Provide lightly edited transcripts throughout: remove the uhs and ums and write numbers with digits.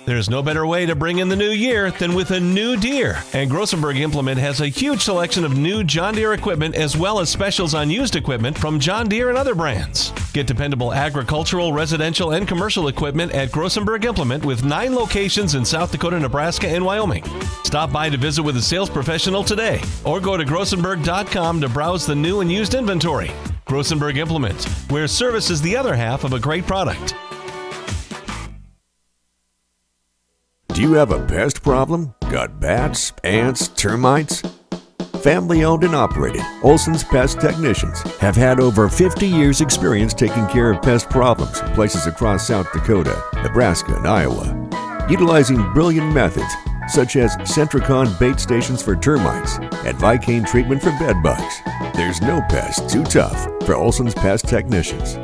There's no better way to bring in the new year than with a new Deere. And Grossenberg Implement has a huge selection of new John Deere equipment as well as specials on used equipment from John Deere and other brands. Get dependable agricultural, residential, and commercial equipment at Grossenberg Implement with 9 locations in South Dakota, Nebraska, and Wyoming. Stop by to visit with a sales professional today or go to grossenberg.com to browse the new and used inventory. Grossenberg Implement, where service is the other half of a great product. Do you have a pest problem? Got bats, ants, termites? Family owned and operated, Olson's Pest Technicians have had over 50 years experience taking care of pest problems in places across South Dakota, Nebraska, and Iowa. Utilizing brilliant methods such as Centricon bait stations for termites and Vicane treatment for bed bugs. There's no pest too tough for Olson's Pest Technicians.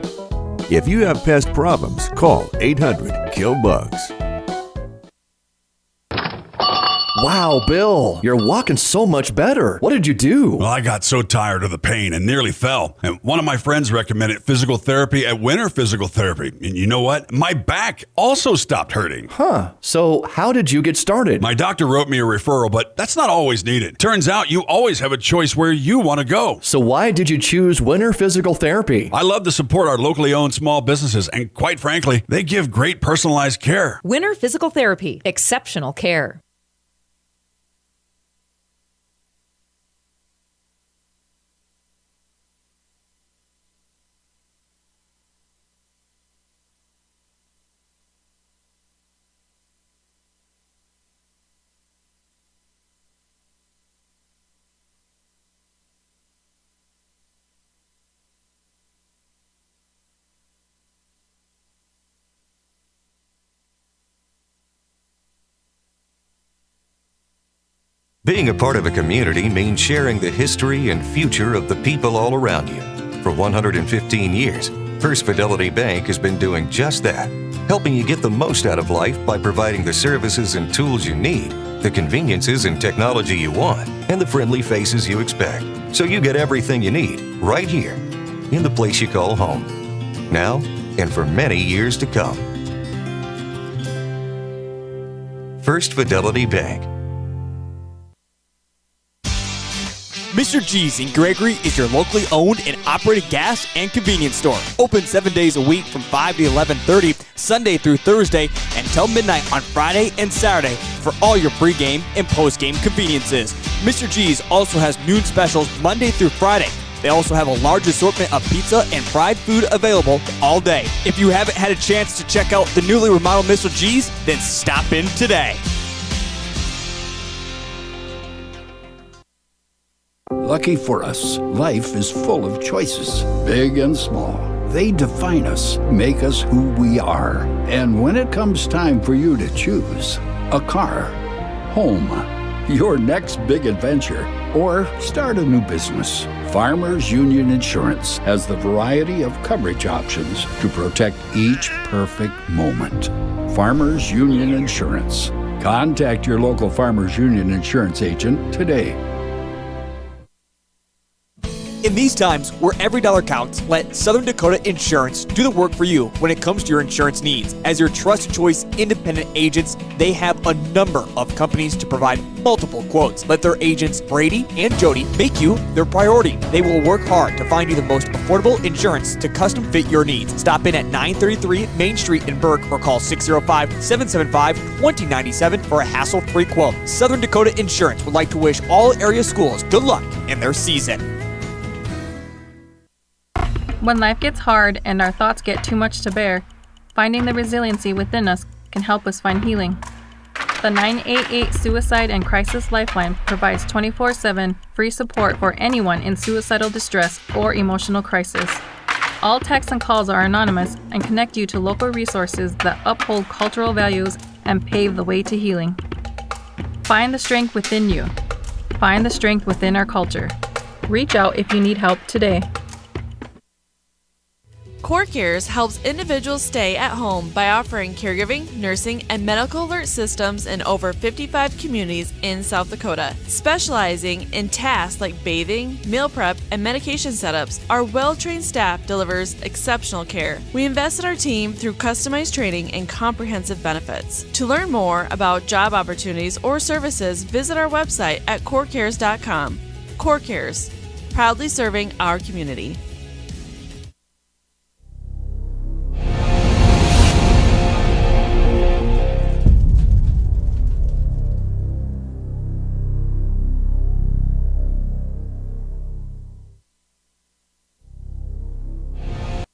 If you have pest problems, call 800-KILL-BUGS. Wow, Bill, you're walking so much better. What did you do? Well, I got so tired of the pain and nearly fell. And one of my friends recommended physical therapy at Winter Physical Therapy. And you know what? My back also stopped hurting. Huh. So how did you get started? My doctor wrote me a referral, but that's not always needed. Turns out you always have a choice where you want to go. So why did you choose Winter Physical Therapy? I love to support our locally owned small businesses, and quite frankly, they give great personalized care. Winter Physical Therapy. Exceptional care. Being a part of a community means sharing the history and future of the people all around you. For 115 years, First Fidelity Bank has been doing just that, helping you get the most out of life by providing the services and tools you need, the conveniences and technology you want, and the friendly faces you expect. So you get everything you need right here in the place you call home. Now and for many years to come. First Fidelity Bank. Mr. G's in Gregory is your locally owned and operated gas and convenience store. Open 7 days a week from 5 to 11:30, Sunday through Thursday, until midnight on Friday and Saturday for all your pregame and postgame conveniences. Mr. G's also has noon specials Monday through Friday. They also have a large assortment of pizza and fried food available all day. If you haven't had a chance to check out the newly remodeled Mr. G's, then stop in today. Lucky for us, life is full of choices, big and small. They define us, make us who we are. And when it comes time for you to choose a car, home, your next big adventure, or start a new business, Farmers Union Insurance has the variety of coverage options to protect each perfect moment. Farmers Union Insurance. Contact your local Farmers Union Insurance agent today. In these times where every dollar counts, let Southern Dakota Insurance do the work for you when it comes to your insurance needs. As your trusted choice independent agents, they have a number of companies to provide multiple quotes. Let their agents, Brady and Jody, make you their priority. They will work hard to find you the most affordable insurance to custom fit your needs. Stop in at 933 Main Street in Burke or call 605-775-2097 for a hassle-free quote. Southern Dakota Insurance would like to wish all area schools good luck in their season. When life gets hard and our thoughts get too much to bear, finding the resiliency within us can help us find healing. The 988 Suicide and Crisis Lifeline provides 24/7 free support for anyone in suicidal distress or emotional crisis. All texts and calls are anonymous and connect you to local resources that uphold cultural values and pave the way to healing. Find the strength within you. Find the strength within our culture. Reach out if you need help today. Core Cares helps individuals stay at home by offering caregiving, nursing, and medical alert systems in over 55 communities in South Dakota. Specializing in tasks like bathing, meal prep, and medication setups, our well-trained staff delivers exceptional care. We invest in our team through customized training and comprehensive benefits. To learn more about job opportunities or services, visit our website at corecares.com. Core Cares, proudly serving our community.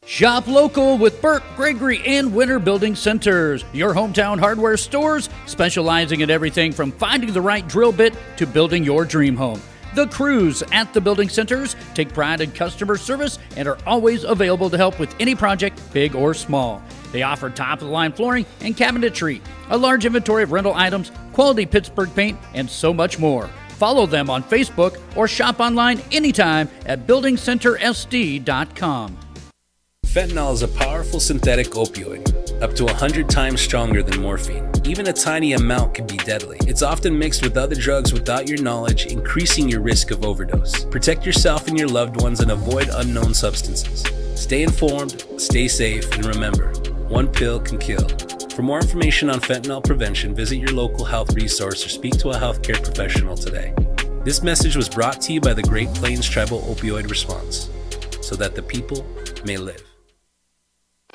Shop local with Burke, Gregory, and Winter Building Centers, your hometown hardware stores specializing in everything from finding the right drill bit to building your dream home. The crews at the building centers take pride in customer service and are always available to help with any project, big or small. They offer top-of-the-line flooring and cabinetry, a large inventory of rental items, quality Pittsburgh paint, and so much more. Follow them on Facebook or shop online anytime at buildingcentersd.com. Fentanyl is a powerful synthetic opioid, up to 100 times stronger than morphine. Even a tiny amount can be deadly. It's often mixed with other drugs without your knowledge, increasing your risk of overdose. Protect yourself and your loved ones and avoid unknown substances. Stay informed, stay safe, and remember, one pill can kill. For more information on fentanyl prevention, visit your local health resource or speak to a healthcare professional today. This message was brought to you by the Great Plains Tribal Opioid Response, so that the people may live.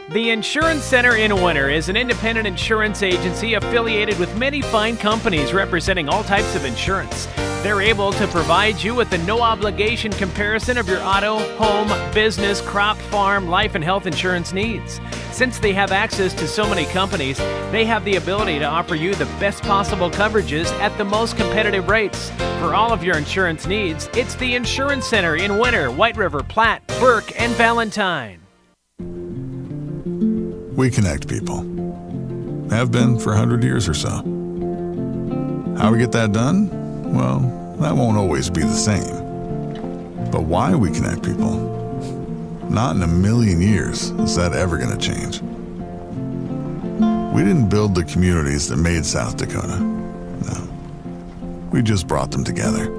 The Insurance Center in Winter is an independent insurance agency affiliated with many fine companies representing all types of insurance. They're able to provide you with a no-obligation comparison of your auto, home, business, crop, farm, life, and health insurance needs. Since they have access to so many companies, they have the ability to offer you the best possible coverages at the most competitive rates. For all of your insurance needs, it's the Insurance Center in Winter, White River, Platte, Burke, and Valentine. We connect people. Have been for 100 years or so. How we get that done? Well, that won't always be the same. But why we connect people? Not in a million years is that ever going to change. We didn't build the communities that made South Dakota. No. We just brought them together.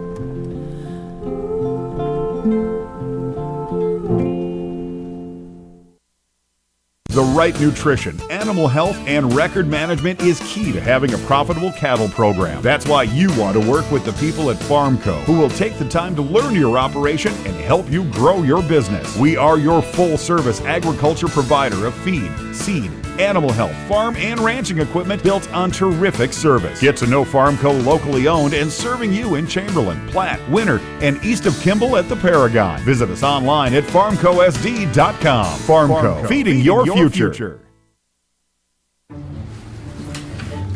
The right nutrition, animal health, and record management is key to having a profitable cattle program. That's why you want to work with the people at Farmco, who will take the time to learn your operation and help you grow your business. We are your full-service agriculture provider of feed, seed, animal health, farm, and ranching equipment built on terrific service. Get to know Farmco locally owned and serving you in Chamberlain, Platte, Winter, and east of Kimball at the Paragon. Visit us online at farmcosd.com. Farmco, feeding your future.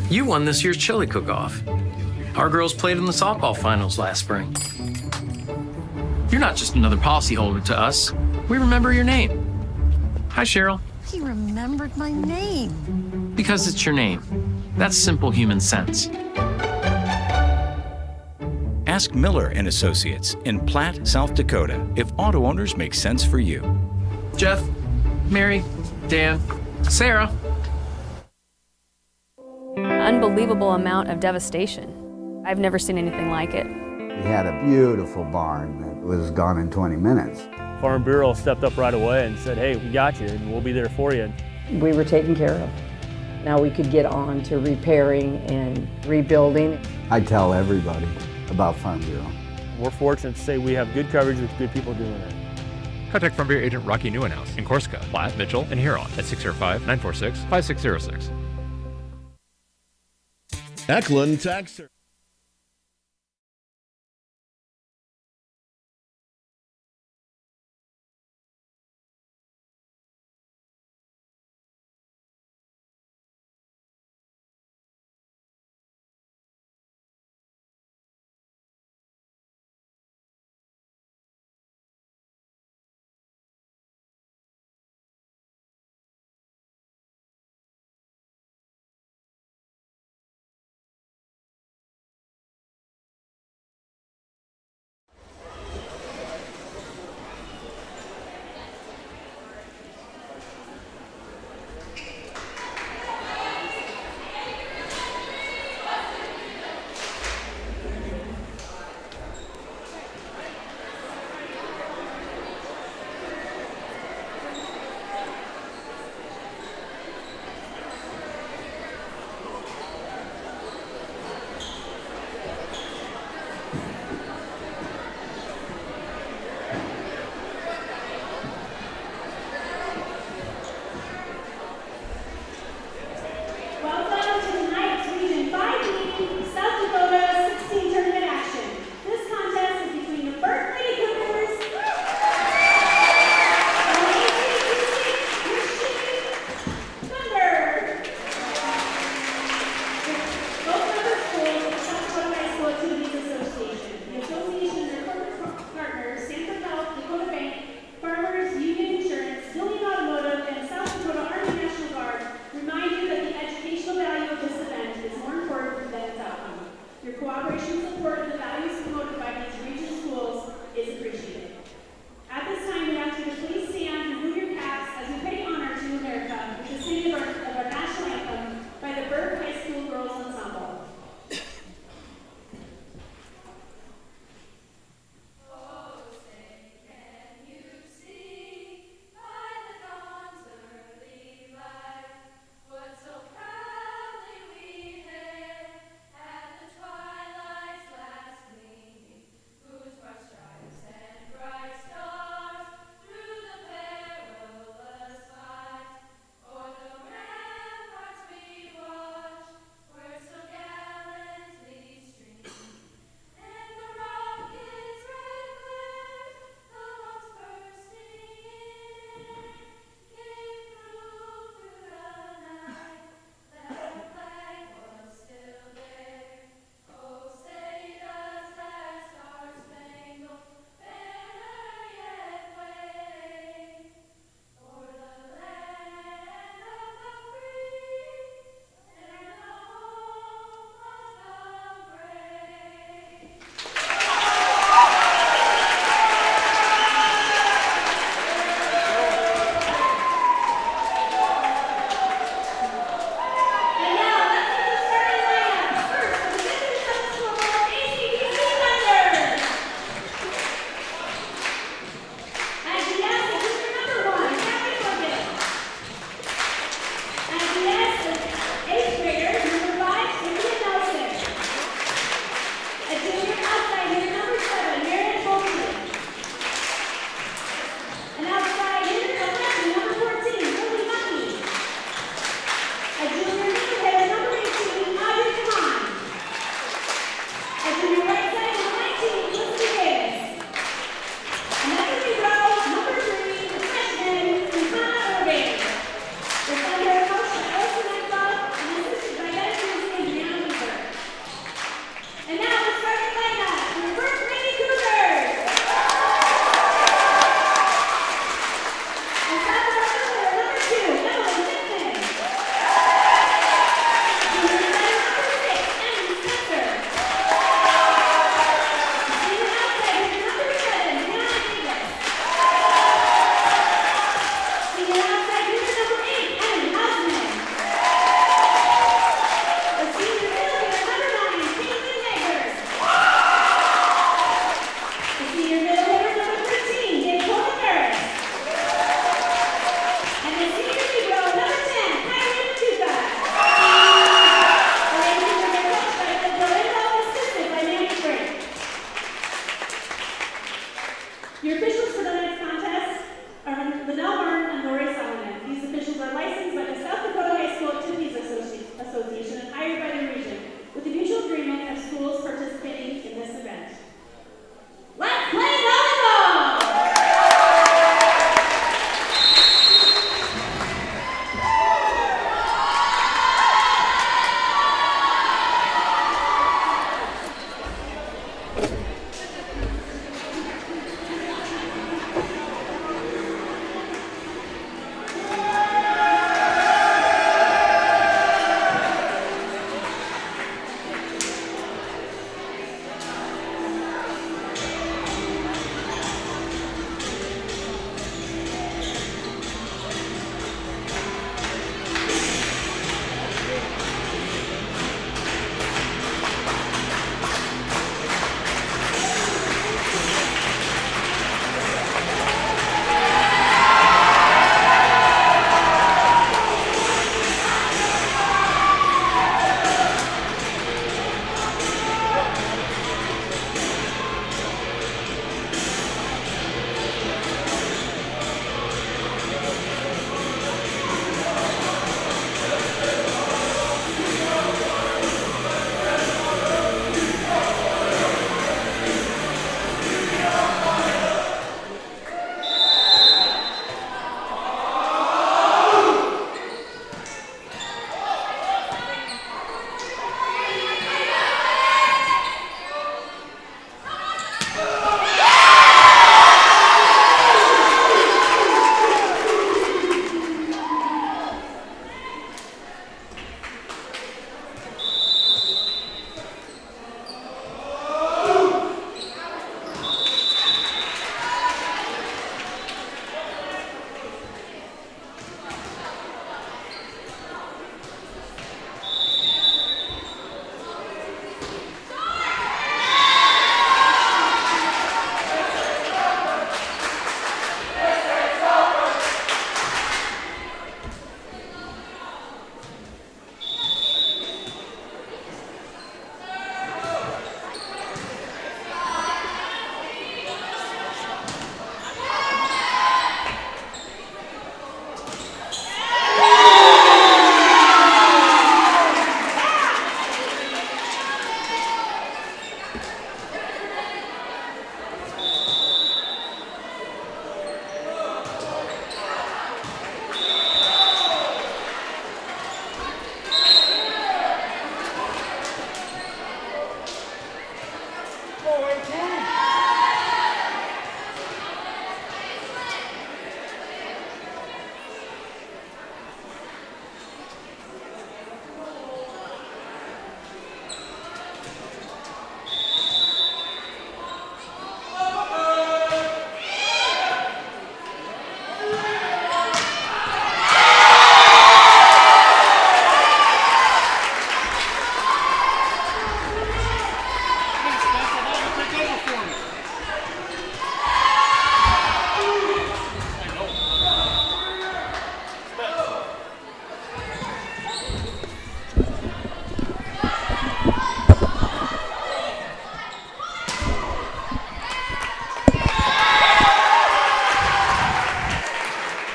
You won this year's chili cook-off. Our girls played in the softball finals last spring. You're not just another policyholder to us. We remember your name. Hi, Cheryl. He remembered my name. Because it's your name. That's simple human sense. Ask Miller and Associates in Platte, South Dakota, if auto owners make sense for you. Jeff, Mary, Dan, Sarah. Unbelievable amount of devastation. I've never seen anything like it. We had a beautiful barn that was gone in 20 minutes. Farm Bureau stepped up right away and said, hey, we got you and we'll be there for you. We were taken care of. Now we could get on to repairing and rebuilding. I tell everybody about Farm Bureau. We're fortunate to say we have good coverage with good people doing it. Contact Farm Bureau agent Rocky Newenhouse in Corsica, Platte, Mitchell, and Huron at 605-946-5606. Eklund Tax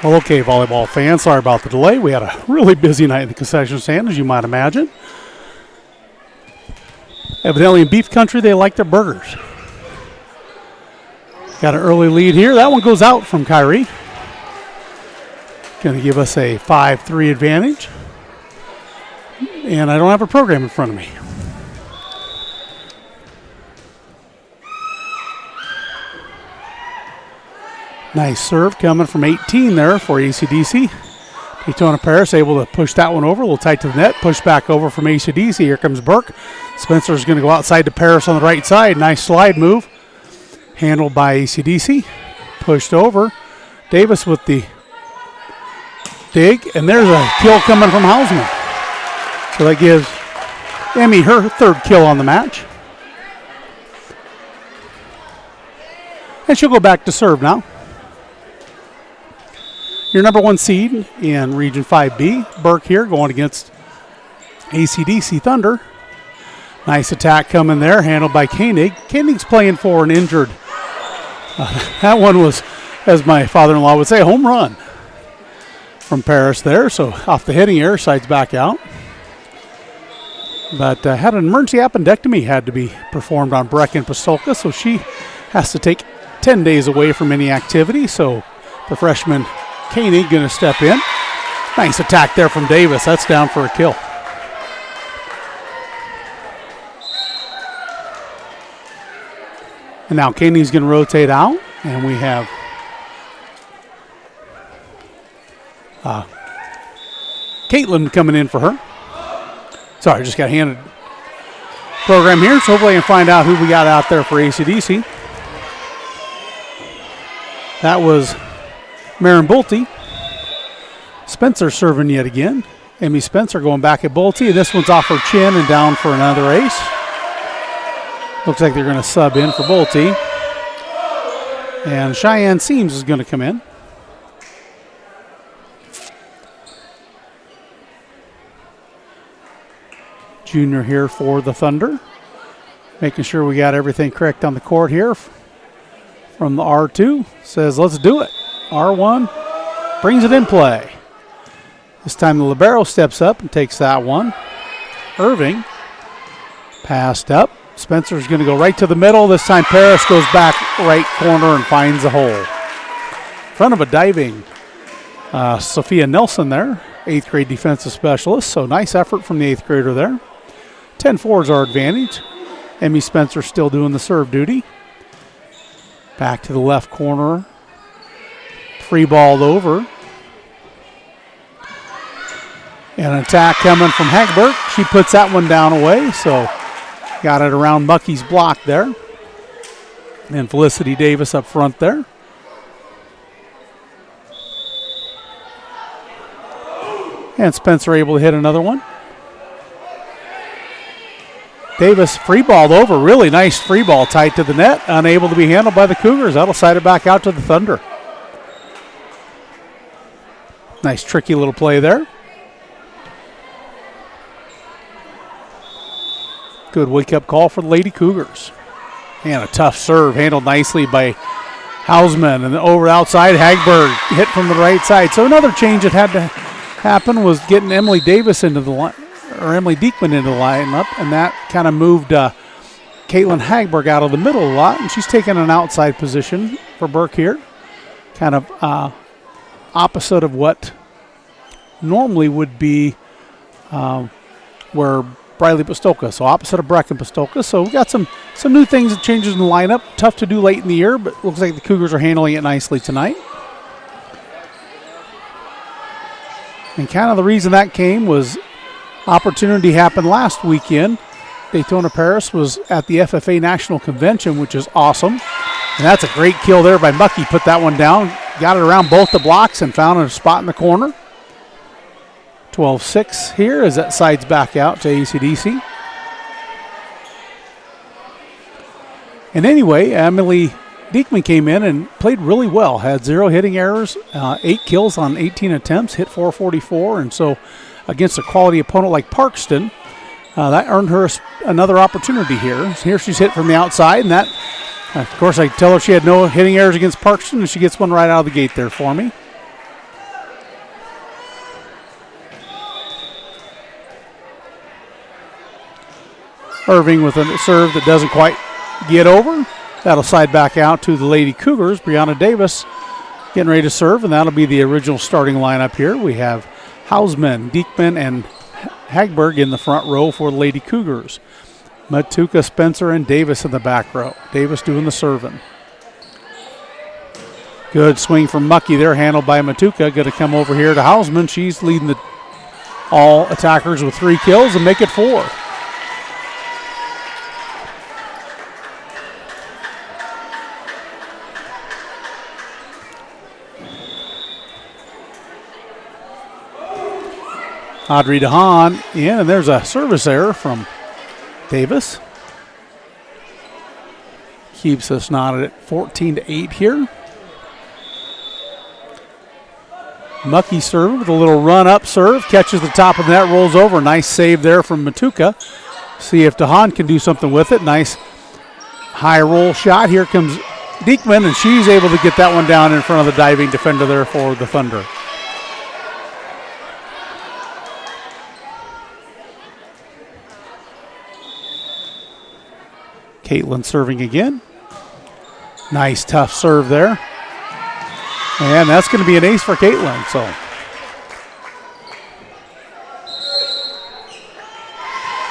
Well, okay, volleyball fans, sorry about the delay. We had a really busy night in the concession stand, as you might imagine. Evidently in beef country, they like their burgers. Got an early lead here. That one goes out from Kyrie. Going to give us a 5-3 advantage. And I don't have a program in front of me. Nice serve coming from 18 there for AC/DC. Daytona Paris able to push that one over, a little tight to the net, push back over from AC/DC. Here comes Burke. Spencer's going to go outside to Paris on the right side. Nice slide move. Handled by AC/DC. Pushed over. Davis with the dig, and there's a kill coming from Hausman. So that gives Emmy her third kill on the match. And she'll go back to serve now. Your number 1 seed in Region 5B, Burke here going against AC/DC Thunder. Nice attack coming there, handled by Koenig. Koenig's playing for an injured. That one was, as my father-in-law would say, a home run from Paris there. So off the hitting error, sides back out. But had an emergency appendectomy had to be performed on Brecken Pistolka, so she has to take 10 days away from any activity. So the freshman Koenig going to step in. Nice attack there from Davis. That's down for a kill. And now Koenig's going to rotate out, and we have Caitlin coming in for her. Sorry, just got handed program here, so hopefully I can find out who we got out there for AC/DC. That was Marin Bolte. Spencer serving yet again. Emmy Spencer going back at Bolte. This one's off her chin and down for another ace. Looks like they're going to sub in for Bolte. And Cheyenne Seams is going to come in. Junior here for the Thunder. Making sure we got everything correct on the court here. From the R2. Says, let's do it. R1 brings it in play. This time the libero steps up and takes that one. Irving passed up. Spencer's going to go right to the middle. This time Paris goes back right corner and finds a hole. In front of a diving Sophia Nelson there, 8th grade defensive specialist. So nice effort from the 8th grader there. 10-4 is our advantage. Emmy Spencer still doing the serve duty. Back to the left corner. Free balled over. And an attack coming from Hagberg. She puts that one down away, so got it around Mucky's block there. And Felicity Davis up front there. And Spencer able to hit another one. Davis free balled over. Really nice free ball tight to the net. Unable to be handled by the Cougars. That'll side it back out to the Thunder. Nice tricky little play there. Good wake-up call for the Lady Cougars. And a tough serve handled nicely by Hausman. And over outside, Hagberg hit from the right side. So another change that had to happen was getting Emily Davis into the line, or Emily Diekman into the lineup, and that kind of moved Caitlin Hagberg out of the middle a lot, and she's taken an outside position for Burke here. Kind of opposite of what normally would be where Briley Pistolka, so opposite of Brecken Pistolka. So we got some new things and changes in the lineup. Tough to do late in the year, but looks like the Cougars are handling it nicely tonight. And kind of the reason that came was opportunity happened last weekend. Daytona Paris was at the FFA National Convention, which is awesome. And that's a great kill there by Mucky. Put that one down, got it around both the blocks and found a spot in the corner. 12-6 here as that sides back out to AC/DC. And anyway, Emily Diekman came in and played really well. Had 0 hitting errors, 8 kills on 18 attempts, hit .444. And so against a quality opponent like Parkston, that earned her another opportunity here. Here she's hit from the outside, and that, of course, I tell her she had no hitting errors against Parkston, and she gets one right out of the gate there for me. Irving with a serve that doesn't quite get over. That'll slide back out to the Lady Cougars. Brianna Davis getting ready to serve, and that'll be the original starting lineup here. We have Hausman, Diekman, and Hagberg in the front row for the Lady Cougars. Matuka, Spencer, and Davis in the back row. Davis doing the serving. Good swing from Mucky there, handled by Matuka. Going to come over here to Hausman. She's leading the all attackers with 3 kills and make it 4. Audrey DeHaan in, and there's a service error from Davis. Keeps us knotted at 14-8 here. Mucky serve with a little run-up serve. Catches the top of the net, rolls over. Nice save there from Matuka. See if DeHaan can do something with it. Nice high roll shot. Here comes Diekman, and she's able to get that one down in front of the diving defender there for the Thunder. Caitlin serving again. Nice tough serve there. And that's going to be an ace for Caitlin. So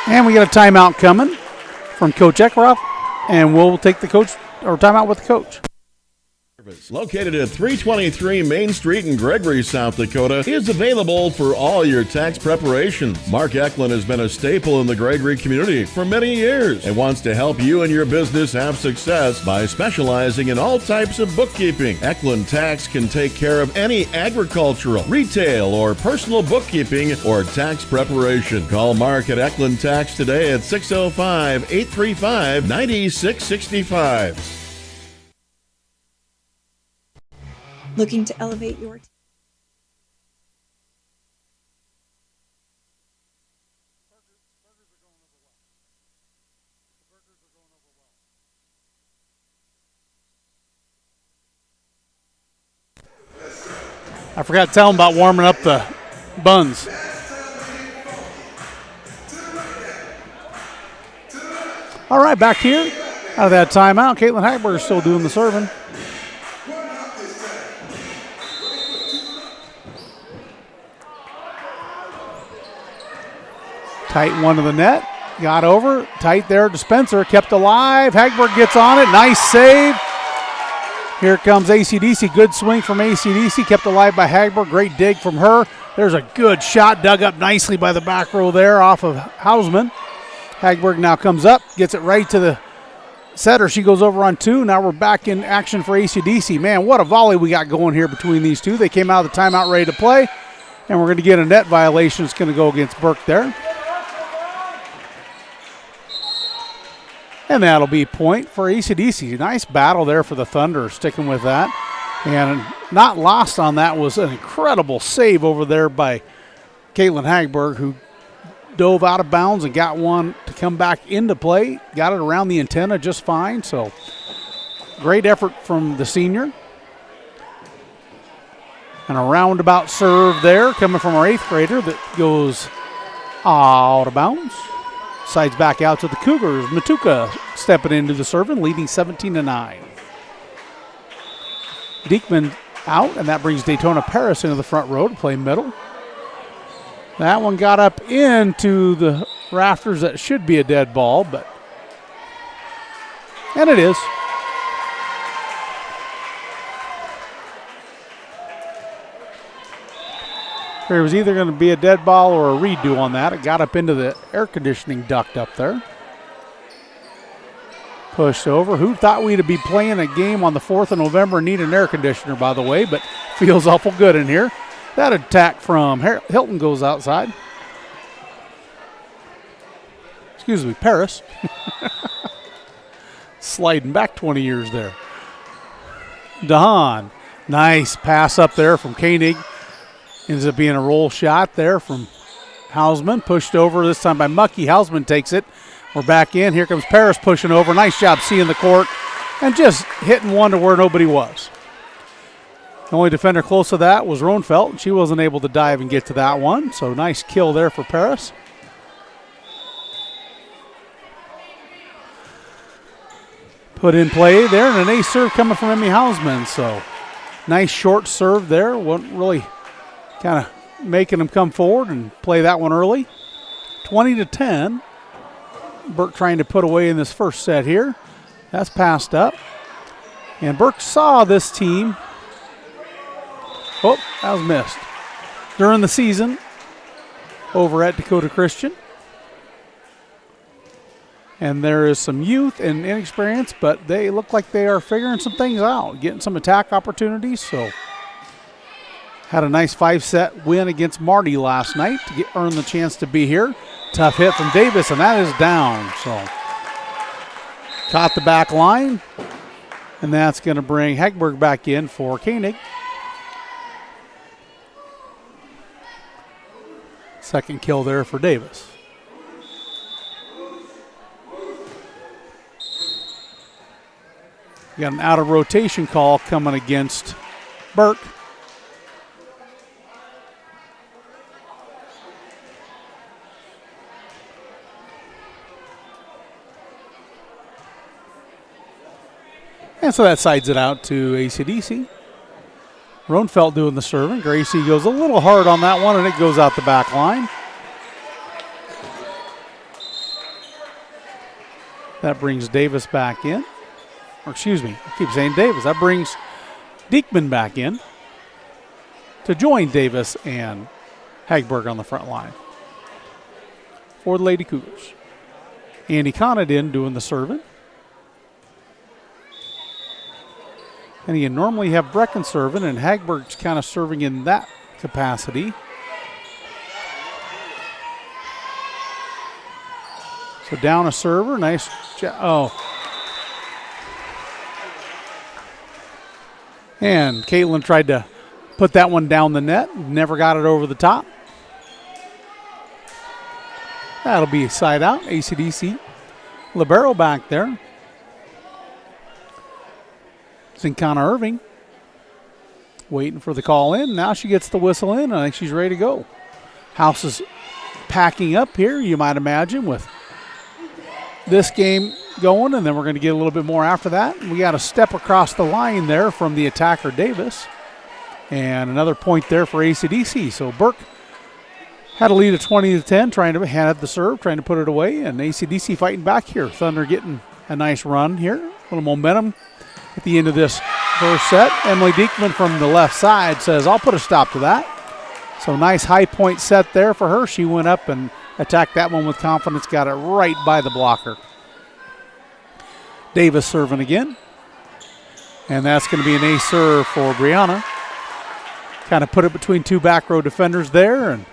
and we got a timeout coming from Coach Eckroth, and we'll take the coach or timeout with the coach. Located at 323 Main Street in Gregory, South Dakota, is available for all your tax preparations. Mark Eklund has been a staple in the Gregory community for many years and wants to help you and your business have success by specializing in all types of bookkeeping. Eklund Tax can take care of any agricultural, retail, or personal bookkeeping or tax preparation. Call Mark at Eklund Tax today at 605-835-9665. Looking to elevate your I forgot to tell them about warming up the buns. All right, back here out of that timeout. Caitlin Hagberg is still doing the serving. Tight one to the net. Got over. Tight there to Spencer. Kept alive. Hagberg gets on it. Nice save. Here comes AC/DC. Good swing from AC/DC. Kept alive by Hagberg. Great dig from her. There's a good shot dug up nicely by the back row there off of Hausman. Hagberg now comes up. Gets it right to the setter. She goes over on 2. Now we're back in action for AC/DC. Man, what a volley we got going here between these two. They came out of the timeout ready to play. And we're going to get a net violation. It's going to go against Burke there. And that'll be point for AC/DC. Nice battle there for the Thunder, sticking with that. And not lost on that was an incredible save over there by Caitlin Hagberg, who dove out of bounds and got one to come back into play. Got it around the antenna just fine. So great effort from the senior. And a roundabout serve there coming from our 8th grader that goes out of bounds. Sides back out to the Cougars. Matuka stepping into the serving, leading 17-9. Diekman out, and that brings Daytona Paris into the front row to play middle. That one got up into the rafters. That should be a dead ball, and it is. There was either going to be a dead ball or a redo on that. It got up into the air conditioning duct up there. Pushed over. Who thought we'd be playing a game on the 4th of November and need an air conditioner, by the way, but feels awful good in here. That attack from Hilton goes outside. Excuse me, Paris. Sliding back 20 years there. DeHaan. Nice pass up there from Koenig. Ends up being a roll shot there from Hausman. Pushed over this time by Mucky. Hausman takes it. We're back in. Here comes Paris pushing over. Nice job seeing the court and just hitting one to where nobody was. The only defender close to that was Rohnfeldt. She wasn't able to dive and get to that one. So nice kill there for Paris. put in play there, and an ace serve coming from Emmy Hausman. So nice short serve there. Wasn't really kind of making them come forward and play that one early. 20-10. Burke trying to put away in this first set here. That's passed up. And Burke saw this team. Oh, that was missed. During the season over at Dakota Christian. And there is some youth and inexperience, but they look like they are figuring some things out, getting some attack opportunities. So had a nice 5-set win against Marty last night to earn the chance to be here. Tough hit from Davis, and that is down. So caught the back line, and that's going to bring Hagberg back in for Koenig. Second kill there for Davis. You got an out of rotation call coming against Burke. And so that sides it out to AC/DC. Roenfeld doing the serving. Gracie goes a little hard on that one, and it goes out the back line. That brings Davis back in. Or excuse me, I keep saying Davis. That brings Diekman back in to join Davis and Hagberg on the front line for the Lady Cougars. Andy Conadin doing the serving. And you normally have Brecken serving, and Hagberg's kind of serving in that capacity. So down a server, nice. And Caitlin tried to put that one down the net, never got it over the top. That'll be a side out, AC/DC. Libero back there. Zincana Irving waiting for the call in. Now she gets the whistle in. I think she's ready to go. House is packing up here, you might imagine, with this game going, and then we're going to get a little bit more after that. We got a step across the line there from the attacker Davis, and another point there for AC/DC. So Burke had a lead of 20-10, trying to hand the serve, trying to put it away, and AC/DC fighting back here. Thunder getting a nice run here, a little momentum at the end of this first set. Emily Diekman from the left side says, I'll put a stop to that. So nice high point set there for her. She went up and attacked that one with confidence, got it right by the blocker. Davis serving again. And that's going to be an ace serve for Brianna. Kind of put it between two back row defenders there. And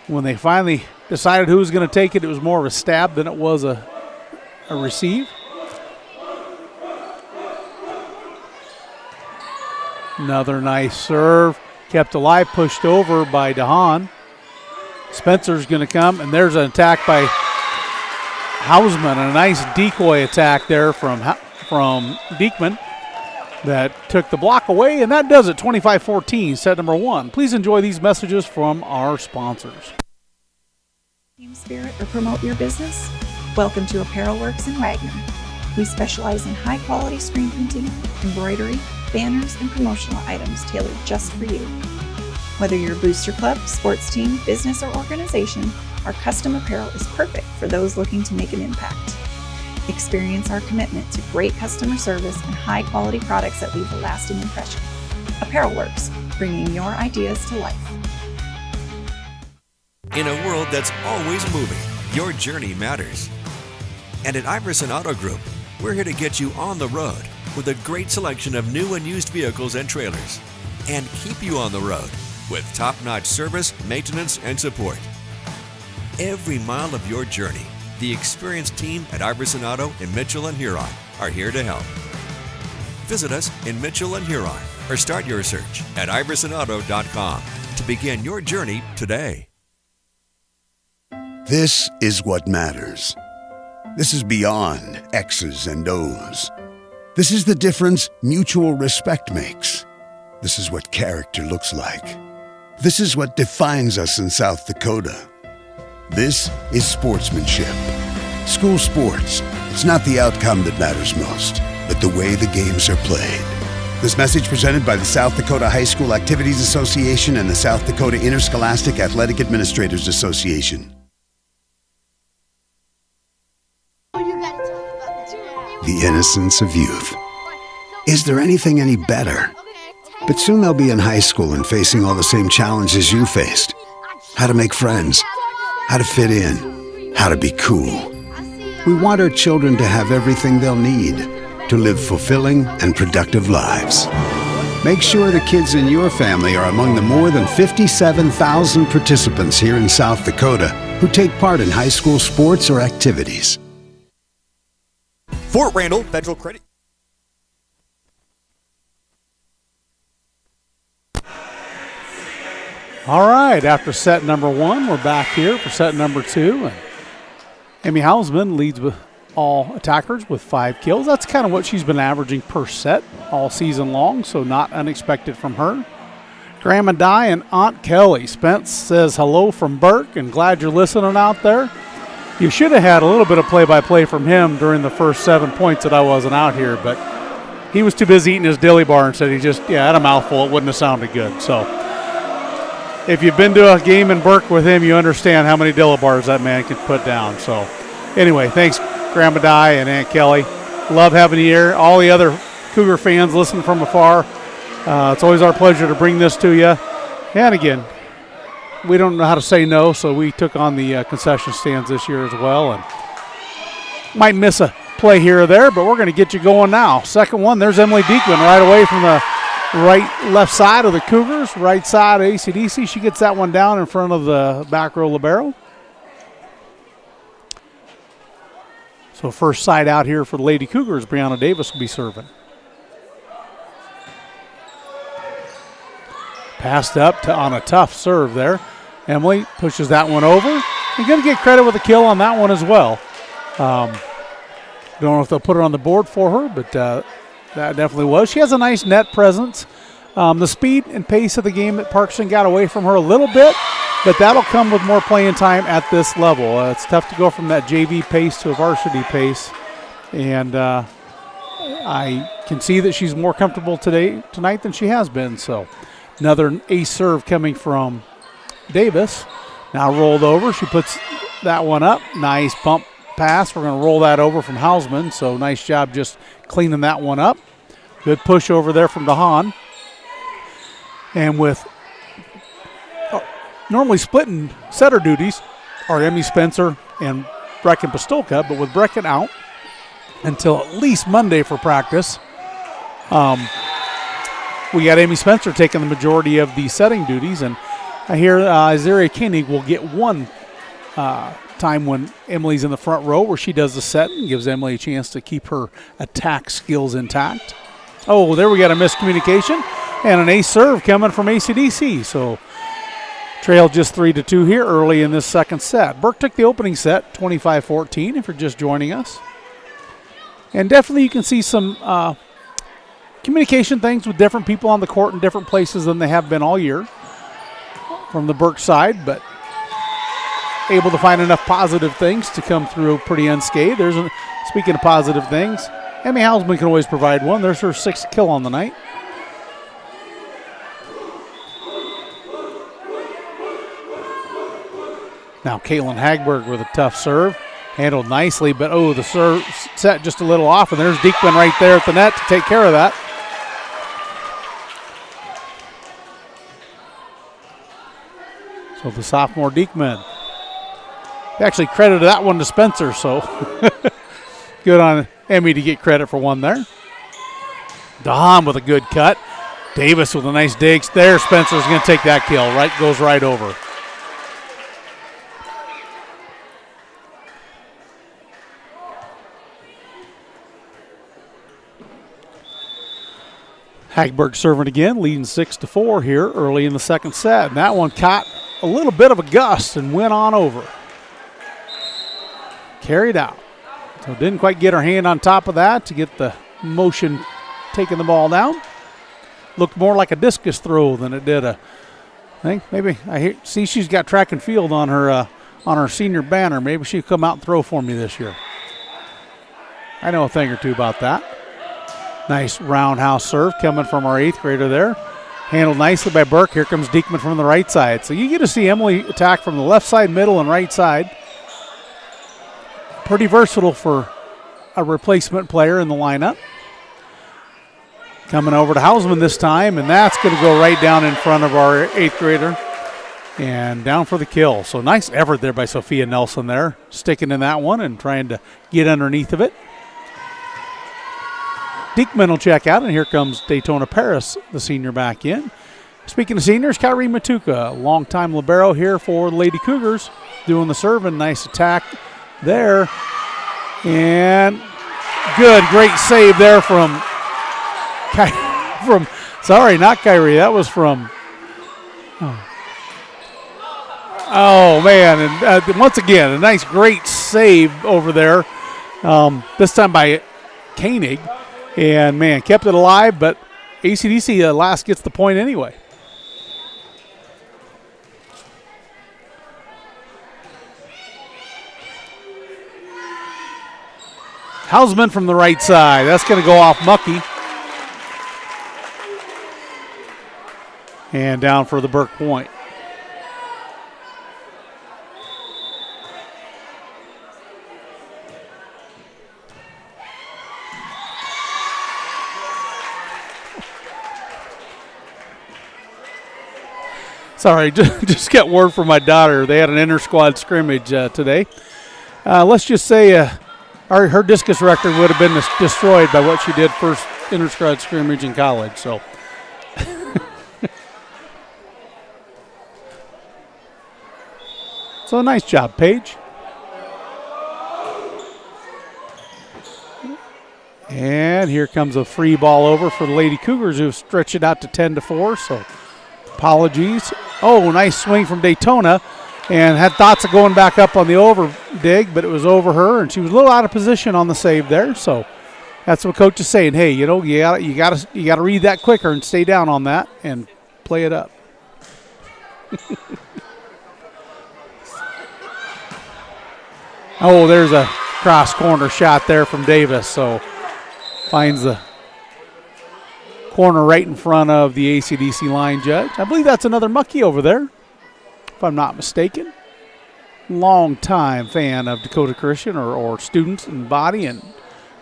when they finally decided who was going to take it, it was more of a stab than it was a receive. Another nice serve. Kept alive, pushed over by DeHaan. Spencer's going to come, and there's an attack by Hausman. A nice decoy attack there from Diekman that took the block away, and that does it. 25-14, set number 1. Please enjoy these messages from our sponsors. Team spirit or promote your business? Welcome to Apparel Works in Wagner. We specialize in high-quality screen printing, embroidery, banners, and promotional items tailored just for you. Whether you're a booster club, sports team, business, or organization, our custom apparel is perfect for those looking to make an impact. Experience our commitment to great customer service and high-quality products that leave a lasting impression. Apparel Works, bringing your ideas to life. In a world that's always moving, your journey matters. And at Iverson Auto Group, we're here to get you on the road with a great selection of new and used vehicles and trailers, and keep you on the road with top-notch service, maintenance, and support. Every mile of your journey, the experienced team at Iverson Auto in Mitchell and Huron are here to help. Visit us in Mitchell and Huron or start your search at iversonauto.com to begin your journey today. This is what matters. This is beyond X's and O's. This is the difference mutual respect makes. This is what character looks like. This is what defines us in South Dakota. This is sportsmanship. School sports, it's not the outcome that matters most, but the way the games are played. This message presented by the South Dakota High School Activities Association and the South Dakota Interscholastic Athletic Administrators Association. The innocence of youth. Is there anything any better? But soon they'll be in high school and facing all the same challenges you faced. How to make friends, how to fit in, how to be cool. We want our children to have everything they'll need to live fulfilling and productive lives. Make sure the kids in your family are among the more than 57,000 participants here in South Dakota who take part in high school sports or activities. Fort Randall Federal Credit. All right, after set number 1, we're back here for set number 2. And Amy Hausman leads with all attackers with 5 kills. That's kind of what she's been averaging per set all season long, so not unexpected from her. Grandma Di and Aunt Kelly. Spence says hello from Burke and glad you're listening out there. You should have had a little bit of play-by-play from him during the first 7 points that I wasn't out here, but he was too busy eating his dilly bar and said he just, had a mouthful. It wouldn't have sounded good. So if you've been to a game in Burke with him, you understand how many dilly bars that man can put down. So anyway, thanks, Grandma Di and Aunt Kelly. Love having you here. All the other Cougar fans listening from afar. It's always our pleasure to bring this to you. And again, we don't know how to say no, so we took on the concession stands this year as well. And might miss a play here or there, but we're going to get you going now. Second one, there's Emily Diekman right away from the left side of the Cougars, right side of AC/DC. She gets that one down in front of the back row libero. So first side out here for the Lady Cougars, Brianna Davis will be serving. Passed up on a tough serve there. Emily pushes that one over. You're going to get credit with a kill on that one as well. Don't know if they'll put it on the board for her, but that definitely was. She has a nice net presence. The speed and pace of the game at Parkson got away from her a little bit, but that'll come with more playing time at this level. It's tough to go from that JV pace to a varsity pace, and I can see that she's more comfortable tonight than she has been. So another ace serve coming from Davis. Now rolled over. She puts that one up. Nice pump pass. We're going to roll that over from Hausman. So nice job just cleaning that one up. Good push over there from DeHaan. And with normally splitting setter duties are Emmy Spencer and Brecken Pastolka, but with Brecken out until at least Monday for practice, we got Amy Spencer taking the majority of the setting duties, and I hear Azaria Koenig will get one time when Emily's in the front row where she does the set and gives Emily a chance to keep her attack skills intact. Oh, there we got a miscommunication and an ace serve coming from AC/DC. So trail just 3-2 here early in this second set. Burke took the opening set 25-14 if you're just joining us. And definitely you can see some communication things with different people on the court in different places than they have been all year from the Burke side, but able to find enough positive things to come through pretty unscathed. Speaking of positive things, Emmy Hausman can always provide one. There's her 6th kill on the night. Now Caitlin Hagberg with a tough serve. Handled nicely, but the serve set just a little off, and there's Diekman right there at the net to take care of that. So the sophomore Diekman. They actually credited that one to Spencer, so good on Emmy to get credit for one there. DeHaan with a good cut. Davis with a nice dig there. Spencer's going to take that kill. Goes right over. Hagberg serving again, leading 6-4 here early in the second set. And that one caught a little bit of a gust and went on over. Carried out. So didn't quite get her hand on top of that to get the motion taking the ball down. Looked more like a discus throw than it did I think maybe see she's got track and field on her on our senior banner. Maybe she'll come out and throw for me this year. I know a thing or two about that. Nice roundhouse serve coming from our 8th grader there. Handled nicely by Burke. Here comes Diekman from the right side. So you get to see Emily attack from the left side, middle, and right side. Pretty versatile for a replacement player in the lineup. Coming over to Hausman this time, and that's going to go right down in front of our 8th grader. And down for the kill. So nice effort there by Sophia Nelson there, sticking in that one and trying to get underneath of it. Diekman will check out, and here comes Daytona Paris, the senior, back in. Speaking of seniors, Kyrie Matuka, longtime libero here for the Lady Cougars, doing the serve, and nice attack there. And good, great save there from sorry, not Kyrie, that was from, oh man, and once again, a nice, great save over there, this time by Koenig. And, man, kept it alive, but ACDC last gets the point anyway. Hausman from the right side. That's going to go off Mucky. And down for the Burke point. Sorry, just got word from my daughter. They had an inter-squad scrimmage today. Let's just say her discus record would have been destroyed by what she did first inter-squad scrimmage in college. So, so nice job, Paige. And here comes a free ball over for the Lady Cougars, who stretched it out to 10-4. So, apologies. Oh, nice swing from Daytona, and had thoughts of going back up on the over dig, but it was over her, and she was a little out of position on the save there. So that's what coach is saying. Hey, you know, you got to read that quicker and stay down on that and play it up. Oh, there's a cross corner shot there from Davis. So finds the corner right in front of the ACDC line judge. I believe that's another Mucky over there, if I'm not mistaken. Long-time fan of Dakota Christian or students in body, and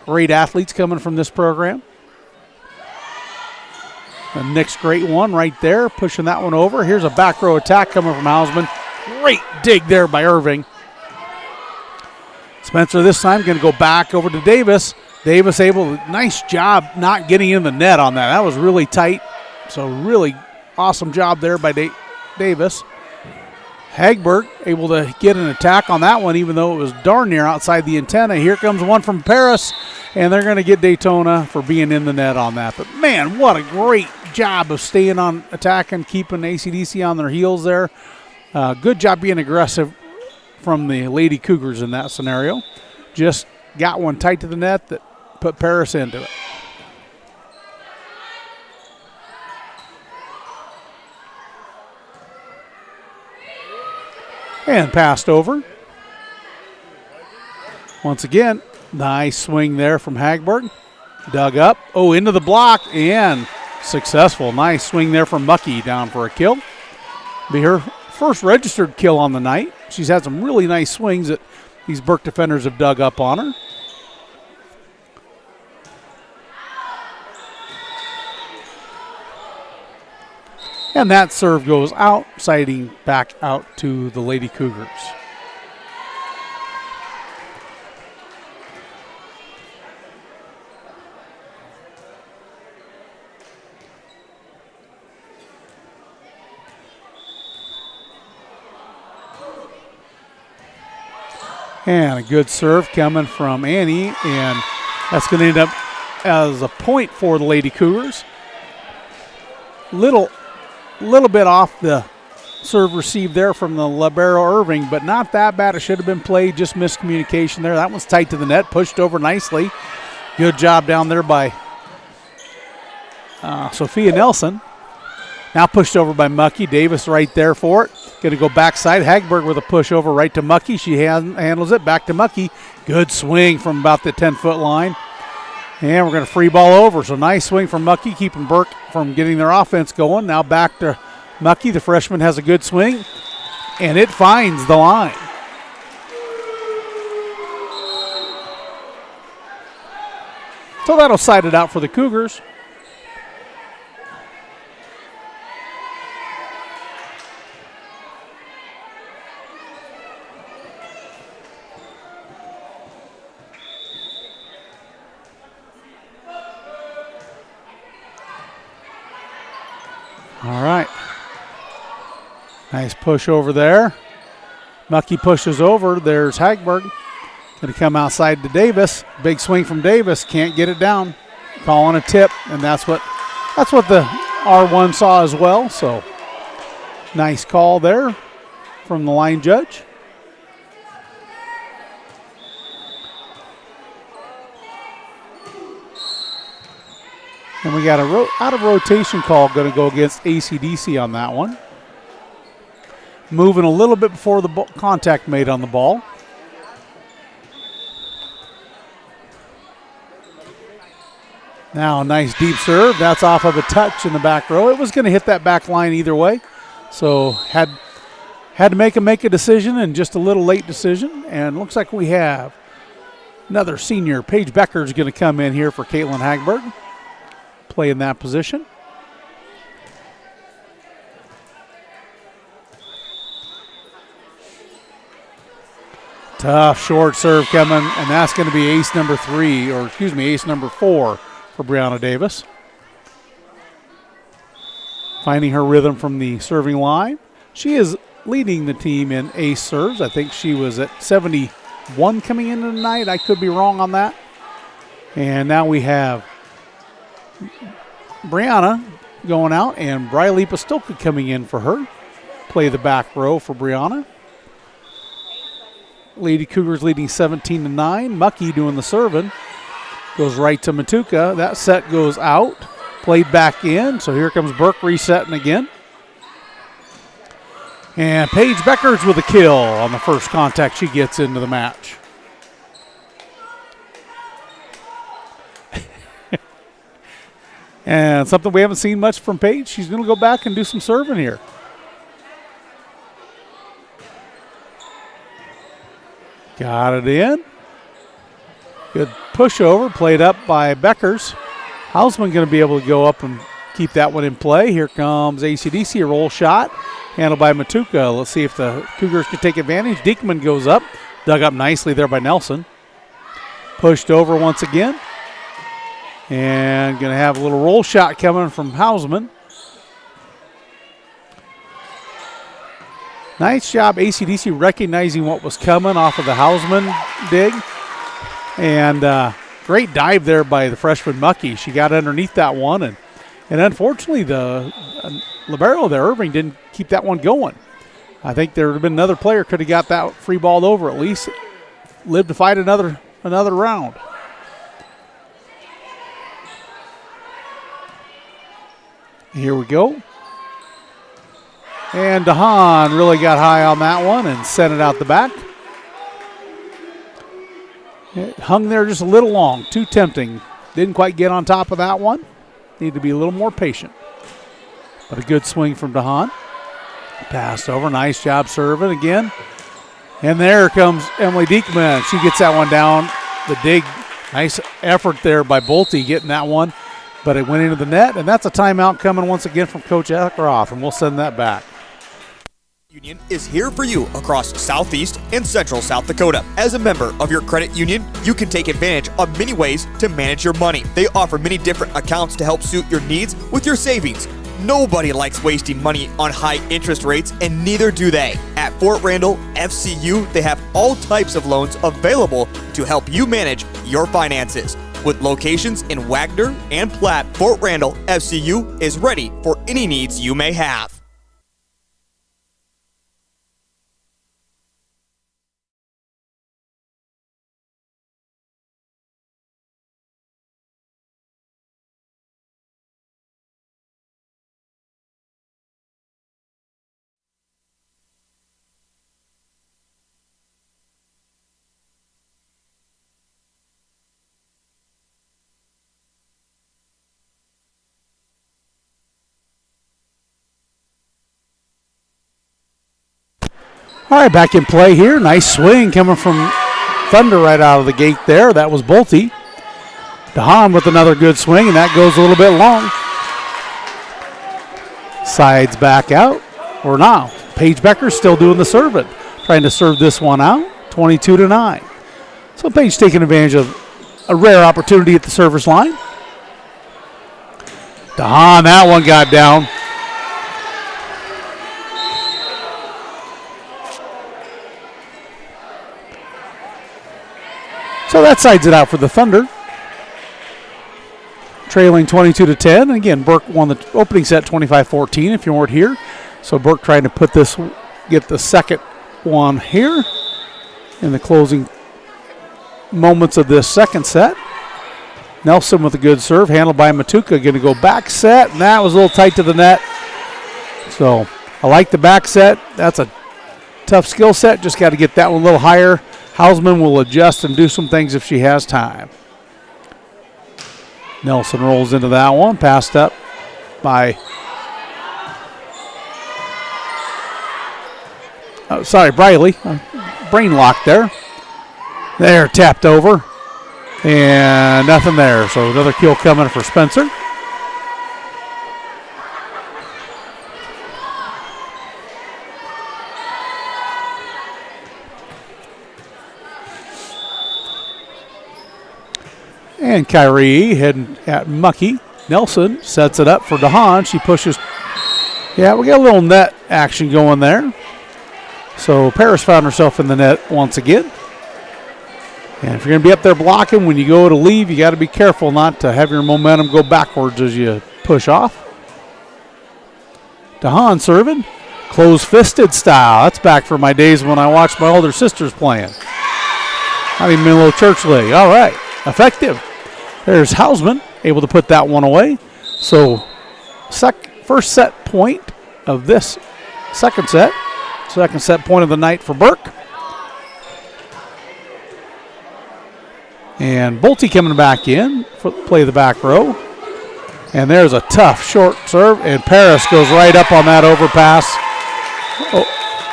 great athletes coming from this program. The next great one right there, pushing that one over. Here's a back row attack coming from Hausman. Great dig there by Irving. Spencer this time going to go back over to Davis. Davis able, nice job not getting in the net on that. That was really tight. So really awesome job there by Davis. Hagberg able to get an attack on that one, even though it was darn near outside the antenna. Here comes one from Paris, and they're going to get Daytona for being in the net on that. But, man, what a great job of staying on attacking, keeping ACDC on their heels there. Good job being aggressive from the Lady Cougars in that scenario. Just got one tight to the net that put Paris into it. And passed over. Once again, nice swing there from Hagberg. Dug up. Oh, into the block and successful. Nice swing there from Mucky down for a kill. Be her first registered kill on the night. She's had some really nice swings that these Burke defenders have dug up on her. And that serve goes out, siding back out to the Lady Cougars. And a good serve coming from Annie, and that's going to end up as a point for the Lady Cougars. Little bit off the serve received there from the libero Irving, but not that bad. It should have been played, just miscommunication there. That one's tight to the net, pushed over nicely. Good job down there by Sophia Nelson. Now pushed over by Mucky. Davis right there for it. Going to go backside. Hagberg with a push over right to Mucky. She handles it. Back to Mucky. Good swing from about the 10-foot line. And we're going to free ball over. So nice swing from Mucky, keeping Burke from getting their offense going. Now back to Mucky. The freshman has a good swing. And it finds the line. So that'll side it out for the Cougars. All right. Nice push over there. Mucky pushes over. There's Hagberg. Going to come outside to Davis. Big swing from Davis. Can't get it down. Calling a tip, and that's what the R1 saw as well. So nice call there from the line judge. And we got a out of rotation call going to go against AC/DC on that one. Moving a little bit before the contact made on the ball. Now a nice deep serve. That's off of a touch in the back row. It was going to hit that back line either way. So had to make a decision, and just a little late decision. And looks like we have another senior. Paige Becker is going to come in here for Caitlin Hagberg. Play in that position. Tough short serve coming, and that's going to be ace number 4 for Brianna Davis. Finding her rhythm from the serving line. She is leading the team in ace serves. I think she was at 71 coming into tonight. I could be wrong on that. And now we have Brianna going out, and Briley Pastolka coming in for her. Play the back row for Brianna. Lady Cougars leading 17-9. Mucky doing the serving. Goes right to Matuka. That set goes out. Played back in. So here comes Burke resetting again. And Paige Beckers with a kill on the first contact she gets into the match. And something we haven't seen much from Paige. She's going to go back and do some serving here. Got it in. Good pushover, played up by Beckers. Hausman going to be able to go up and keep that one in play. Here comes AC/DC, a roll shot, handled by Matuka. Let's see if the Cougars can take advantage. Diekman goes up, dug up nicely there by Nelson. Pushed over once again. And going to have a little roll shot coming from Hausman. Nice job, AC/DC, recognizing what was coming off of the Hausman dig. And great dive there by the freshman Mucky. She got underneath that one. And unfortunately, the libero there, Irving, didn't keep that one going. I think there would have been another player could have got that free balled over, at least lived to fight another round. Here we go. And DeHaan really got high on that one and sent it out the back. It hung there just a little long, too tempting. Didn't quite get on top of that one. Need to be a little more patient. But a good swing from DeHaan. Passed over, nice job serving again. And there comes Emily Diekman. She gets that one down the dig. Nice effort there by Bolte getting that one. But it went into the net, and that's a timeout coming once again from Coach Eckroth, and we'll send that back. Union is here for you across Southeast and Central South Dakota. As a member of your credit union, you can take advantage of many ways to manage your money. They offer many different accounts to help suit your needs with your savings. Nobody likes wasting money on high interest rates, and neither do they. At Fort Randall FCU, they have all types of loans available to help you manage your finances. With locations in Wagner and Platte, Fort Randall FCU is ready for any needs you may have. All right, back in play here. Nice swing coming from Thunder right out of the gate there. That was Bolte. DeHaan with another good swing, and that goes a little bit long. Sides back out. Or now, Paige Becker's still doing the serving. Trying to serve this one out, 22-9. So Paige taking advantage of a rare opportunity at the service line. DeHaan, that one got down. So that sides it out for the Thunder. Trailing 22-10. Again, Burke won the opening set 25-14 if you weren't here. So Burke trying to get the second one here in the closing moments of this second set. Nelson with a good serve, handled by Matuka. Going to go back set, and that was a little tight to the net. So I like the back set. That's a tough skill set. Just got to get that one a little higher. Hausman will adjust and do some things if she has time. Nelson rolls into that one, passed up by, Briley. Brain lock there. There, tapped over. And nothing there. So another kill coming for Spencer. And Kyrie heading at Mucky. Nelson sets it up for DeHaan. She pushes. Yeah, we got a little net action going there. So Paris found herself in the net once again. And if you're going to be up there blocking, when you go to leave, you got to be careful not to have your momentum go backwards as you push off. DeHaan serving. Close-fisted style. That's back for my days when I watched my older sisters playing. Not even a little church league. All right. Effective. There's Hausman, able to put that one away. So first set point of this second set. Second set point of the night for Burke. And Bolte coming back in for play the back row. And there's a tough short serve, and Paris goes right up on that overpass.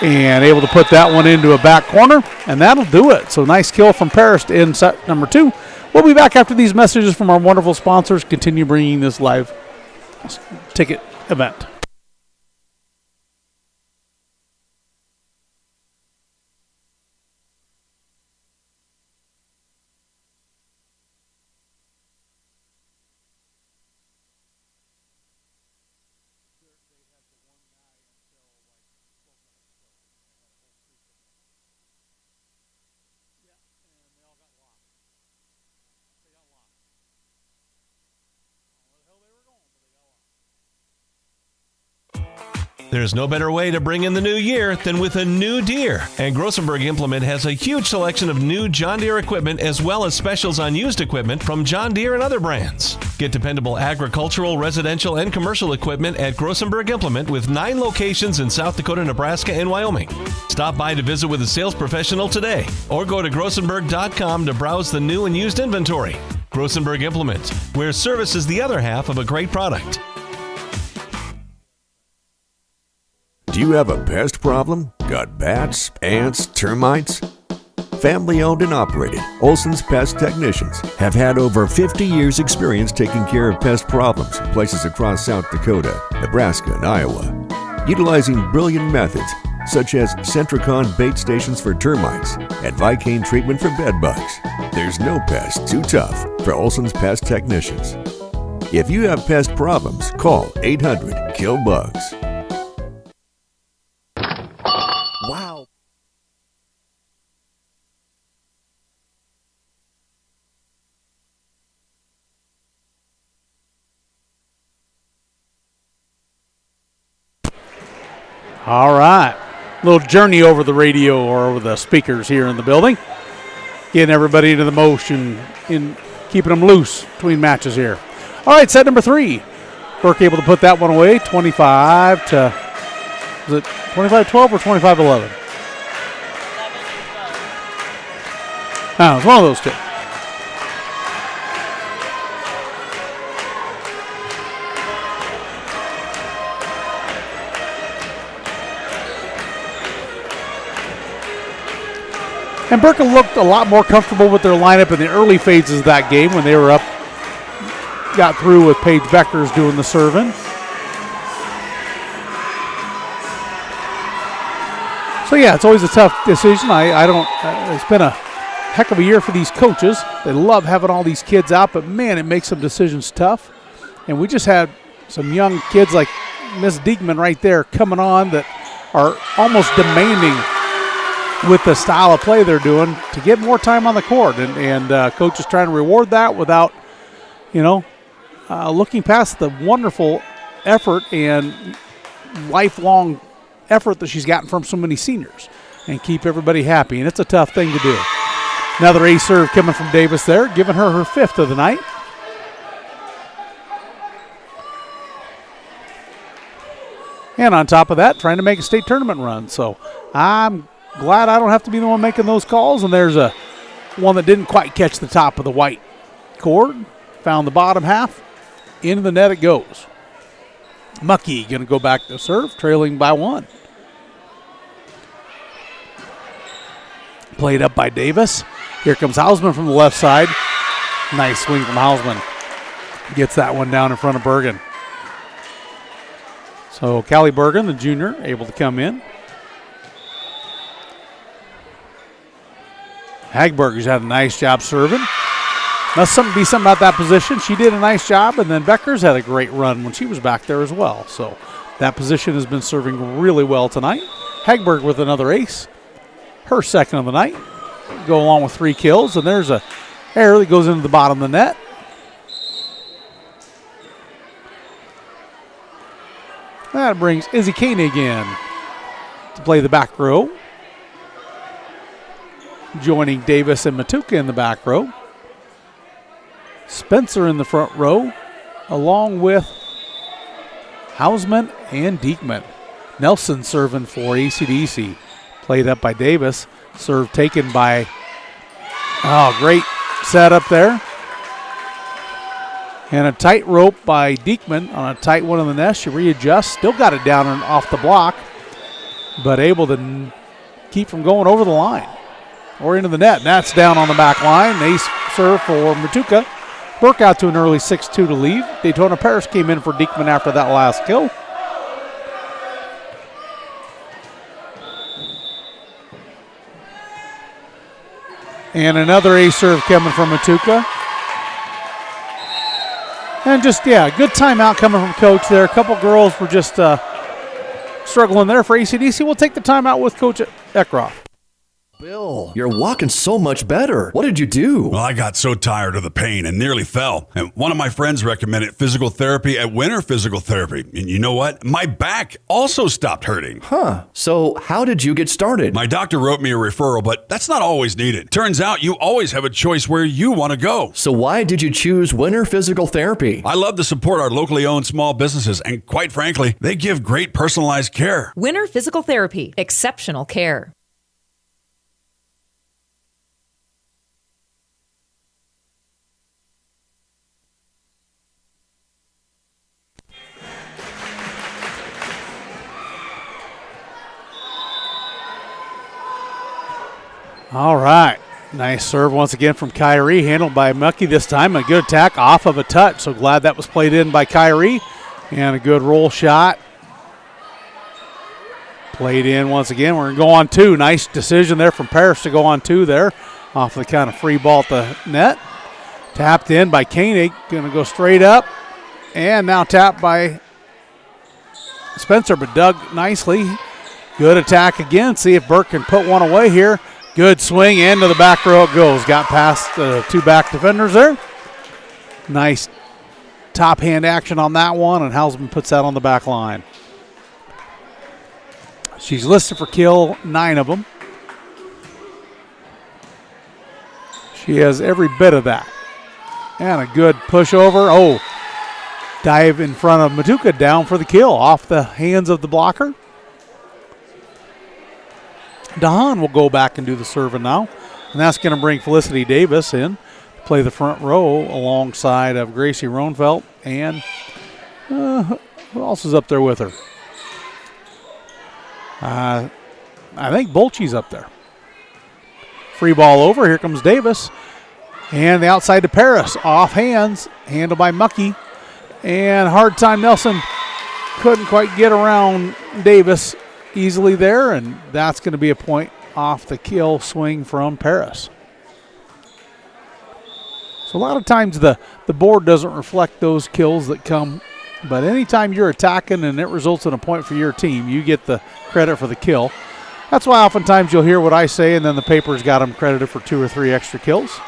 And able to put that one into a back corner, and that'll do it. So nice kill from Paris to end set number 2. We'll be back after these messages from our wonderful sponsors. Continue bringing this live ticket event. There's no better way to bring in the new year than with a new Deere. And Grossenberg Implement has a huge selection of new John Deere equipment as well as specials on used equipment from John Deere and other brands. Get dependable agricultural, residential, and commercial equipment at Grossenberg Implement with 9 locations in South Dakota, Nebraska, and Wyoming. Stop by to visit with a sales professional today or go to grossenberg.com to browse the new and used inventory. Grossenberg Implement, where service is the other half of a great product. Do you have a pest problem? Got bats, ants, termites? Family owned and operated, Olson's Pest Technicians have had over 50 years experience taking care of pest problems in places across South Dakota, Nebraska, and Iowa. Utilizing brilliant methods such as Centricon bait stations for termites and Vicane treatment for bed bugs. There's no pest too tough for Olson's Pest Technicians. If you have pest problems, call 800-KILL-BUGS. Wow. All right. Little journey over the radio or over the speakers here in the building. Getting everybody into the motion in keeping them loose between matches here. All right, set number 3. Burke able to put that one away, 25 to, was it 25-12 or 25-11? Oh, it was one of those two. And Burke looked a lot more comfortable with their lineup in the early phases of that game when they were up, got through with Paige Beckers doing the serving. So yeah, it's always a tough decision. I don't, it's been a heck of a year for these coaches. They love having all these kids out, but man, it makes some decisions tough. And we just had some young kids like Miss Diekman right there coming on that are almost demanding with the style of play they're doing to get more time on the court. And coach is trying to reward that without, looking past the wonderful effort and lifelong effort that she's gotten from so many seniors and keep everybody happy. And it's a tough thing to do. Another ace serve coming from Davis there, giving her her 5th of the night. And on top of that, trying to make a state tournament run. So I'm glad I don't have to be the one making those calls. And there's a one that didn't quite catch the top of the white cord. Found the bottom half. Into the net it goes. Mucky going to go back to serve, trailing by 1. Played up by Davis. Here comes Hausman from the left side. Nice swing from Hausman. Gets that one down in front of Bergen. So Callie Bergen, the junior, able to come in. Hagberger's had a nice job serving. Must be something about that position. She did a nice job, and then Beckers had a great run when she was back there as well. So that position has been serving really well tonight. Hagberg with another ace. Her 2nd of the night. Go along with 3 kills, and there's a error that goes into the bottom of the net. That brings Izzy Koenig in to play the back row. Joining Davis and Matuka in the back row. Spencer in the front row, along with Hausman and Diekman. Nelson serving for ACDC. Played up by Davis. Serve taken by, great setup there. And a tight rope by Diekman on a tight one in the net. She readjusts. Still got it down and off the block, but able to keep from going over the line or into the net. And that's down on the back line. Ace serve for Matuka. Burke out to an early 6-2 to leave. Daytona Parish came in for Diekman after that last kill. And another ace serve coming from Matuka. And just, good timeout coming from Coach there. A couple girls were just struggling there for ACDC. We'll take the timeout with Coach Eckroth. Bill, you're walking so much better. What did you do? Well, I got so tired of the pain and nearly fell. And one of my friends recommended physical therapy at Winter Physical Therapy. And you know what? My back also stopped hurting. Huh. So how did you get started? My doctor wrote me a referral, but that's not always needed. Turns out you always have a choice where you want to go. So why did you choose Winter Physical Therapy? I love to support our locally owned small businesses. And quite frankly, they give great personalized care. Winter Physical Therapy. Exceptional care. All right. Nice serve once again from Kyrie, handled by Mucky this time. A good attack off of a touch. So glad that was played in by Kyrie. And a good roll shot. Played in once again. We're going to go on 2. Nice decision there from Parrish to go on 2 there. Off the kind of free ball at the net. Tapped in by Koenig. Going to go straight up. And now tapped by Spencer, but dug nicely. Good attack again. See if Burke can put one away here. Good swing, into the back row it goes. Got past 2 back defenders there. Nice top hand action on that one, and Hausman puts that on the back line. She's listed for kill, 9 of them. She has every bit of that. And a good pushover. Dive in front of Matuka, down for the kill off the hands of the blocker. Dahan will go back and do the serving now. And that's going to bring Felicity Davis in to play the front row alongside of Gracie Roenfeld. And who else is up there with her? I think Bolche's up there. Free ball over. Here comes Davis. And the outside to Paris. Off hands. Handled by Mucky. And hard time. Nelson couldn't quite get around Davis easily there. And that's going to be a point off the kill swing from Paris. So a lot of times the board doesn't reflect those kills that come. But anytime you're attacking and it results in a point for your team, you get the credit for the kill. That's why oftentimes you'll hear what I say and then the paper's got them credited for 2 or 3 extra kills.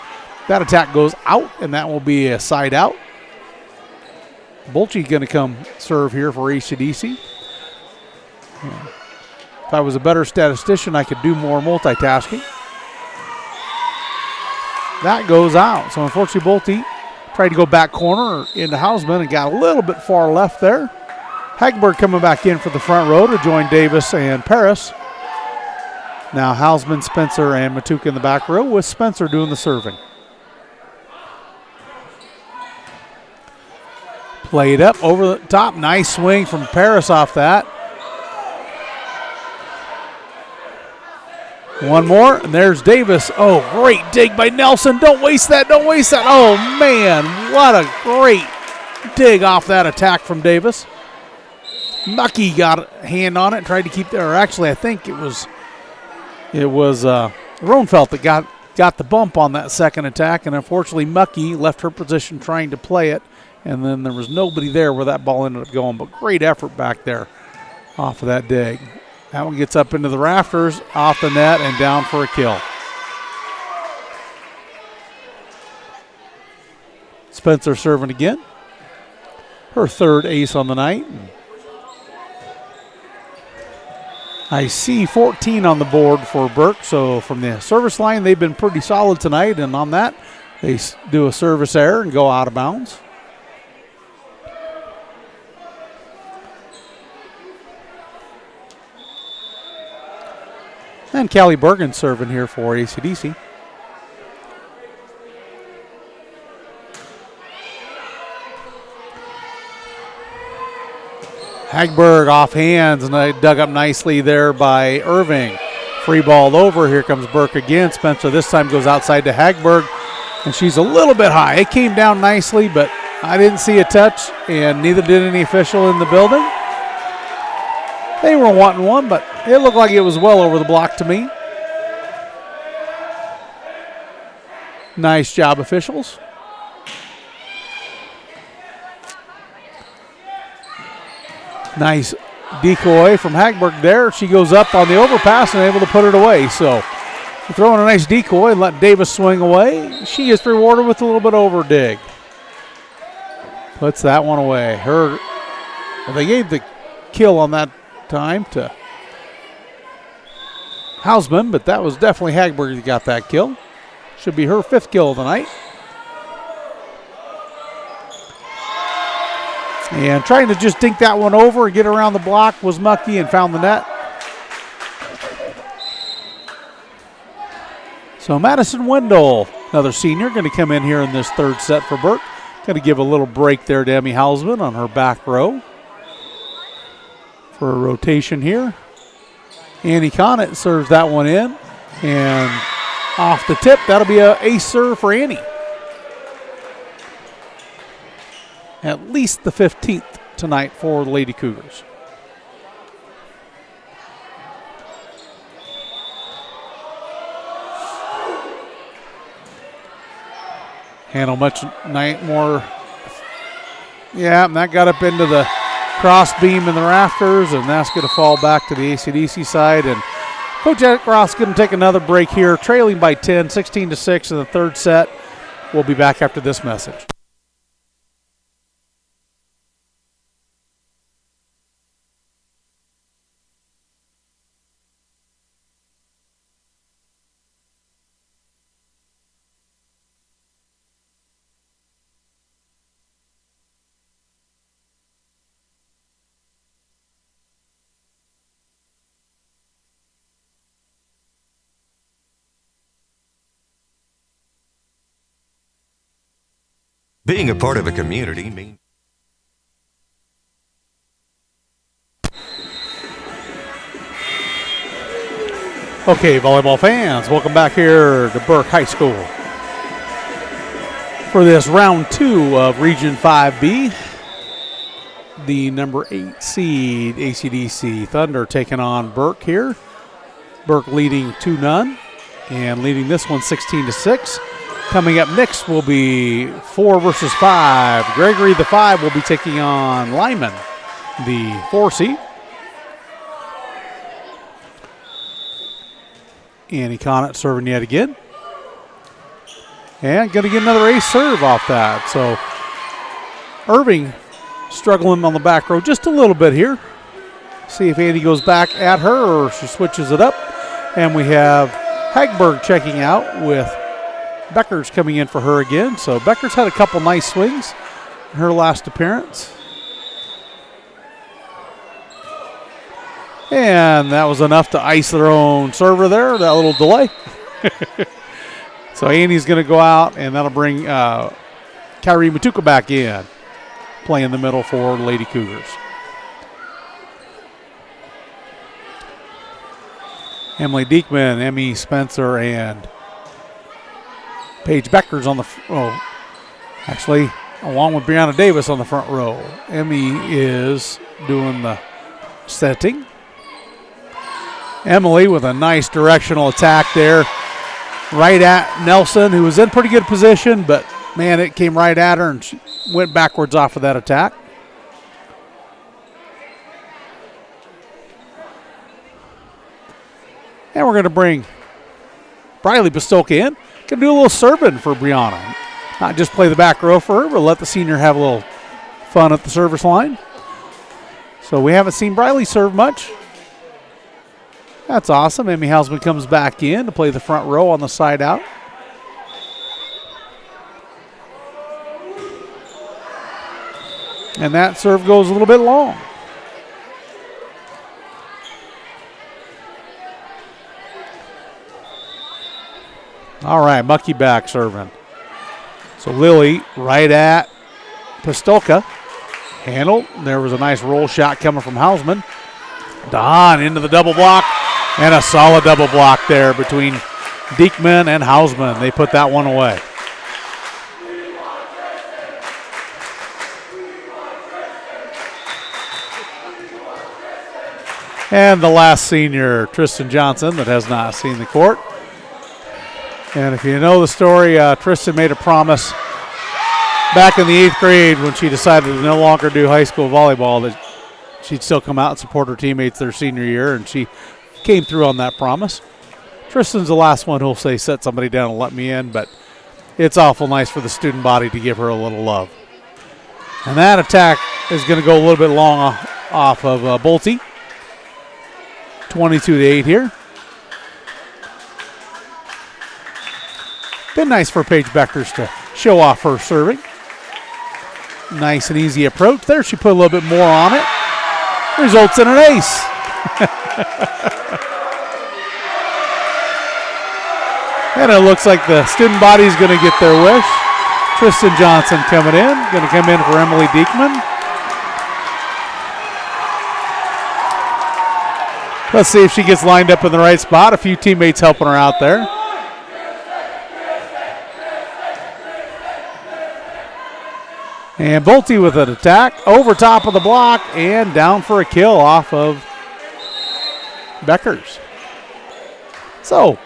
That attack goes out, and that will be a side out. Bolche going to come serve here for AC/DC. If I was a better statistician, I could do more multitasking. That goes out. So unfortunately, Bolche tried to go back corner into Hausman and got a little bit far left there. Hagberg coming back in for the front row to join Davis and Paris. Now Hausman, Spencer, and Matuka in the back row with Spencer doing the serving. Played up over the top. Nice swing from Paris off that. One more, and there's Davis. Oh, great dig by Nelson. Don't waste that. Don't waste that. Oh, man, what a great dig off that attack from Davis. Mucky got a hand on it and tried to keep there. Actually, I think it was Roenfeld that got the bump on that second attack, and unfortunately Mucky left her position trying to play it, and then there was nobody there where that ball ended up going, but great effort back there off of that dig. That one gets up into the rafters, off the net, and down for a kill. Spencer serving again. Her third ace on the night. I see 14 on the board for Burke, so from the service line, they've been pretty solid tonight, and on that, they do a service error and go out of bounds. And Callie Bergen serving here for AC/DC. Hagberg off hands, and dug up nicely there by Irving. Free ball over. Here comes Burke again. Spencer this time goes outside to Hagberg, and she's a little bit high. It came down nicely, but I didn't see a touch, and neither did any official in the building. They were wanting one, but it looked like it was well over the block to me. Nice job, officials. Nice decoy from Hagberg there. She goes up on the overpass and able to put it away. So throwing a nice decoy and let Davis swing away. She gets rewarded with a little bit over dig. Puts that one away. They gave the kill on that time to Hausman, but that was definitely Hagberg that got that kill. Should be her 5th kill of the night. And trying to just dink that one over and get around the block was Mucky and found the net. So Madison Wendell, another senior, going to come in here in this third set for Burke. Going to give a little break there to Emmy Hausman on her back row for a rotation here. Annie Connett serves that one in. And off the tip, that'll be an ace serve for Annie. At least the 15th tonight for the Lady Cougars. Handle much more. Yeah, and that got up into the cross beam in the rafters, and that's going to fall back to the AC/DC side. And Coach Roth's going to take another break here, trailing by 10, 16-6 in the third set. We'll be back after this message. Being a part of a community means Okay, volleyball fans, welcome back here to Burke High School for this round 2 of Region 5B. The number 8 seed AC/DC Thunder taking on Burke here. Burke leading 2-0 and leading this one 16-6. Coming up next will be 4 versus 5. Gregory, the 5, will be taking on Lyman, the 4 seed. Annie Conant serving yet again. And going to get another ace serve off that. So Irving struggling on the back row just a little bit here. See if Annie goes back at her or she switches it up. And we have Hagberg checking out with Beckers coming in for her again. So Beckers had a couple nice swings in her last appearance. And that was enough to ice their own server there, that little delay. So Annie's going to go out, and that'll bring Kyrie Matuka back in, play in the middle for the Lady Cougars. Emily Diekman, Emmy Spencer, and Paige Beckers on the actually, along with Brianna Davis on the front row. Emmy is doing the setting. Emily with a nice directional attack there, right at Nelson, who was in pretty good position, but man, it came right at her and she went backwards off of that attack. And we're going to bring Briley Pistolka in. Going to do a little serving for Brianna. Not just play the back row for her, but let the senior have a little fun at the service line. So we haven't seen Briley serve much. That's awesome. Emmy Hausman comes back in to play the front row on the side out. And that serve goes a little bit long. All right, Mucky back serving. So Lily right at Pistolka. Handled. There was a nice roll shot coming from Hausman. Don into the double block. And a solid double block there between Diekman and Hausman. They put that one away. And the last senior, Tristan Johnson, that has not seen the court. And if you know the story, Tristan made a promise back in the 8th grade when she decided to no longer do high school volleyball that she'd still come out and support her teammates their senior year, and she came through on that promise. Tristan's the last one who'll say, set somebody down and let me in, but it's awful nice for the student body to give her a little love. And that attack is going to go a little bit long off of Bolte. 22-8 here. Been nice for Paige Beckers to show off her serving. Nice and easy approach there. She put a little bit more on it. Results in an ace. And it looks like the student body is going to get their wish. Tristan Johnson coming in. Going to come in for Emily Diekman. Let's see if she gets lined up in the right spot. A few teammates helping her out there. And Bolte with an attack over top of the block and down for a kill off of Beckers. So,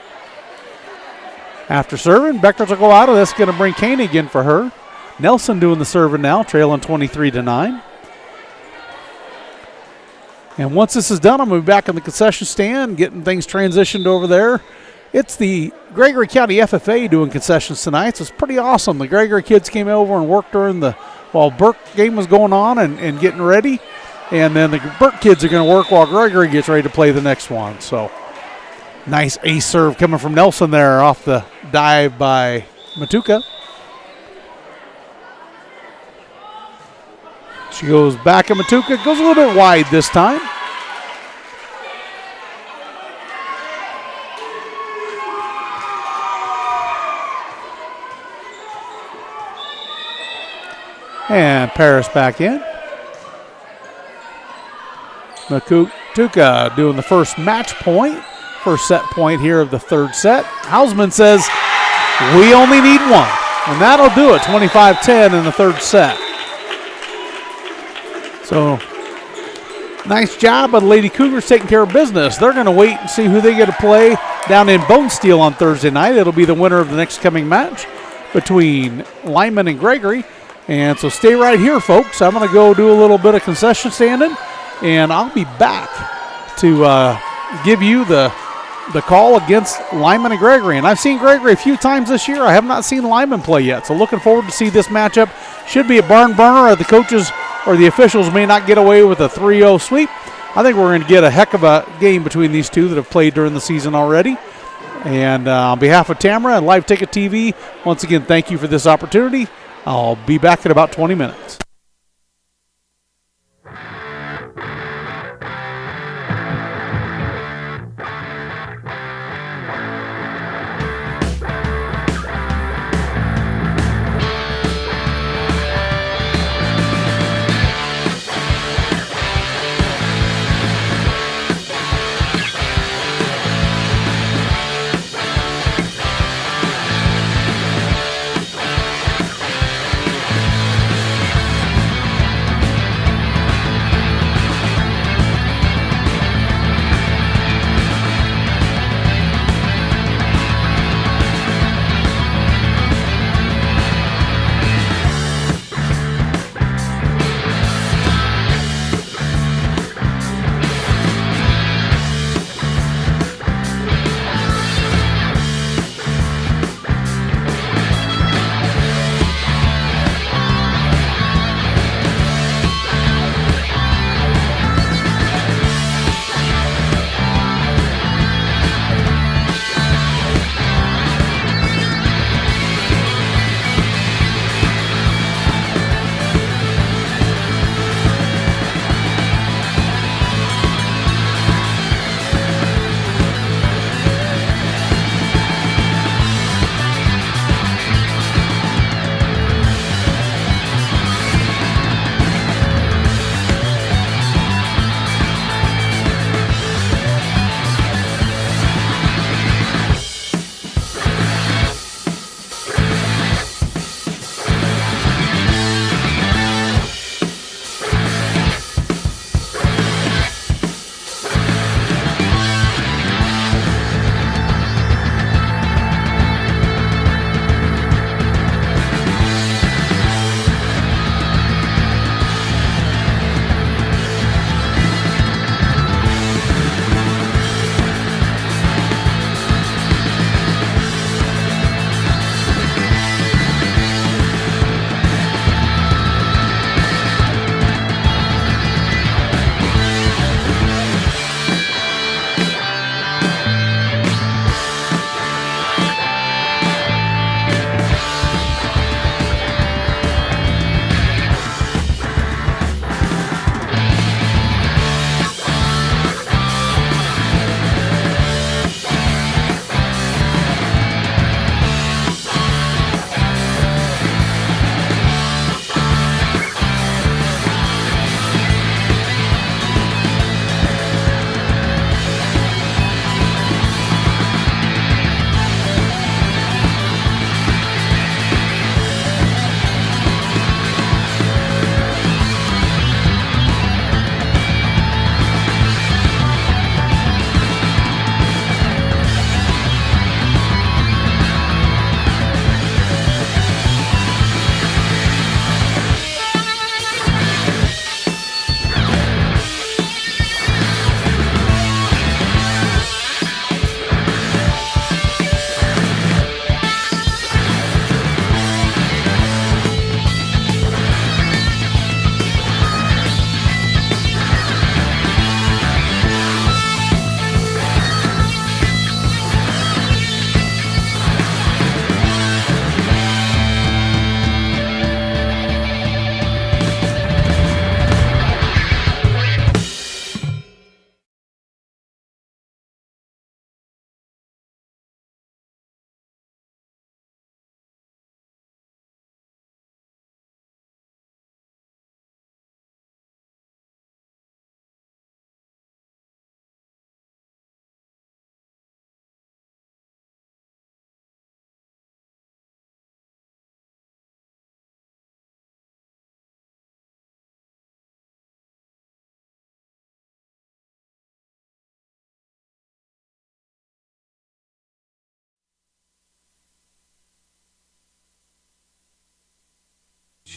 after serving, Beckers will go out of this. Going to bring Koenig in for her. Nelson doing the serving now, trailing 23-9. And once this is done, I'm going to be back in the concession stand, getting things transitioned over there. It's the Gregory County FFA doing concessions tonight, so it's pretty awesome. The Gregory kids came over and worked during while Burke game was going on and getting ready. And then the Burke kids are going to work while Gregory gets ready to play the next one. So nice ace serve coming from Nelson there off the dive by Matuka. She goes back at Matuka, goes a little bit wide this time. And Paris back in. Matuka doing the first match point First set point here of the third set. Hausman says, we only need one. And that'll do it, 25-10 in the third set. So, nice job of the Lady Cougars taking care of business. They're going to wait and see who they get to play down in Bone Steel on Thursday night. It'll be the winner of the next coming match between Lyman and Gregory. And so stay right here, folks. I'm going to go do a little bit of concession standing, and I'll be back to give you the call against Lyman and Gregory. And I've seen Gregory a few times this year. I have not seen Lyman play yet. So looking forward to see this matchup. Should be a barn burner. The coaches or the officials may not get away with a 3-0 sweep. I think we're going to get a heck of a game between these two that have played during the season already. And on behalf of Tamara and Live Ticket TV, once again, thank you for this opportunity. I'll be back in about 20 minutes.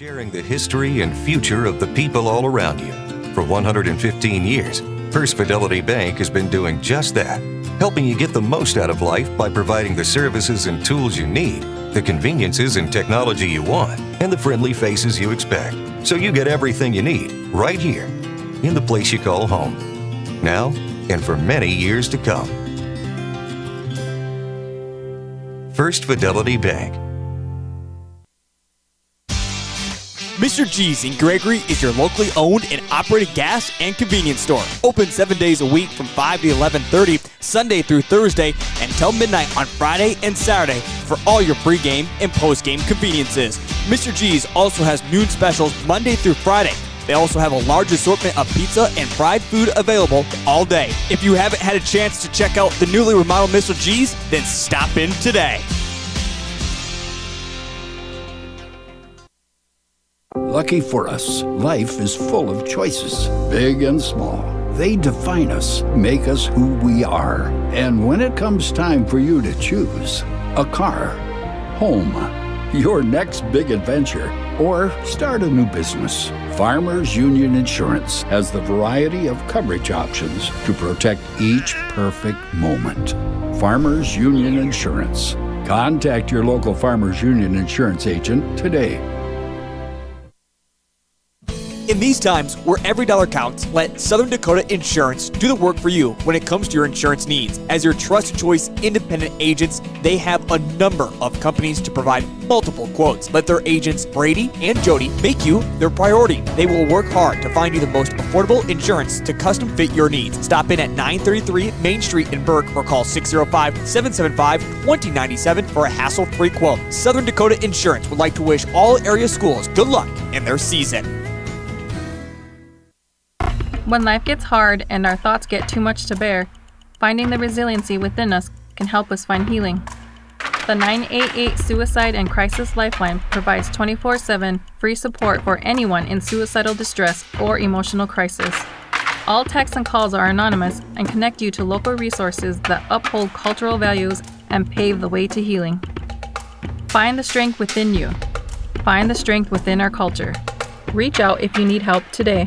Sharing the history and future of the people all around you. For 115 years, First Fidelity Bank has been doing just that, helping you get the most out of life by providing the services and tools you need, the conveniences and technology you want, and the friendly faces you expect. So you get everything you need right here in the place you call home. Now and for many years to come. First Fidelity Bank. Mr. G's in Gregory is your locally owned and operated gas and convenience store. Open 7 days a week from 5 to 11:30, Sunday through Thursday, until midnight on Friday and Saturday for all your pregame and postgame conveniences. Mr. G's also has noon specials Monday through Friday. They also have a large assortment of pizza and fried food available all day. If you haven't had a chance to check out the newly remodeled Mr. G's, then stop in today. Lucky for us, life is full of choices, big and small. They define us, make us who we are. And when it comes time for you to choose a car, home, your next big adventure, or start a new business, Farmers Union Insurance has the variety of coverage options to protect each perfect moment. Farmers Union Insurance. Contact your local Farmers Union Insurance agent today. In these times where every dollar counts, let Southern Dakota Insurance do the work for you when it comes to your insurance needs. As your trusted choice independent agents, they have a number of companies to provide multiple quotes. Let their agents, Brady and Jody, make you their priority. They will work hard to find you the most affordable insurance to custom fit your needs. Stop in at 933 Main Street in Burke or call 605-775-2097 for a hassle-free quote. Southern Dakota Insurance would like to wish all area schools good luck in their season. When life gets hard and our thoughts get too much to bear, finding the resiliency within us can help us find healing. The 988 Suicide and Crisis Lifeline provides 24/7 free support for anyone in suicidal distress or emotional crisis. All texts and calls are anonymous and connect you to local resources that uphold cultural values and pave the way to healing. Find the strength within you. Find the strength within our culture. Reach out if you need help today.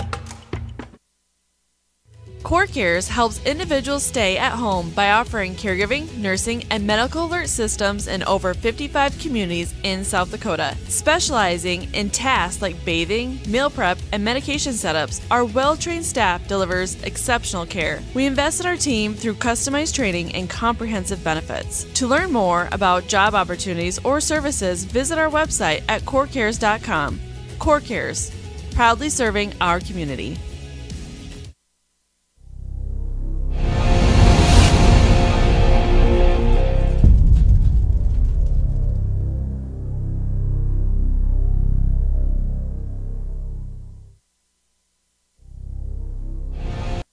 Core Cares helps individuals stay at home by offering caregiving, nursing, and medical alert systems in over 55 communities in South Dakota. Specializing in tasks like bathing, meal prep, and medication setups, our well-trained staff delivers exceptional care. We invest in our team through customized training and comprehensive benefits. To learn more about job opportunities or services, visit our website at corecares.com. Core Cares, proudly serving our community.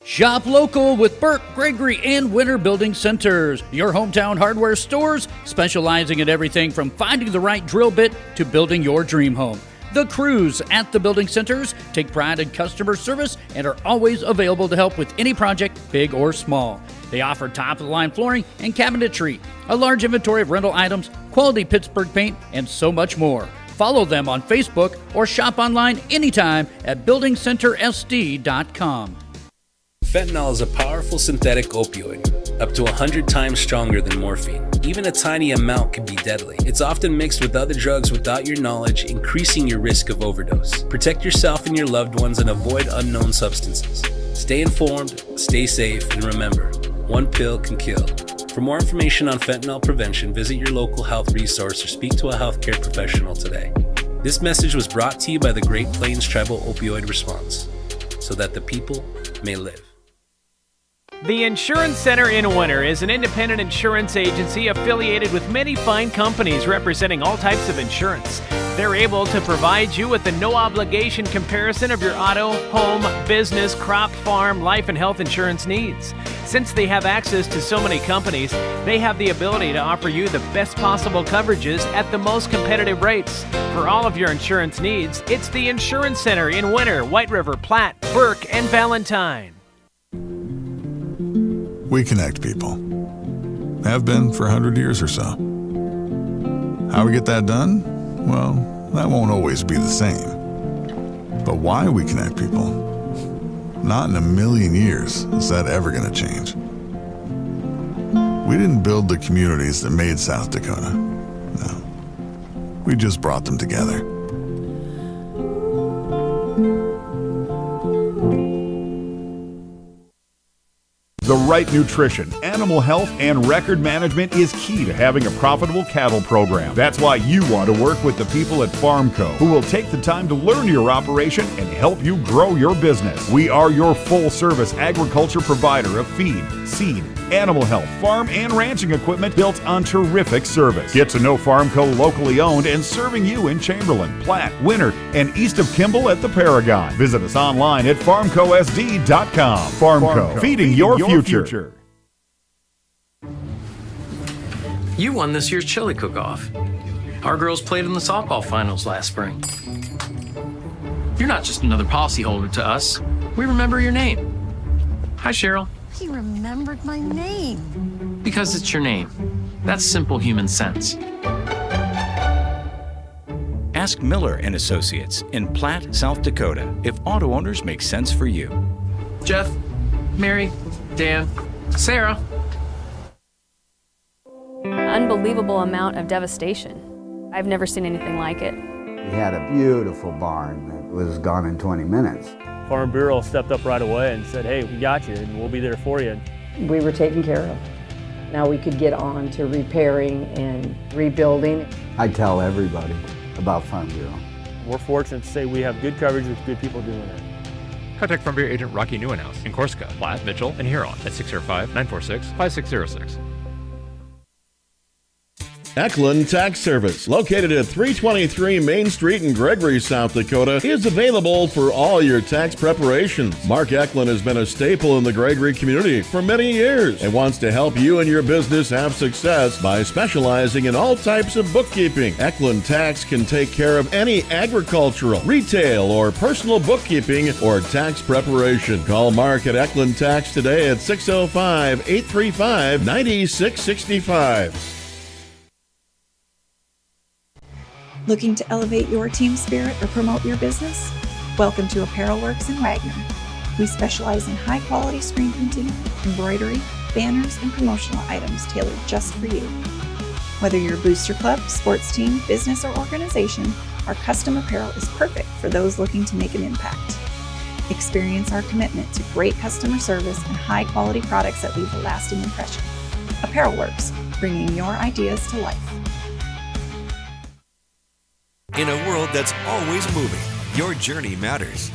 Shop local with Burke, Gregory, and Winter Building Centers, your hometown hardware stores specializing in everything from finding the right drill bit to building your dream home. The crews at the building centers take pride in customer service and are always available to help with any project, big or small. They offer top-of-the-line flooring and cabinetry, a large inventory of rental items, quality Pittsburgh paint, and so much more. Follow them on Facebook or shop online anytime at buildingcentersd.com. Fentanyl is a powerful synthetic opioid, up to 100 times stronger than morphine. Even a tiny amount can be deadly. It's often mixed with other drugs without your knowledge, increasing your risk of overdose. Protect yourself and your loved ones and avoid unknown substances. Stay informed, stay safe, and remember, one pill can kill. For more information on fentanyl prevention, visit your local health resource or speak to a healthcare professional today. This message was brought to you by the Great Plains Tribal Opioid Response, so that the people may live. The Insurance Center in Winter is an independent insurance agency affiliated with many fine companies representing all types of insurance. They're able to provide you with a no-obligation comparison of your auto, home, business, crop, farm, life, and health insurance needs. Since they have access to so many companies, they have the ability to offer you the best possible coverages at the most competitive rates. For all of your insurance needs, it's the Insurance Center in Winter, White River, Platte, Burke, and Valentine. We connect people. Have been for 100 years or so. How we get that done? Well, That won't always be the same. But why we connect people? Not in a million years is that ever going to change. We didn't build the communities that made South Dakota. No. We just brought them together. The right nutrition, animal health, and record management is key to having a profitable cattle program. That's why you want to work with the people at FarmCo, who will take the time to learn your operation and help you grow your business. We are your full-service agriculture provider of feed, seed, animal health, farm, and ranching equipment built on terrific service. Get to know FarmCo locally owned and serving you in Chamberlain, Platte, Winter, and east of Kimball at the Paragon. Visit us online at farmcosd.com. FarmCo, feeding your future. You won this year's chili cook-off. Our girls played in the softball finals last spring. You're not just another policyholder to us. We remember your name. Hi, Cheryl. He remembered my name. Because it's your name. That's simple human sense. Ask Miller and Associates in Platte, South Dakota, if auto owners make sense for you. Jeff, Mary, Dan, Sarah. Unbelievable amount of devastation. I've never seen anything like it. We had a beautiful barn that was gone in 20 minutes. Farm Bureau stepped up right away and said, hey, we got you and we'll be there for you. We were taken care of. Now we could get on to repairing and rebuilding. I tell everybody about Farm Bureau. We're fortunate to say we have good coverage with good people doing it. Contact Farm Bureau agent Rocky Newenhouse in Corsica, Platte, Mitchell, and Huron at 605-946-5606. Eklund Tax Service, located at 323 Main Street in Gregory, South Dakota, is available for all your tax preparations. Mark Eklund has been a staple in the Gregory community for many years and wants to help you and your business have success by specializing in all types of bookkeeping. Eklund Tax can take care of any agricultural, retail, or personal bookkeeping or tax preparation. Call Mark at Eklund Tax today at 605-835-9665. Looking to elevate your team spirit or promote your business? Welcome to Apparel Works in Wagner. We specialize in high-quality screen printing, embroidery, banners, and promotional items tailored just for you. Whether you're a booster club, sports team, business, or organization, our custom apparel is perfect for those looking to make an impact. Experience our commitment to great customer service and high-quality products that leave a lasting impression. Apparel Works, bringing your ideas to life. In a world that's always moving, your journey matters.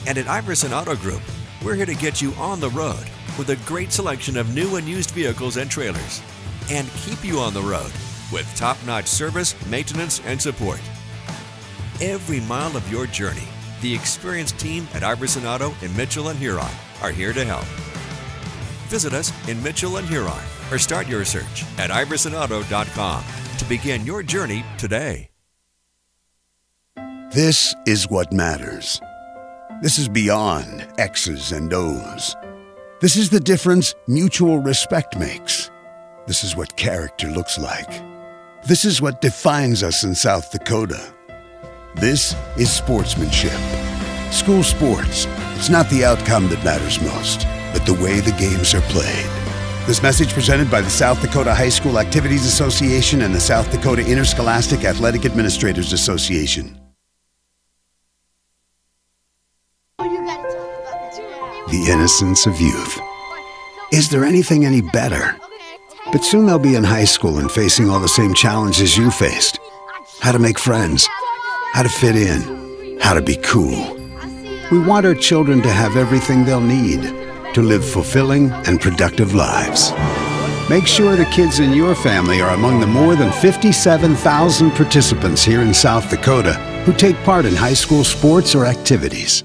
And at Iverson Auto Group, we're here to get you on the road with a great selection of new and used vehicles and trailers, and keep you on the road with top-notch service, maintenance, and support. Every mile of your journey, the experienced team at Iverson Auto in Mitchell and Huron are here to help. Visit us in Mitchell and Huron or start your search at iversonauto.com to begin your journey today. This is what matters. This is beyond X's and O's. This is the difference mutual respect makes. This is what character looks like. This is what defines us in South Dakota. This is sportsmanship. School sports, it's not the outcome that matters most, but the way the games are played. This message presented by the South Dakota High School Activities Association and the South Dakota Interscholastic Athletic Administrators Association. The innocence of youth. Is there anything any better? But soon they'll be in high school and facing all the same challenges you faced. How to make friends, how to fit in, how to be cool. We want our children to have everything they'll need to live fulfilling and productive lives. Make sure the kids in your family are among the more than 57,000 participants here in South Dakota who take part in high school sports or activities.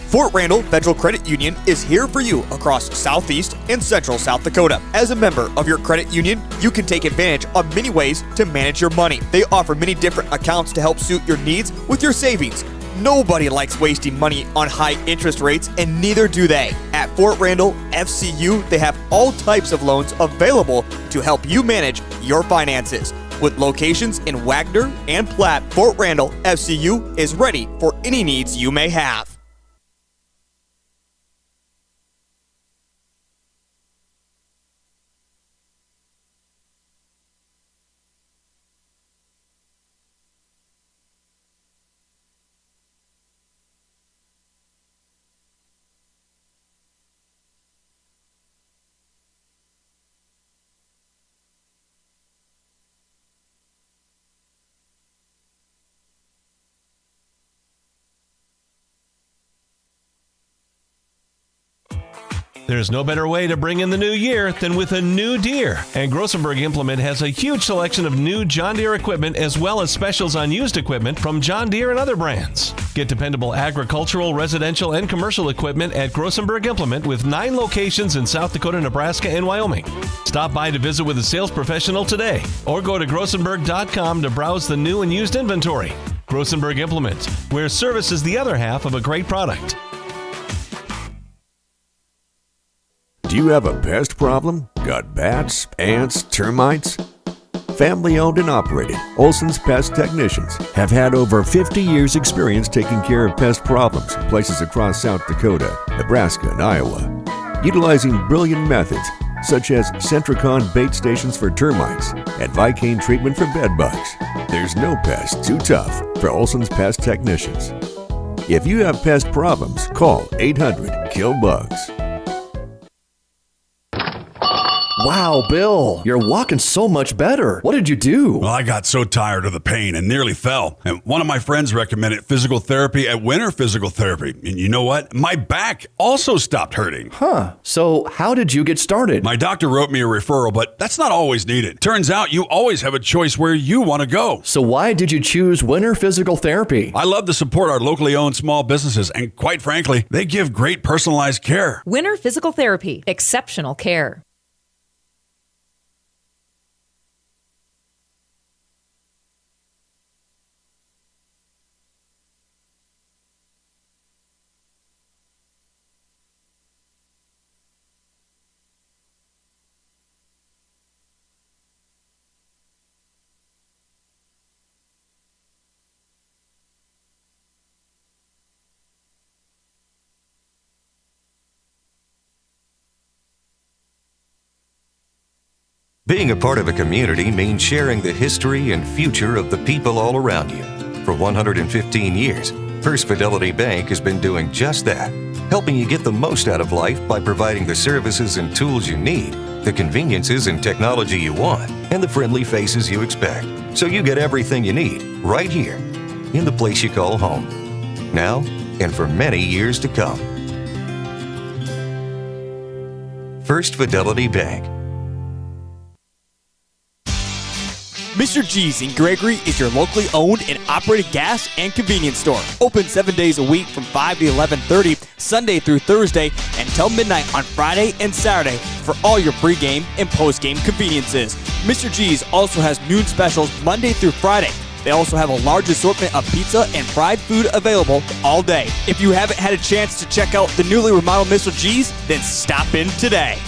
Fort Randall Federal Credit Union is here for you across Southeast and Central South Dakota. As a member of your credit union, you can take advantage of many ways to manage your money. They offer many different accounts to help suit your needs with your savings. Nobody likes wasting money on high interest rates, and neither do they. At Fort Randall FCU, they have all types of loans available to help you manage your finances. With locations in Wagner and Platte, Fort Randall, FCU is ready for any needs you may have. There's no better way to bring in the new year than with a new Deere. And Grossenberg Implement has a huge selection of new John Deere equipment as well as specials on used equipment from John Deere and other brands. Get dependable agricultural, residential, and commercial equipment at Grossenberg Implement with 9 locations in South Dakota, Nebraska, and Wyoming. Stop by to visit with a sales professional today or go to grossenberg.com to browse the new and used inventory. Grossenberg Implement, where service is the other half of a great product. Do you have a pest problem? Got bats, ants, termites? Family owned and operated, Olson's Pest Technicians have had over 50 years experience taking care of pest problems in places across South Dakota, Nebraska, and Iowa. Utilizing brilliant methods such as Centricon bait stations for termites and Vicane treatment for bed bugs. There's no pest too tough for Olson's Pest Technicians. If you have pest problems, call 800-KILL-BUGS. Wow, Bill, you're walking so much better. What did you do? Well, I got so tired of the pain and nearly fell. And one of my friends recommended physical therapy at Winter Physical Therapy. And you know what? My back also stopped hurting. Huh. So how did you get started? My doctor wrote me a referral, but that's not always needed. Turns out you always have a choice where you want to go. So why did you choose Winter Physical Therapy? I love to support our locally owned small businesses, and quite frankly, they give great personalized care. Winter Physical Therapy. Exceptional care. Being a part of a community means sharing the history and future of the people all around you. For 115 years, First Fidelity Bank has been doing just that, helping you get the most out of life by providing the services and tools you need, the conveniences and technology you want, and the friendly faces you expect. So you get everything you need right here in the place you call home. Now and for many years to come. First Fidelity Bank. Mr. G's in Gregory is your locally owned and operated gas and convenience store. Open 7 days a week from 5 to 11:30, Sunday through Thursday, until midnight on Friday and Saturday for all your pregame and postgame conveniences. Mr. G's also has noon specials Monday through Friday. They also have a large assortment of pizza and fried food available all day. If you haven't had a chance to check out the newly remodeled Mr. G's, then stop in today.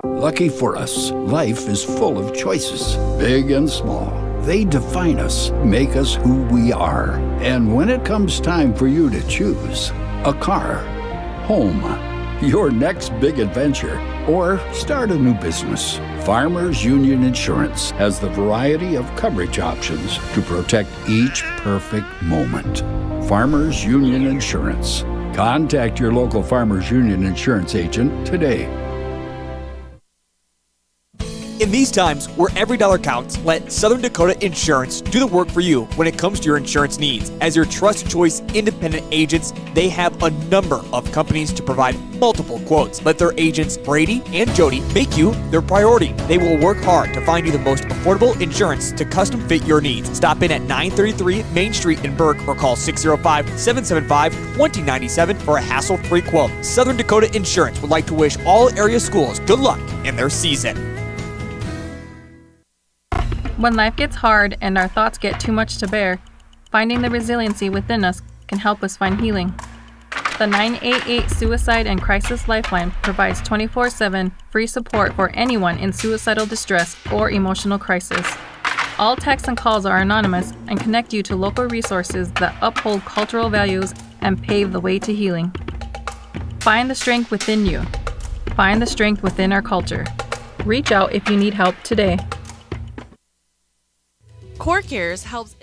Lucky for us, life is full of choices, big and small. They define us, make us who we are. And when it comes time for you to choose, a car, home, your next big adventure, or start a new business, Farmers Union Insurance has the variety of coverage options to protect each perfect moment. Farmers Union Insurance. Contact your local Farmers Union Insurance agent today. In these times where every dollar counts, let Southern Dakota Insurance do the work for you when it comes to your insurance needs. As your trust choice independent agents, they have a number of companies to provide multiple quotes. Let their agents, Brady and Jody, make you their priority. They will work hard to find you the most affordable insurance to custom fit your needs. Stop in at 933 Main Street in Burke or call 605-775-2097 for a hassle-free quote. Southern Dakota Insurance would like to wish all area schools good luck in their season. When life gets hard and our thoughts get too much to bear, finding the resiliency within us can help us find healing. The 988 Suicide and Crisis Lifeline provides 24/7 free support for anyone in suicidal distress or emotional crisis. All texts and calls are anonymous and connect you to local resources that uphold cultural values and pave the way to healing. Find the strength within you. Find the strength within our culture. Reach out if you need help today. Core Cares helps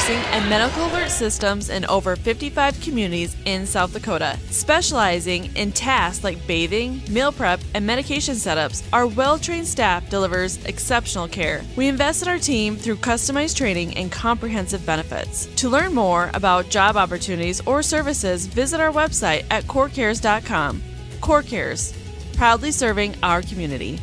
nursing, and medical alert systems in over 55 communities in South Dakota. Specializing in tasks like bathing, meal prep, and medication setups, our well-trained staff delivers exceptional care. We invest in our team through customized training and comprehensive benefits. To learn more about job opportunities or services, visit our website at corecares.com. Core Cares, proudly serving our community.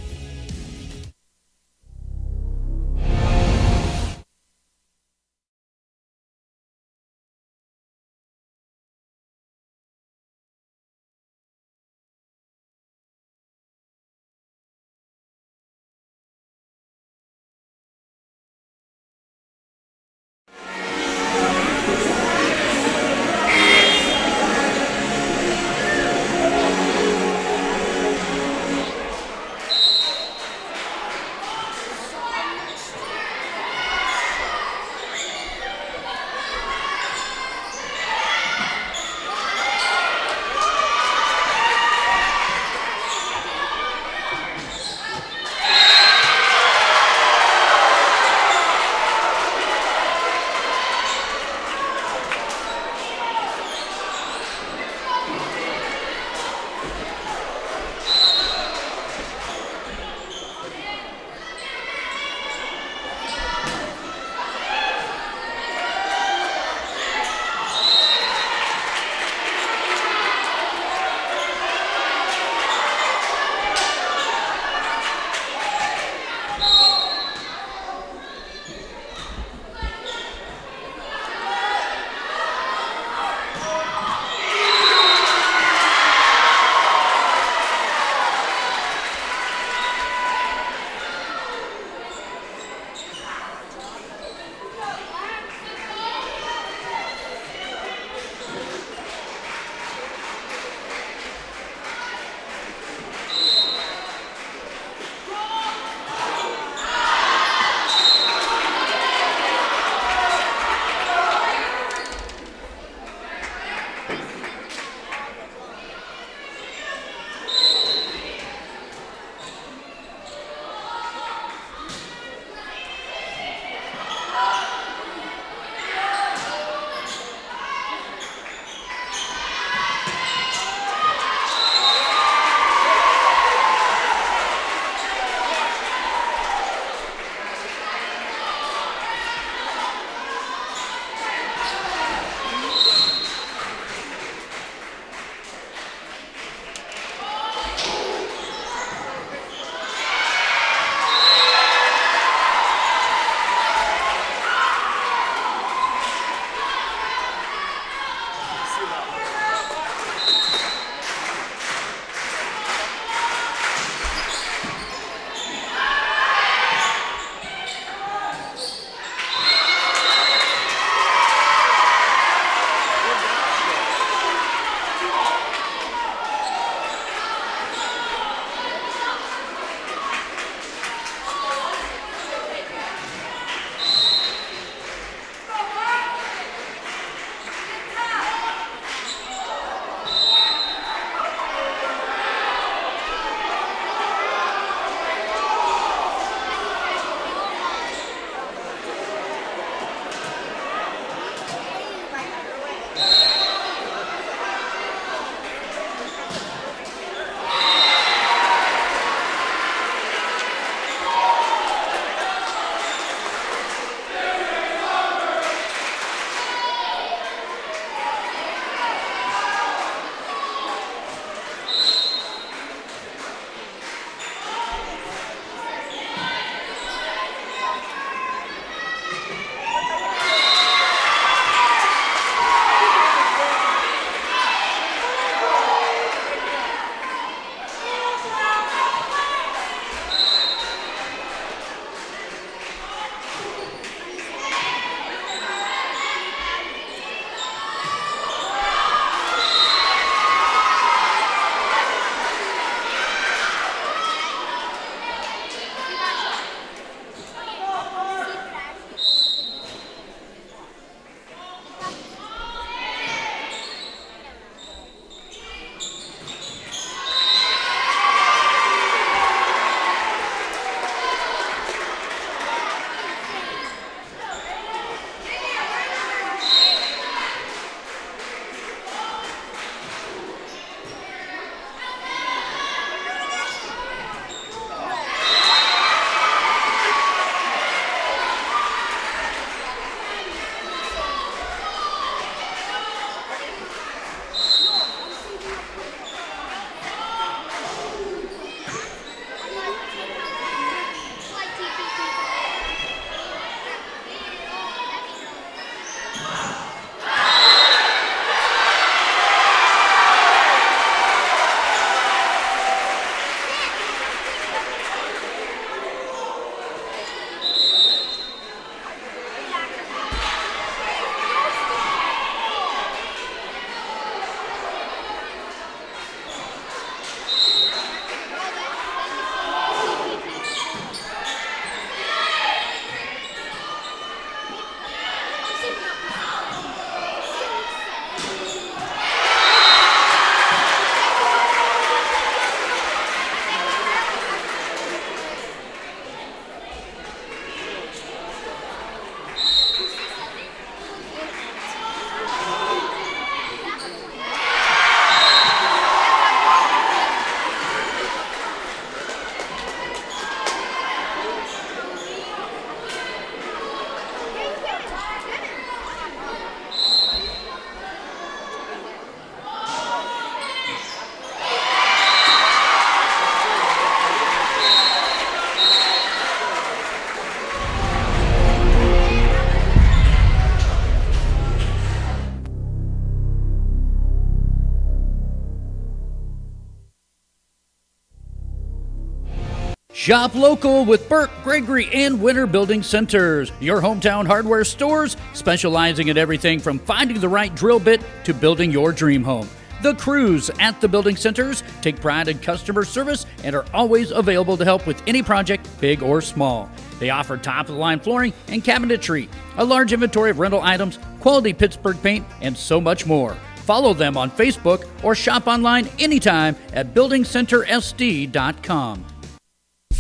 Shop local with Burke, Gregory, and Winter Building Centers, your hometown hardware stores specializing in everything from finding the right drill bit to building your dream home. The crews at the building centers take pride in customer service and are always available to help with any project, big or small. They offer top-of-the-line flooring and cabinetry, a large inventory of rental items, quality Pittsburgh paint, and so much more. Follow them on Facebook or shop online anytime at buildingcentersd.com.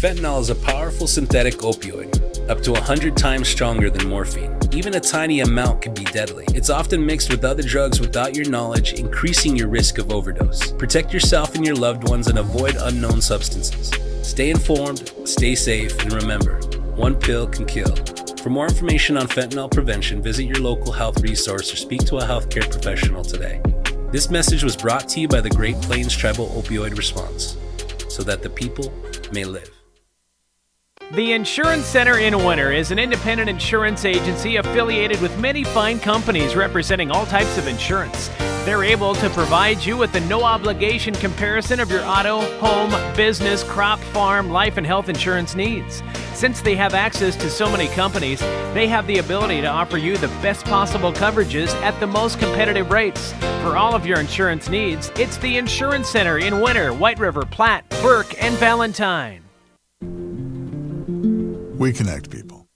Fentanyl is a powerful synthetic opioid, up to 100 times stronger than morphine. Even a tiny amount can be deadly. It's often mixed with other drugs without your knowledge, increasing your risk of overdose. Protect yourself and your loved ones and avoid unknown substances. Stay informed, stay safe, and remember, one pill can kill. For more information on fentanyl prevention, visit your local health resource or speak to a healthcare professional today. This message was brought to you by the Great Plains Tribal Opioid Response, so that the people may live. The Insurance Center in Winter is an independent insurance agency affiliated with many fine companies representing all types of insurance. They're able to provide you with a no-obligation comparison of your auto, home, business, crop, farm, life, and health insurance needs. Since they have access to so many companies, they have the ability to offer you the best possible coverages at the most competitive rates. For all of your insurance needs, it's the Insurance Center in Winter, White River, Platte, Burke, and Valentine. We connect people.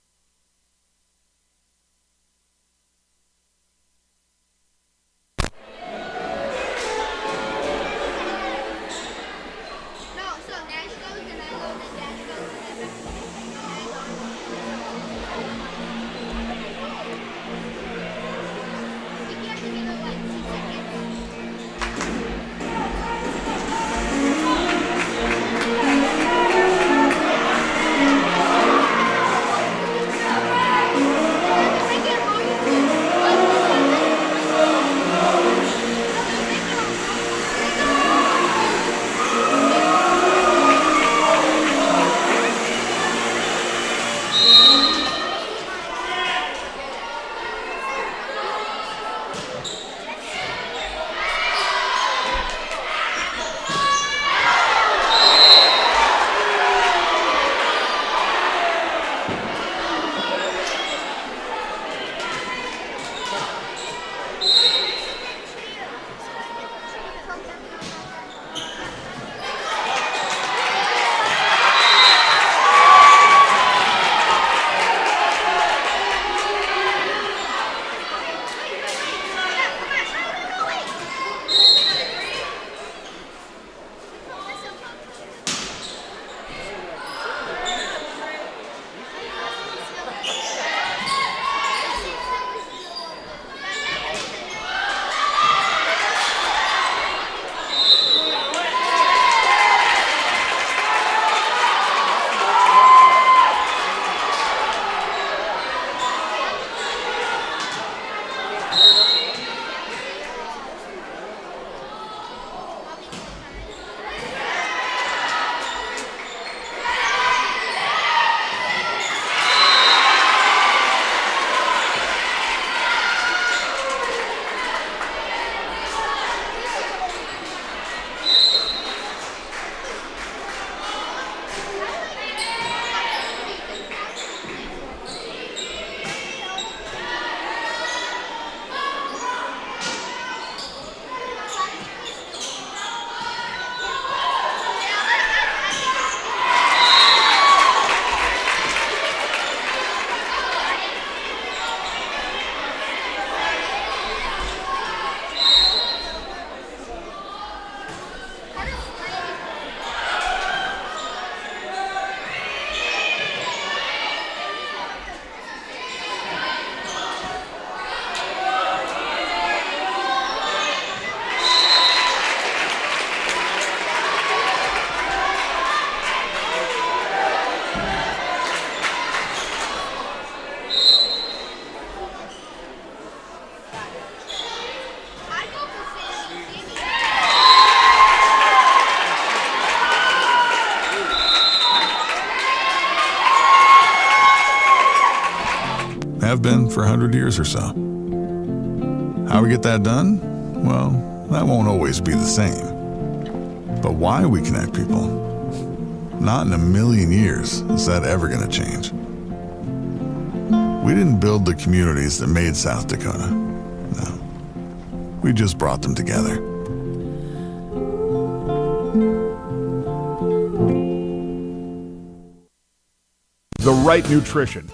Have been for 100 years or so. How we get that done? Well, that won't always be the same. But why we connect people? Not in a million years is that ever going to change. We didn't build the communities that made South Dakota. No. We just brought them together. The right nutrition.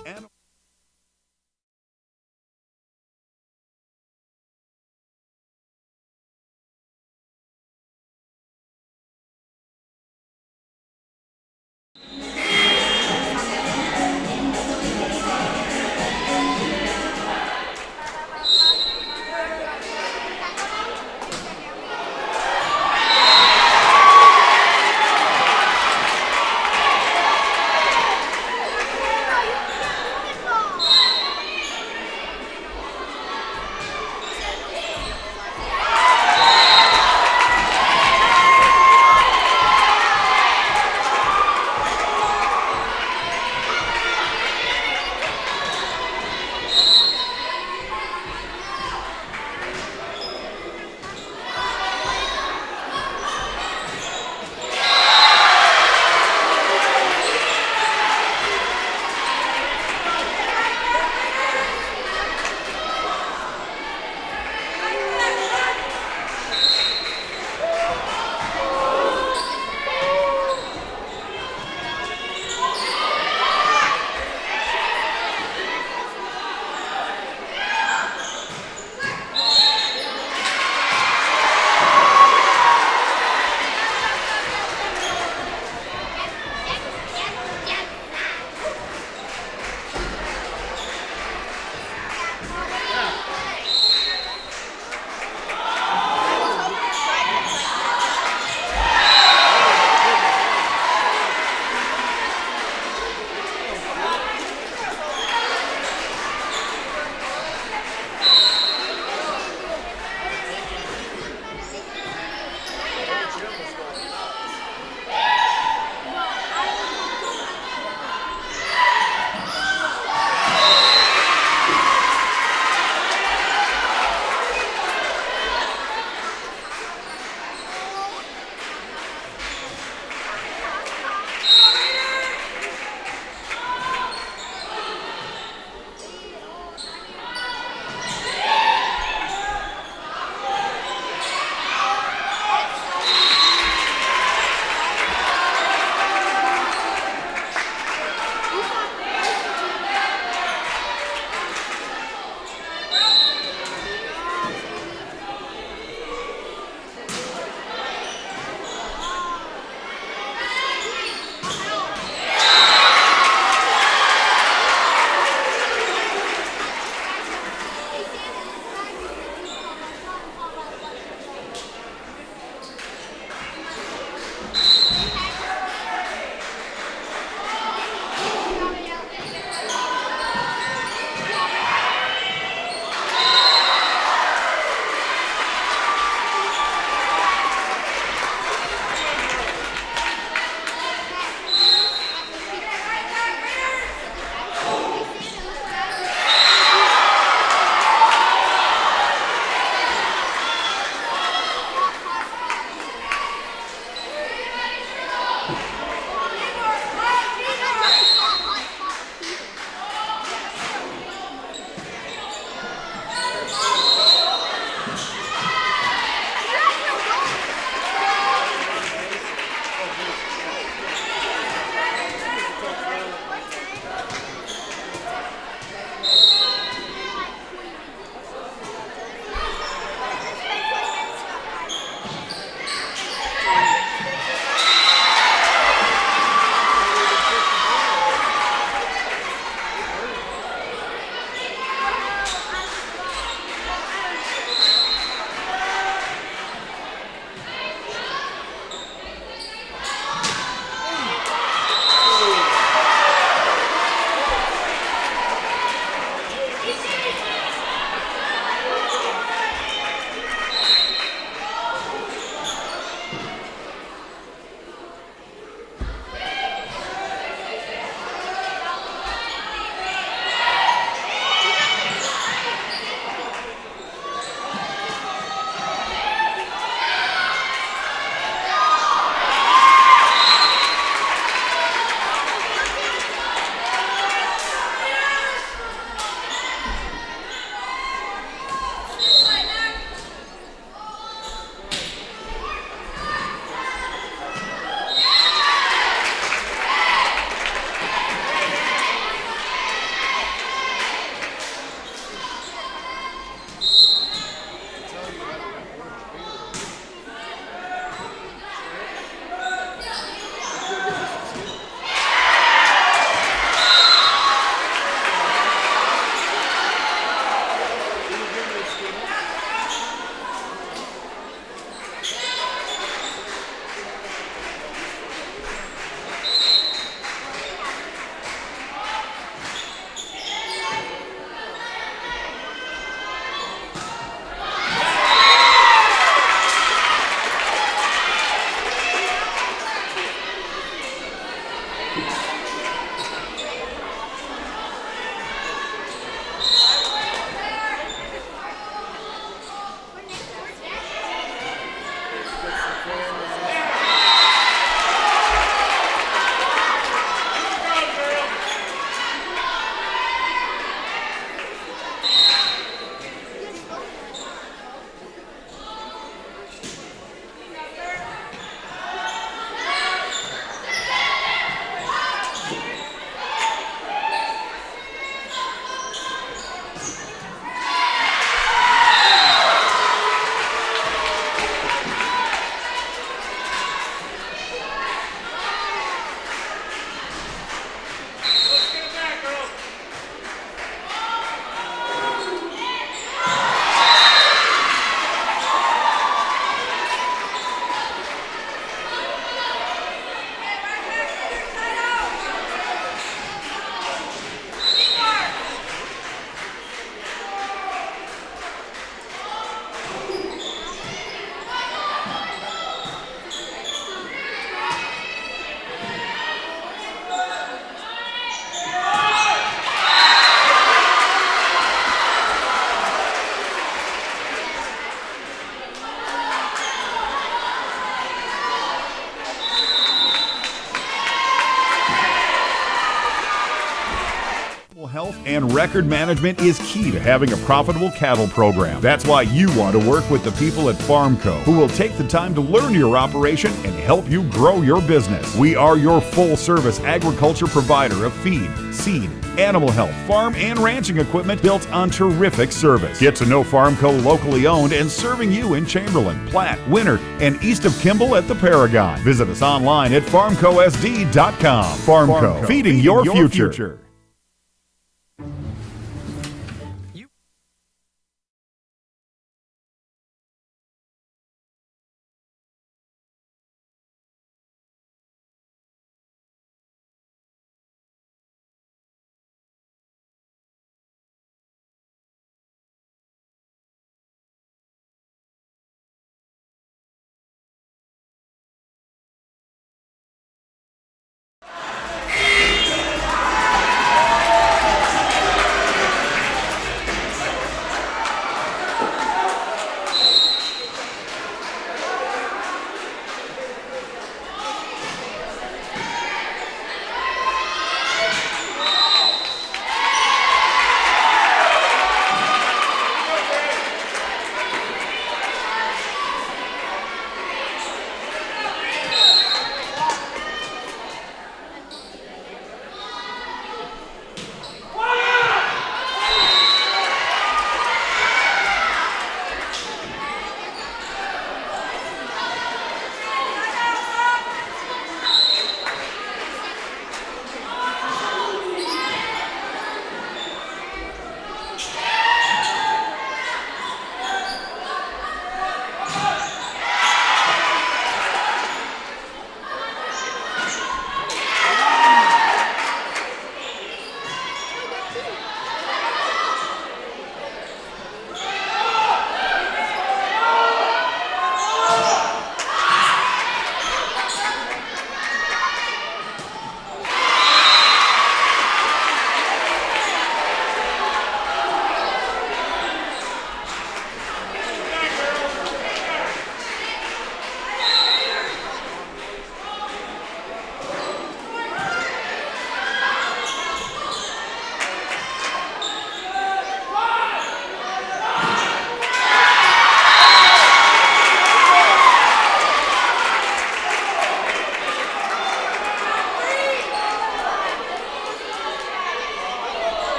and record management is key to having a profitable cattle program. That's why you want to work with the people at Farmco, who will take the time to learn your operation and help you grow your business. We are your full-service agriculture provider of feed, seed, animal health, farm, and ranching equipment built on terrific service. Get to know Farmco locally owned and serving you in Chamberlain, Platte, Winter, and east of Kimball at the Paragon. Visit us online at farmcosd.com. Farmco, feeding your future.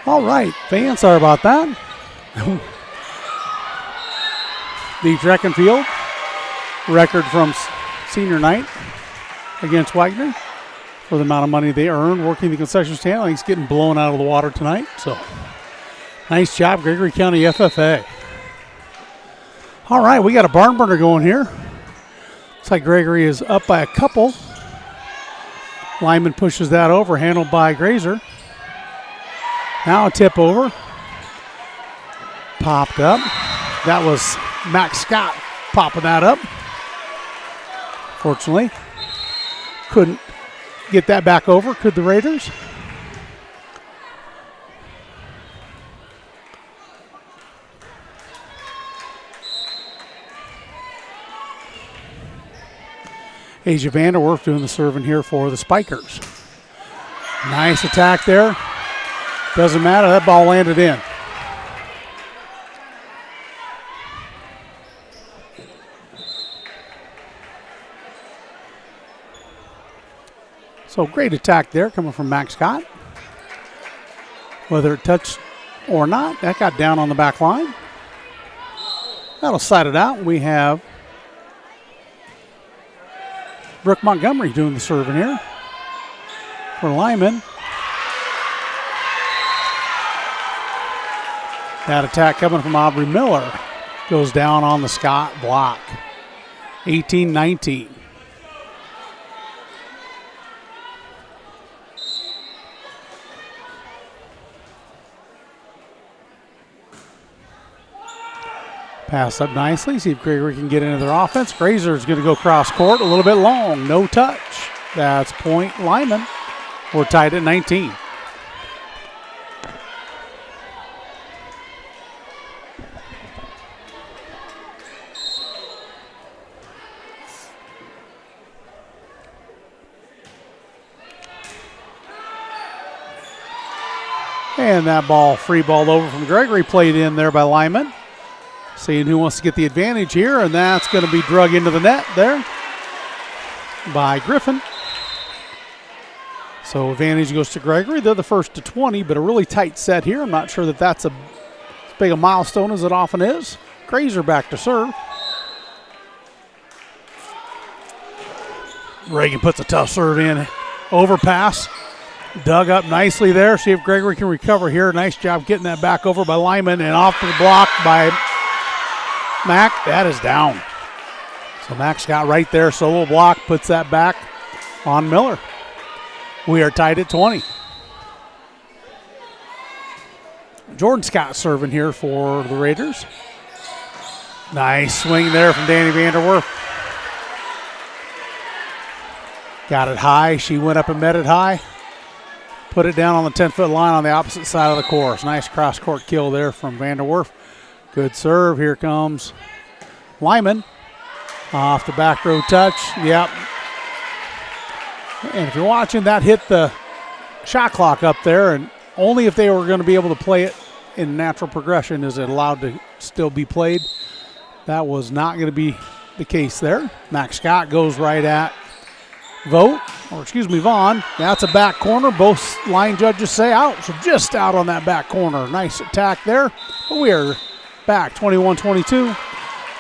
All right, fans, sorry about that. The track and field record from senior night against Wagner for the amount of money they earned working the concession stand. I think he's getting blown out of the water tonight. So nice job, Gregory County FFA. All right, we got a barn burner going here. Looks like Gregory is up by a couple. Lyman pushes that over, handled by Grazer. Now a tip over. Popped up. That was Max Scott popping that up. Fortunately, couldn't get that back over, could the Raiders? Asia Vanderwerf doing the serving here for the Spikers. Nice attack there. Doesn't matter, that ball landed in. So great attack there coming from Max Scott. Whether it touched or not, that got down on the back line. That'll side it out. We have Brooke Montgomery doing the serving here for Lyman. That attack coming from Aubrey Miller goes down on the Scott block. 18-19. Pass up nicely. See if Gregory can get into their offense. Grazer's going to go cross court. A little bit long. No touch. That's point Lyman. We're tied at 19. And that ball, free ball over from Gregory, played in there by Lyman. Seeing who wants to get the advantage here, and that's going to be drug into the net there by Griffin. So advantage goes to Gregory. They're the first to 20, but a really tight set here. I'm not sure that that's as big a milestone as it often is. Grazer back to serve. Reagan puts a tough serve in. Overpass. Dug up nicely there. See if Gregory can recover here. Nice job getting that back over by Lyman and off to the block by Mac. That is down. So Mac's got right there. Solo block puts that back on Miller. We are tied at 20. Jordan Scott serving here for the Raiders. Nice swing there from Danny Vanderwerf. Got it high. She went up and met it high. Put it down on the 10-foot line on the opposite side of the course. Nice cross-court kill there from Vanderwerf. Good serve. Here comes Lyman. Off the back row touch. Yep. And if you're watching, that hit the shot clock up there, and only if they were going to be able to play it in natural progression is it allowed to still be played. That was not going to be the case there. Max Scott goes right at Vaughn. That's a back corner. Both line judges say out, so just out on that back corner. Nice attack there. But we are back 21-22.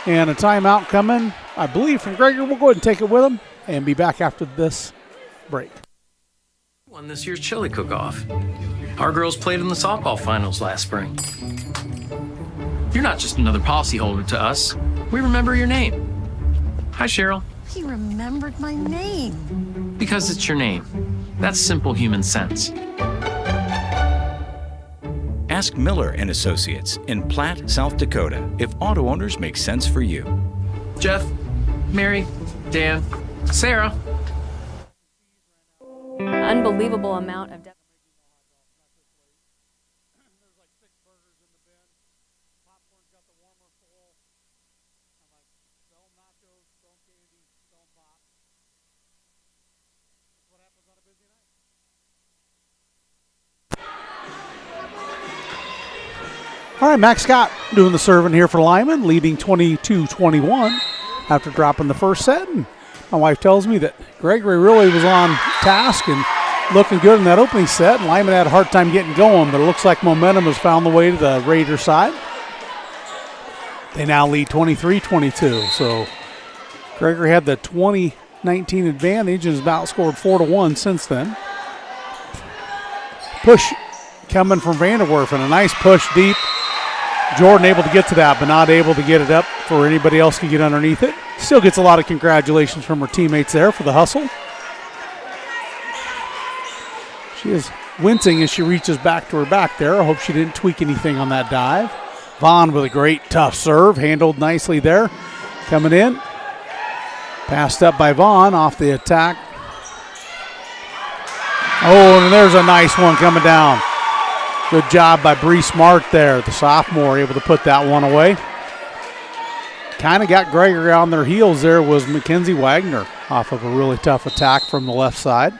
And a timeout coming, I believe, from Gregory. We'll go ahead and take it with him and be back after this break. Won this year's chili cook-off. Our girls played in the softball finals last spring. You're not just another policyholder to us. We remember your name. Hi, Cheryl. He remembered my name. Because it's your name. That's simple human sense. Ask Miller and Associates in Platte, South Dakota, if auto owners make sense for you. Jeff, Mary, Dan, Sarah. Unbelievable amount of All right, Max Scott doing the serving here for Lyman, leading 22-21 after dropping the first set. And my wife tells me that Gregory really was on task and looking good in that opening set. And Lyman had a hard time getting going, but it looks like momentum has found the way to the Raider side. They now lead 23-22. So Gregory had the 2019 advantage and has about scored 4-1 since then. Push coming from Vanderwerf and a nice push deep. Jordan able to get to that, but not able to get it up for anybody else to get underneath it. Still gets a lot of congratulations from her teammates there for the hustle. She is wincing as she reaches back to her back there. I hope she didn't tweak anything on that dive. Vaughn with a great tough serve, handled nicely there. Coming in. Passed up by Vaughn off the attack. Oh, and there's a nice one coming down. Good job by Bree Smart there, the sophomore, able to put that one away. Kind of got Gregory on their heels there was Mackenzie Wagner off of a really tough attack from the left side.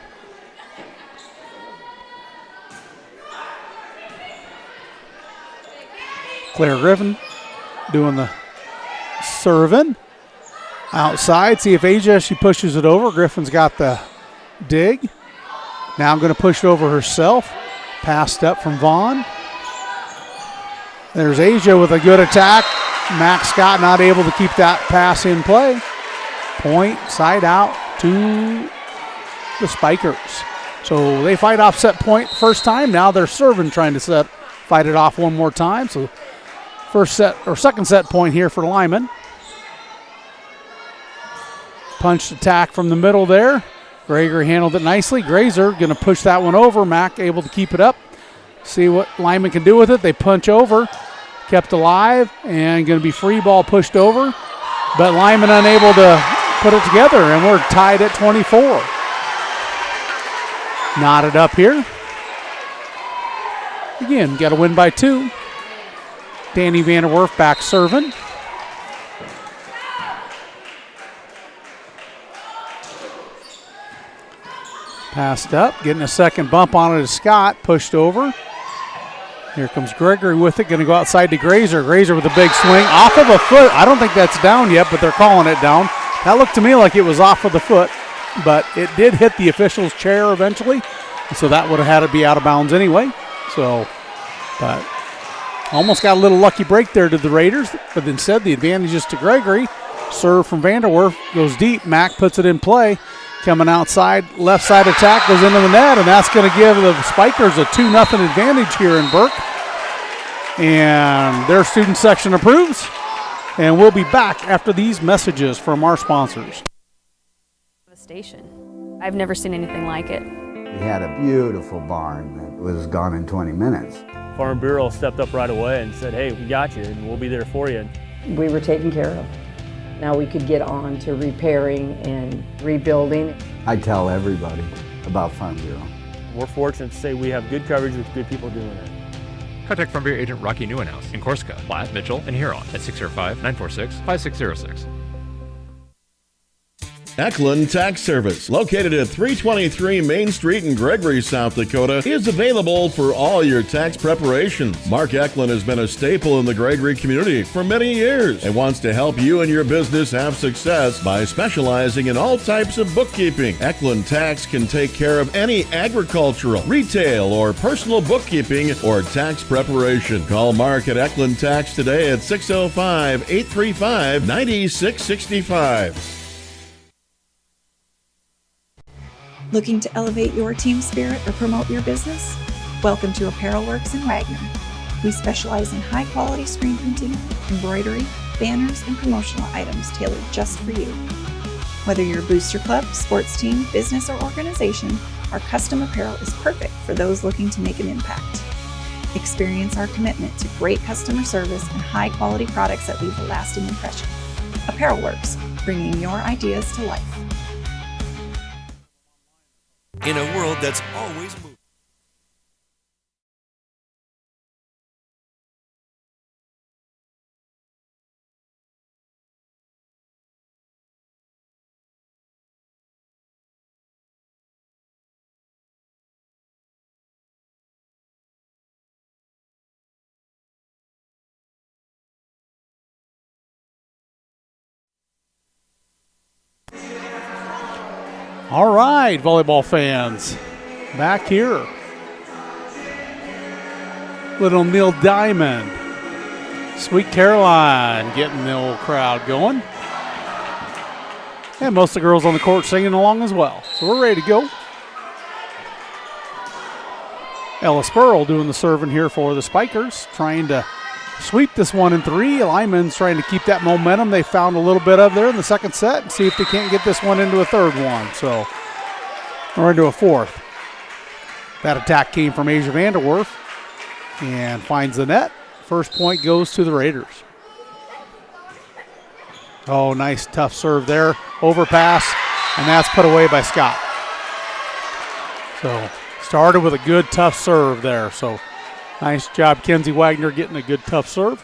Claire Griffin doing the serving. Outside, see if Asia, she pushes it over. Griffin's got the dig. Now I'm going to push it over herself. Passed up from Vaughn. There's Asia with a good attack. Max Scott not able to keep that pass in play. Point, side out to the Spikers. So they fight off set point first time. Now they're serving, trying to fight it off one more time. So second set point here for Lyman. Punched attack from the middle there. Gregory handled it nicely. Grazer going to push that one over. Mack able to keep it up. See what Lyman can do with it. They punch over. Kept alive and going to be free ball pushed over. But Lyman unable to put it together, and we're tied at 24. Knotted up here. Again, got to win by 2. Danny Vanderwerf back serving. Passed up, getting a second bump on it is Scott, pushed over. Here comes Gregory with it, going to go outside to Grazer. Grazer with a big swing, off of a foot. I don't think that's down yet, but they're calling it down. That looked to me like it was off of the foot, but it did hit the official's chair eventually, so that would have had to be out of bounds anyway. So, but almost got a little lucky break there to the Raiders, but instead the advantage is to Gregory. Serve from Vanderwerf goes deep. Mack puts it in play. Coming outside, left side attack goes into the net, and that's going to give the Spikers a 2-0 advantage here in Burke. And their student section approves. And we'll be back after these messages from our sponsors. Devastation. I've never seen anything like it. We had a beautiful barn that was gone in 20 minutes. Farm Bureau stepped up right away and said, hey, we got you, and we'll be there for you. We were taken care of. Now we could get on to repairing and rebuilding. I tell everybody about Farm Bureau. We're fortunate to say we have good coverage with good people doing it. Contact Farm Bureau agent Rocky Newenhouse in Corsica, Platte, Mitchell, and Huron at 605-946-5606. Eklund Tax Service, located at 323 Main Street in Gregory, South Dakota, is available for all your tax preparations. Mark Eklund has been a staple in the Gregory community for many years and wants to help you and your business have success by specializing in all types of bookkeeping. Eklund Tax can take care of any agricultural, retail, or personal bookkeeping or tax preparation. Call Mark at Eklund Tax today at 605-835-9665. Looking to elevate your team spirit or promote your business? Welcome to Apparel Works in Wagner. We specialize in high-quality screen printing, embroidery, banners, and promotional items tailored just for you. Whether you're a booster club, sports team, business, or organization, our custom apparel is perfect for those looking to make an impact. Experience our commitment to great customer service and high-quality products that leave a lasting impression. Apparel Works, bringing your ideas to life. In a world that's always moving. All right, volleyball fans, back here. Little Neil Diamond, Sweet Caroline, getting the old crowd going. And most of the girls on the court singing along as well. So we're ready to go. Ella Spurl doing the serving here for the Spikers, trying to sweep this 1 and 3. Lyman's trying to keep that momentum they found a little bit of there in the second set and see if they can't get this one into a third one. So we're into a fourth. That attack came from Asia Vanderwerf and finds the net. First point goes to the Raiders. Oh, nice tough serve there. Overpass, and that's put away by Scott. So started with a good tough serve there. So nice job, Kenzie Wagner, getting a good tough serve.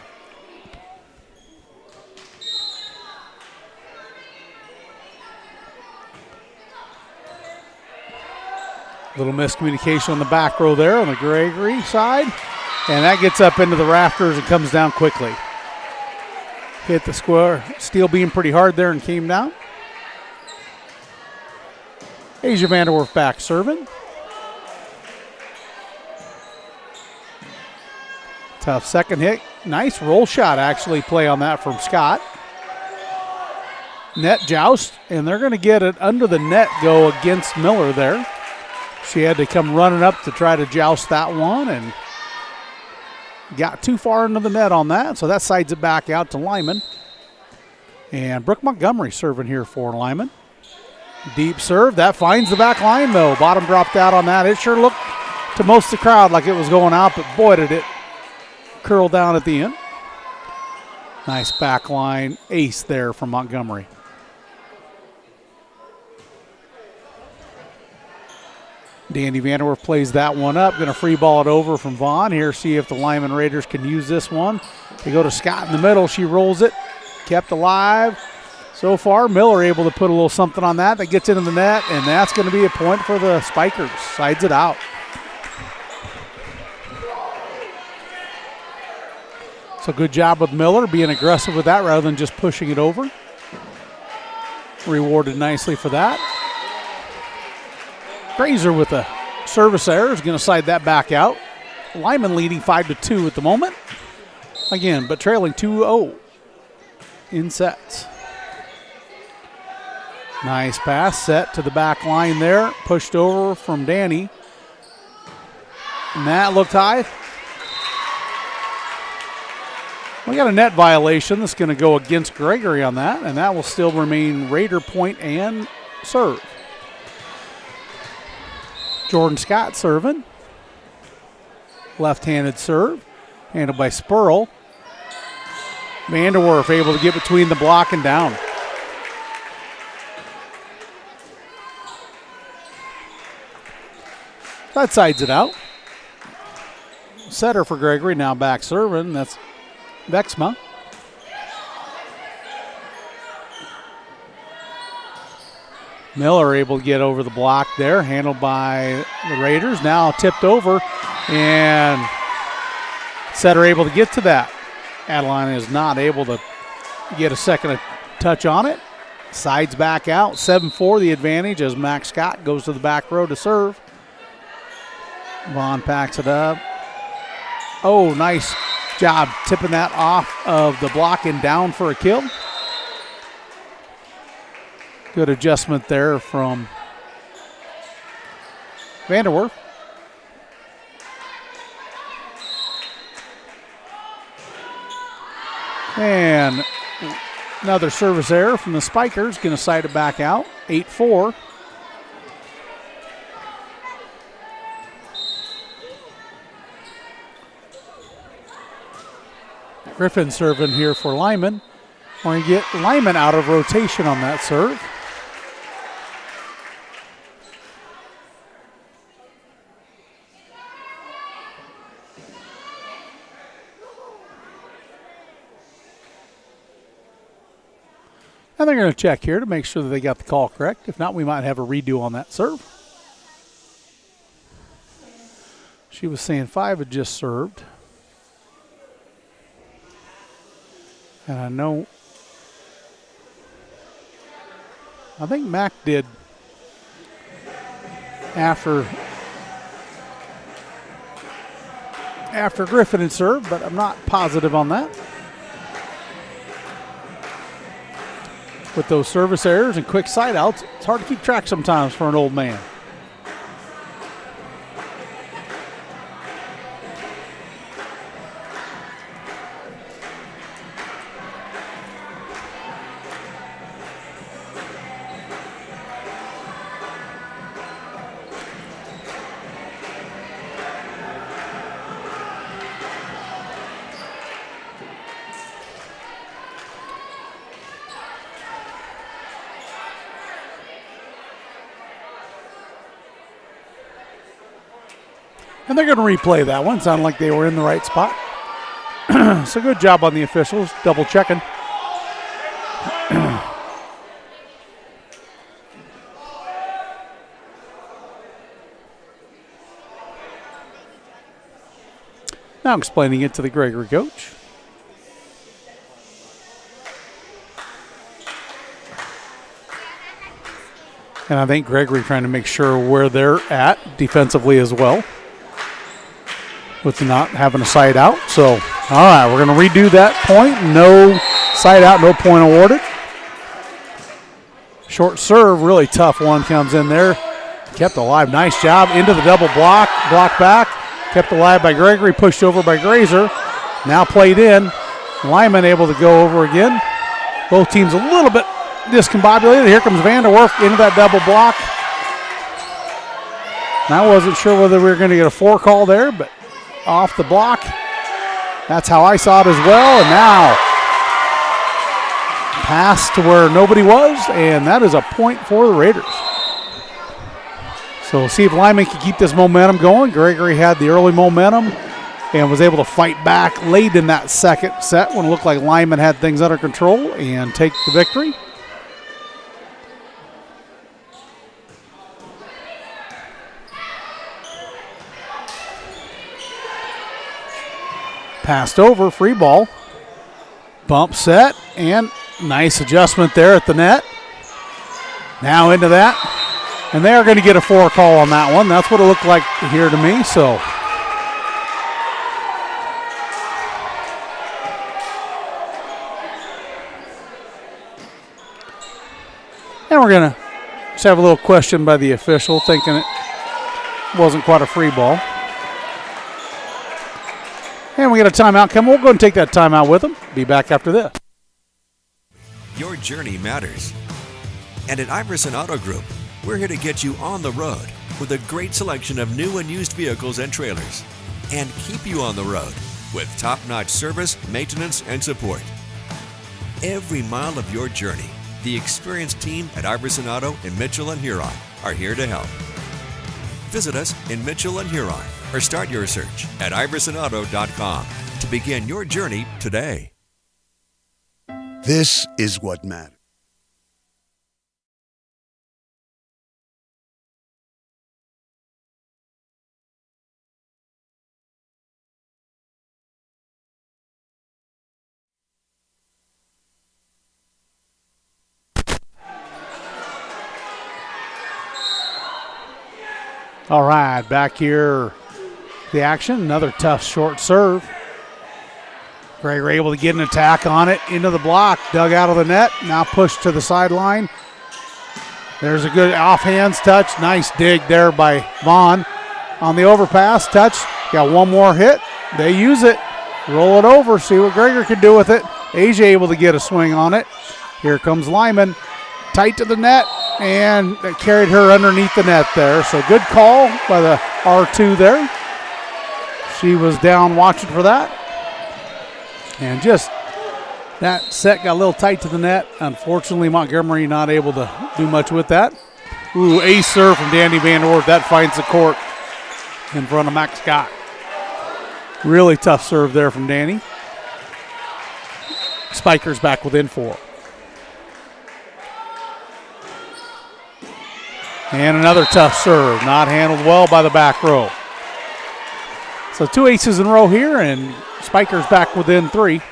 Little miscommunication on the back row there on the Gregory side. And that gets up into the rafters and comes down quickly. Hit the square, steel beam pretty hard there and came down. Asia Vanderwerf back serving. Tough second hit. Nice roll shot actually play on that from Scott. Net joust, and they're going to get it under the net go against Miller there. She had to come running up to try to joust that one, and got too far into the net on that, so that sides it back out to Lyman. And Brooke Montgomery serving here for Lyman. Deep serve, that finds the back line though. Bottom dropped out on that. It sure looked to most of the crowd like it was going out, but boy did it curl down at the end. Nice back line ace there from Montgomery. Danny Vanderwerf plays that one up. Going to free ball it over from Vaughn. Here, see if the Lyman Raiders can use this one. They go to Scott in the middle. She rolls it. Kept alive. So far, Miller able to put a little something on that. That gets into the net, and that's going to be a point for the Spikers. Sides it out. So good job with Miller being aggressive with that rather than just pushing it over. Rewarded nicely for that. Grazer with a service error is going to side that back out. Lyman leading 5-2 at the moment. Again, but trailing 2-0 in sets. Nice pass set to the back line there. Pushed over from Danny. And that looked high. We got a net violation that's going to go against Gregory on that, and that will still remain Raider point and serve. Jordan Scott serving. Left-handed serve. Handled by Spurl. Vanderwerf able to get between the block and down. That sides it out. Setter for Gregory, now back serving. That's Vexma. Miller able to get over the block there, handled by the Raiders. Now tipped over, and Setter able to get to that. Adeline is not able to get a second touch on it. Sides back out, 7-4 the advantage as Max Scott goes to the back row to serve. Vaughn packs it up. Oh, nice job tipping that off of the block and down for a kill. Good adjustment there from Vanderwerf. And another service error from the Spikers. Going to side it back out. 8-4. Griffin serving here for Lyman. We're going to get Lyman out of rotation on that serve. And they're going to check here to make sure that they got the call correct. If not, we might have a redo on that serve. She was saying 5 had just served. And I think Mac did after Griffin had served, but I'm not positive on that. With those service errors and quick side outs, it's hard to keep track sometimes for an old man. And they're going to replay that one. Sounded like they were in the right spot. So good job on the officials, double checking. Now explaining it to the Gregory coach. And I think Gregory trying to make sure where they're at defensively as well, with not having a side out. So, all right, we're going to redo that point. No side out, no point awarded. Short serve, really tough one comes in there. Kept alive, nice job. Into the double block, block back. Kept alive by Gregory, pushed over by Grazer. Now played in. Lyman able to go over again. Both teams a little bit discombobulated. Here comes Vanderwerf into that double block. And I wasn't sure whether we were going to get a 4 call there, but off the block. That's how I saw it as well. And now pass to where nobody was, and that is a point for the Raiders. So we'll see if Lyman can keep this momentum going. Gregory had the early momentum and was able to fight back late in that second set when it looked like Lyman had things under control and take the victory. Passed over, free ball. Bump set, and nice adjustment there at the net. Now into that. And they are going to get a 4 call on that one. That's what it looked like here to me, so. And we're going to just have a little question by the official, thinking it wasn't quite a free ball. And we got a timeout coming. We'll go and take that timeout with them. Be back after this. Your journey matters. And at Iverson Auto Group, we're here to get you on the road with a great selection of new and used vehicles and trailers, and keep you on the road with top-notch service, maintenance, and support. Every mile of your journey, the experienced team at Iverson Auto in Mitchell and Huron are here to help. Visit us in Mitchell and Huron or start your search at iversonauto.com to begin your journey today. This is what matters. All right, back here, the action. Another tough short serve. Gregory able to get an attack on it into the block, dug out of the net, now pushed to the sideline. There's a good offhands touch. Nice dig there by Vaughn on the overpass. Touch, got one more hit. They use it, roll it over, see what Gregory can do with it. AJ able to get a swing on it. Here comes Lyman, tight to the net, and that carried her underneath the net there. So good call by the R2 there. She was down watching for that. And just that set got a little tight to the net. Unfortunately, Montgomery not able to do much with that. Ooh, ace serve from Danny Vanderwerf. That finds the court in front of Max Scott. Really tough serve there from Danny. Spikers back within 4. And another tough serve, not handled well by the back row. So 2 aces in a row here, and Spikers back within 3.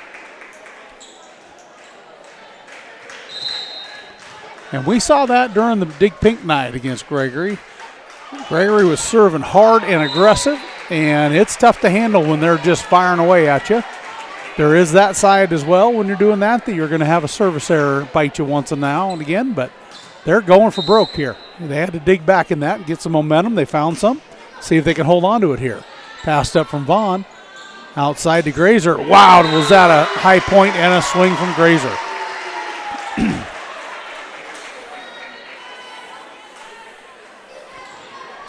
And we saw that during the Dig Pink night against Gregory. Gregory was serving hard and aggressive, and it's tough to handle when they're just firing away at you. There is that side as well when you're doing that you're going to have a service error bite you once and now and again, but they're going for broke here. They had to dig back in that and get some momentum. They found some. See if they can hold on to it here. Passed up from Vaughn. Outside to Grazer. Wow, was that a high point and a swing from Grazer.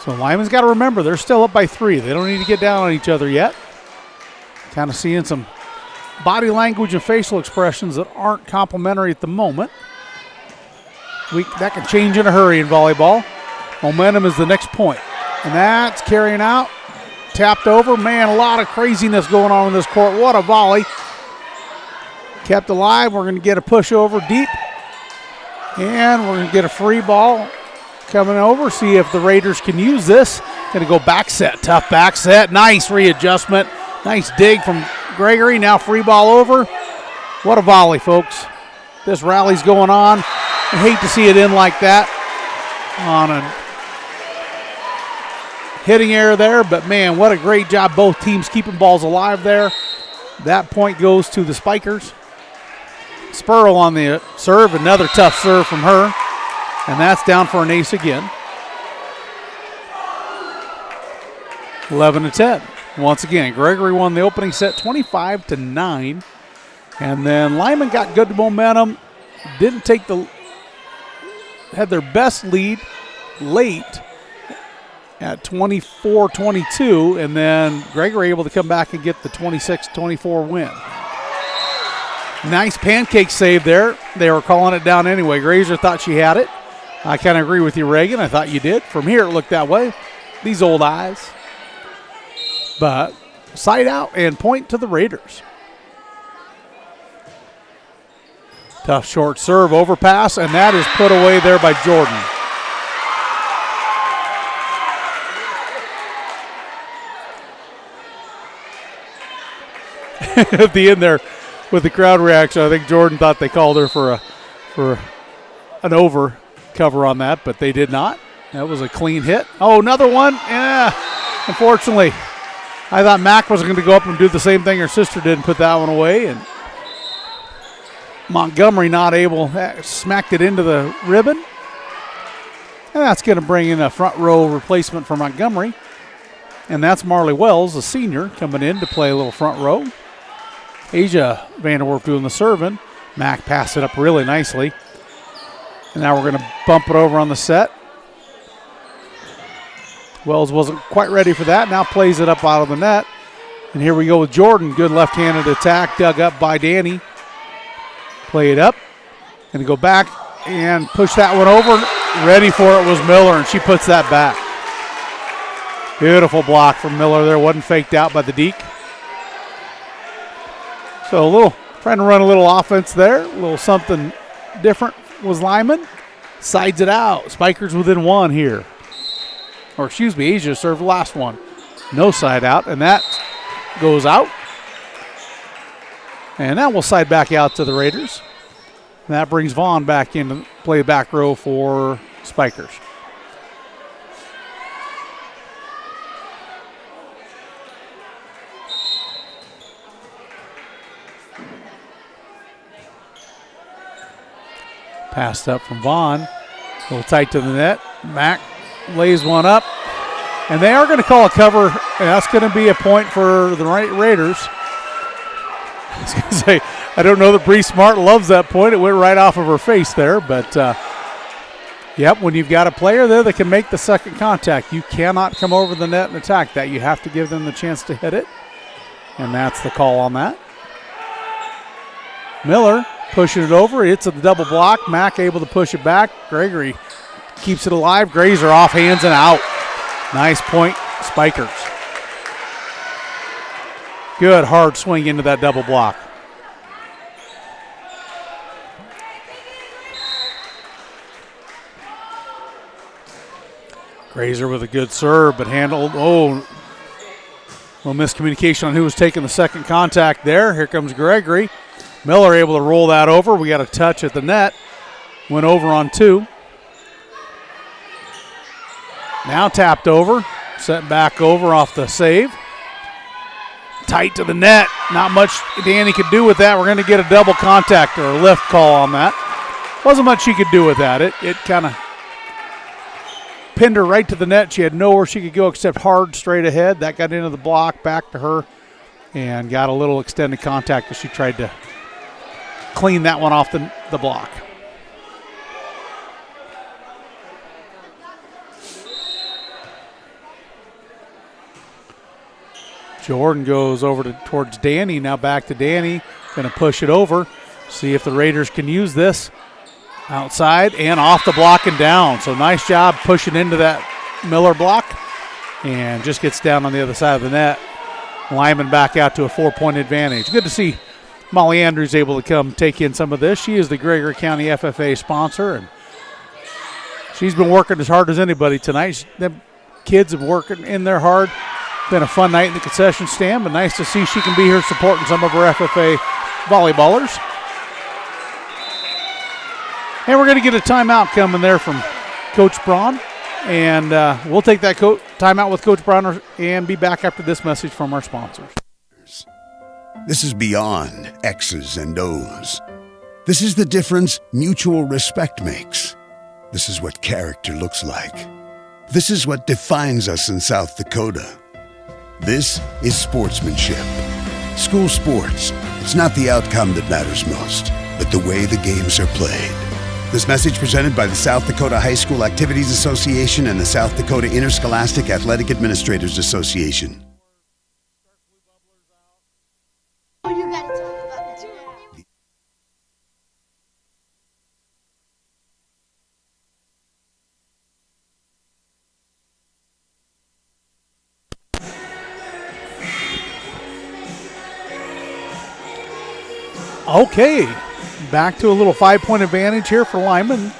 So Lyman's got to remember, they're still up by 3. They don't need to get down on each other yet. Kind of seeing some body language and facial expressions that aren't complimentary at the moment. That can change in a hurry in volleyball. Momentum is the next point. And that's carrying out. Tapped over. Man, a lot of craziness going on in this court. What a volley. Kept alive. We're going to get a push over deep. And we're going to get a free ball coming over. See if the Raiders can use this. Going to go back set. Tough back set. Nice readjustment. Nice dig from Gregory. Now free ball over. What a volley, folks. This rally's going on. I hate to see it in like that on a hitting error there, but man, what a great job both teams keeping balls alive there. That point goes to the Spikers. Spurl on the serve, another tough serve from her, and that's down for an ace again. 11-10. Once again, Gregory won the opening set 25-9. And then Lyman got good momentum. Had their best lead late at 24-22. And then Gregory able to come back and get the 26-24 win. Nice pancake save there. They were calling it down anyway. Grazer thought she had it. I kind of agree with you, Reagan. I thought you did. From here, it looked that way. These old eyes. But side out and point to the Raiders. Tough short serve, overpass, and that is put away there by Jordan. At the end there, with the crowd reaction, I think Jordan thought they called her for an over cover on that, but they did not. That was a clean hit. Oh, another one. Yeah, unfortunately. I thought Mac was going to go up and do the same thing her sister did and put that one away, and Montgomery not able, smacked it into the ribbon. And that's going to bring in a front row replacement for Montgomery. And that's Marley Wells, a senior, coming in to play a little front row. Asia Vanderwerf doing the serving. Mac passed it up really nicely. And now we're going to bump it over on the set. Wells wasn't quite ready for that. Now plays it up out of the net. And here we go with Jordan. Good left-handed attack dug up by Danny. Play it up. Going to go back and push that one over. Ready for it was Miller, and she puts that back. Beautiful block from Miller there. Wasn't faked out by the Deke. So trying to run a little offense there. A little something different was Lyman. Sides it out. Spikers within one here. Or excuse me, Asia served the last one. No side out, and that goes out. And now we'll side back out to the Raiders. And that brings Vaughn back in to play back row for Spikers. Passed up from Vaughn. A little tight to the net. Mac lays one up. And they are going to call a cover. And that's going to be a point for the Raiders. I was going to say, I don't know that Bree Smart loves that point. It went right off of her face there. But, yep, when you've got a player there that can make the second contact, you cannot come over the net and attack that. You have to give them the chance to hit it. And that's the call on that. Miller pushing it over. It's a double block. Mack able to push it back. Gregory keeps it alive. Grazer off hands and out. Nice point, Spikers. Good hard swing into that double block. Grazer with a good serve, but handled. Oh, little miscommunication on who was taking the second contact there. Here comes Gregory. Miller able to roll that over. We got a touch at the net. Went over on two. Now tapped over. Sent back over off the save. Tight to the net. Not much Danny could do with that. We're going to get a double contact or a lift call on that. Wasn't much she could do with that. It kind of pinned her right to the net. She had nowhere she could go except hard straight ahead. That got into the block, back to her, and got a little extended contact as she tried to clean that one off the block. Jordan goes over towards Danny. Now back to Danny. Going to push it over. See if the Raiders can use this. Outside and off the block and down. So nice job pushing into that Miller block. And just gets down on the other side of the net. Lyman back out to a 4-point advantage. Good to see Molly Andrews able to come take in some of this. She is the Gregory County FFA sponsor, and she's been working as hard as anybody tonight. Them kids have worked in there hard. Been a fun night in the concession stand, but nice to see she can be here supporting some of her FFA volleyballers. And we're going to get a timeout coming there from Coach Braun, and we'll take that timeout with Coach Braun and be back after this message from our sponsors. This is beyond X's and O's. This is the difference mutual respect makes. This is what character looks like. This is what defines us in South Dakota. This is sportsmanship. School sports. It's not the outcome that matters most, but the way the games are played. This message presented by the South Dakota High School Activities Association and the South Dakota Interscholastic Athletic Administrators Association. Okay, back to a little 5-point advantage here for Lyman.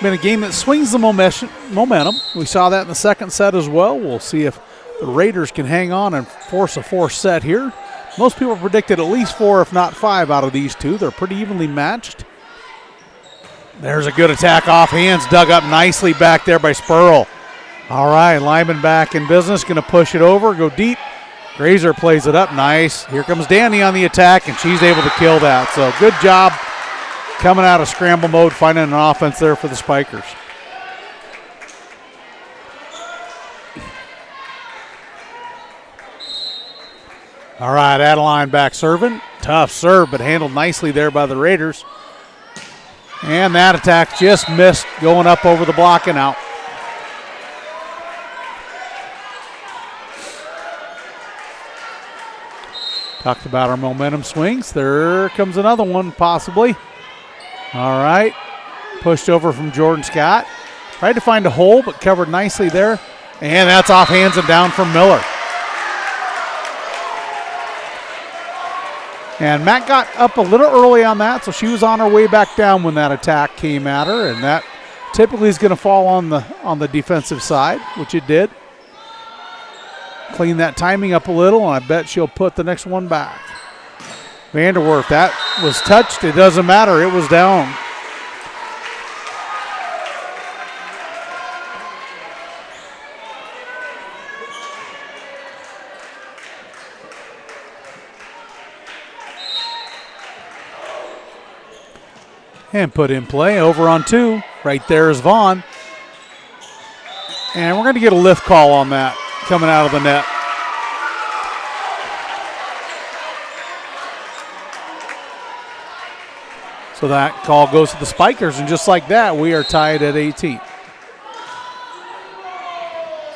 Been a game that swings the momentum. We saw that in the second set as well. We'll see if the Raiders can hang on and force a fourth set here. Most people predicted at least 4, if not 5, out of these two. They're pretty evenly matched. There's a good attack off hands, dug up nicely back there by Spurl. All right, Lyman back in business, going to push it over, go deep. Grazer plays it up nice. Here comes Danny on the attack, and she's able to kill that. So good job coming out of scramble mode, finding an offense there for the Spikers. All right, Adeline back serving. Tough serve, but handled nicely there by the Raiders. And that attack just missed, going up over the block and out. Talked about our momentum swings. There comes another one, possibly. All right. Pushed over from Jordan Scott. Tried to find a hole, but covered nicely there. And that's off hands and down from Miller. And Matt got up a little early on that, so she was on her way back down when that attack came at her. And that typically is going to fall on the defensive side, which it did. Clean that timing up a little, and I bet she'll put the next one back. Vanderwerf, that was touched. It doesn't matter. It was down. And put in play over on 2. Right there is Vaughn. And we're going to get a lift call on that coming out of the net. So that call goes to the Spikers, and just like that, we are tied at 18.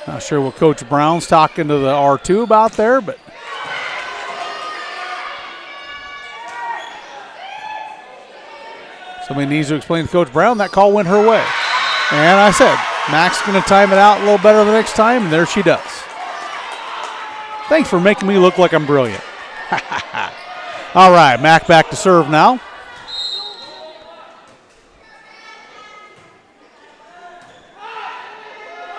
Not sure what Coach Brown's talking to the R2 about there, but somebody needs to explain to Coach Brown that call went her way. And I said, Mac's going to time it out a little better the next time, and there she does. Thanks for making me look like I'm brilliant. All right, Mac back to serve now.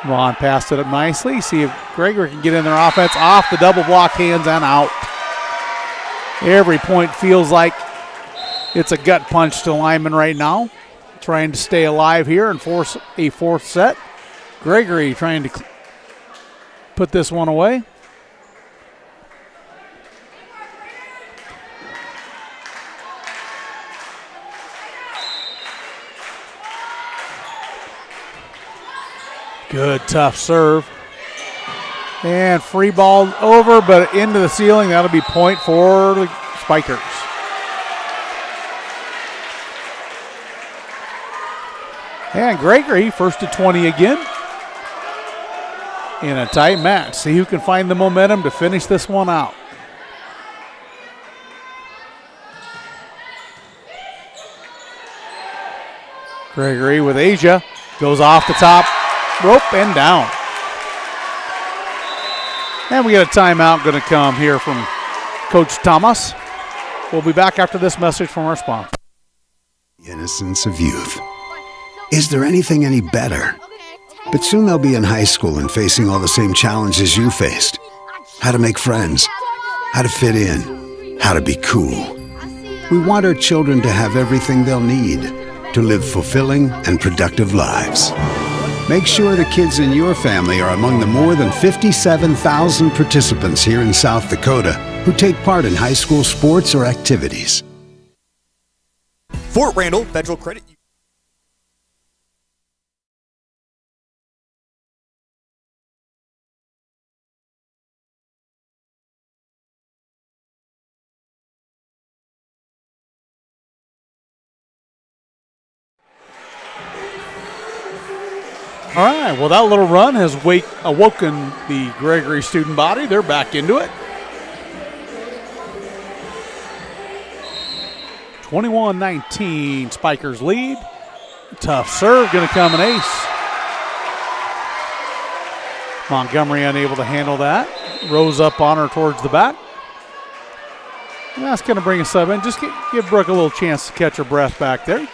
Vaughn passed it up nicely. See if Gregory can get in their offense. Off the double block, hands and out. Every point feels like it's a gut punch to Lyman right now. Trying to stay alive here and force a fourth set. Gregory trying to put this one away. Good tough serve. And free ball over, but into the ceiling. That'll be point for the Spikers. And Gregory first to 20 again. In a tight match. See who can find the momentum to finish this one out. Gregory with Asia. Goes off the top rope and down. And we get a timeout going to come here from Coach Thomas. We'll be back after this message from our sponsor. Innocence of youth. Is there anything any better? But soon they'll be in high school and facing all the same challenges you faced. How to make friends, how to fit in, how to be cool. We want our children to have everything they'll need to live fulfilling and productive lives. Make sure the kids in your family are among the more than 57,000 participants here in South Dakota who take part in high school sports or activities. Fort Randall Federal Credit All right, well, that little run has awoken the Gregory student body. They're back into it. 21-19, Spikers lead. Tough serve, going to come an ace. Montgomery unable to handle that. Rose up on her towards the back. And that's going to bring a sub in. Just give Brooke a little chance to catch her breath back there.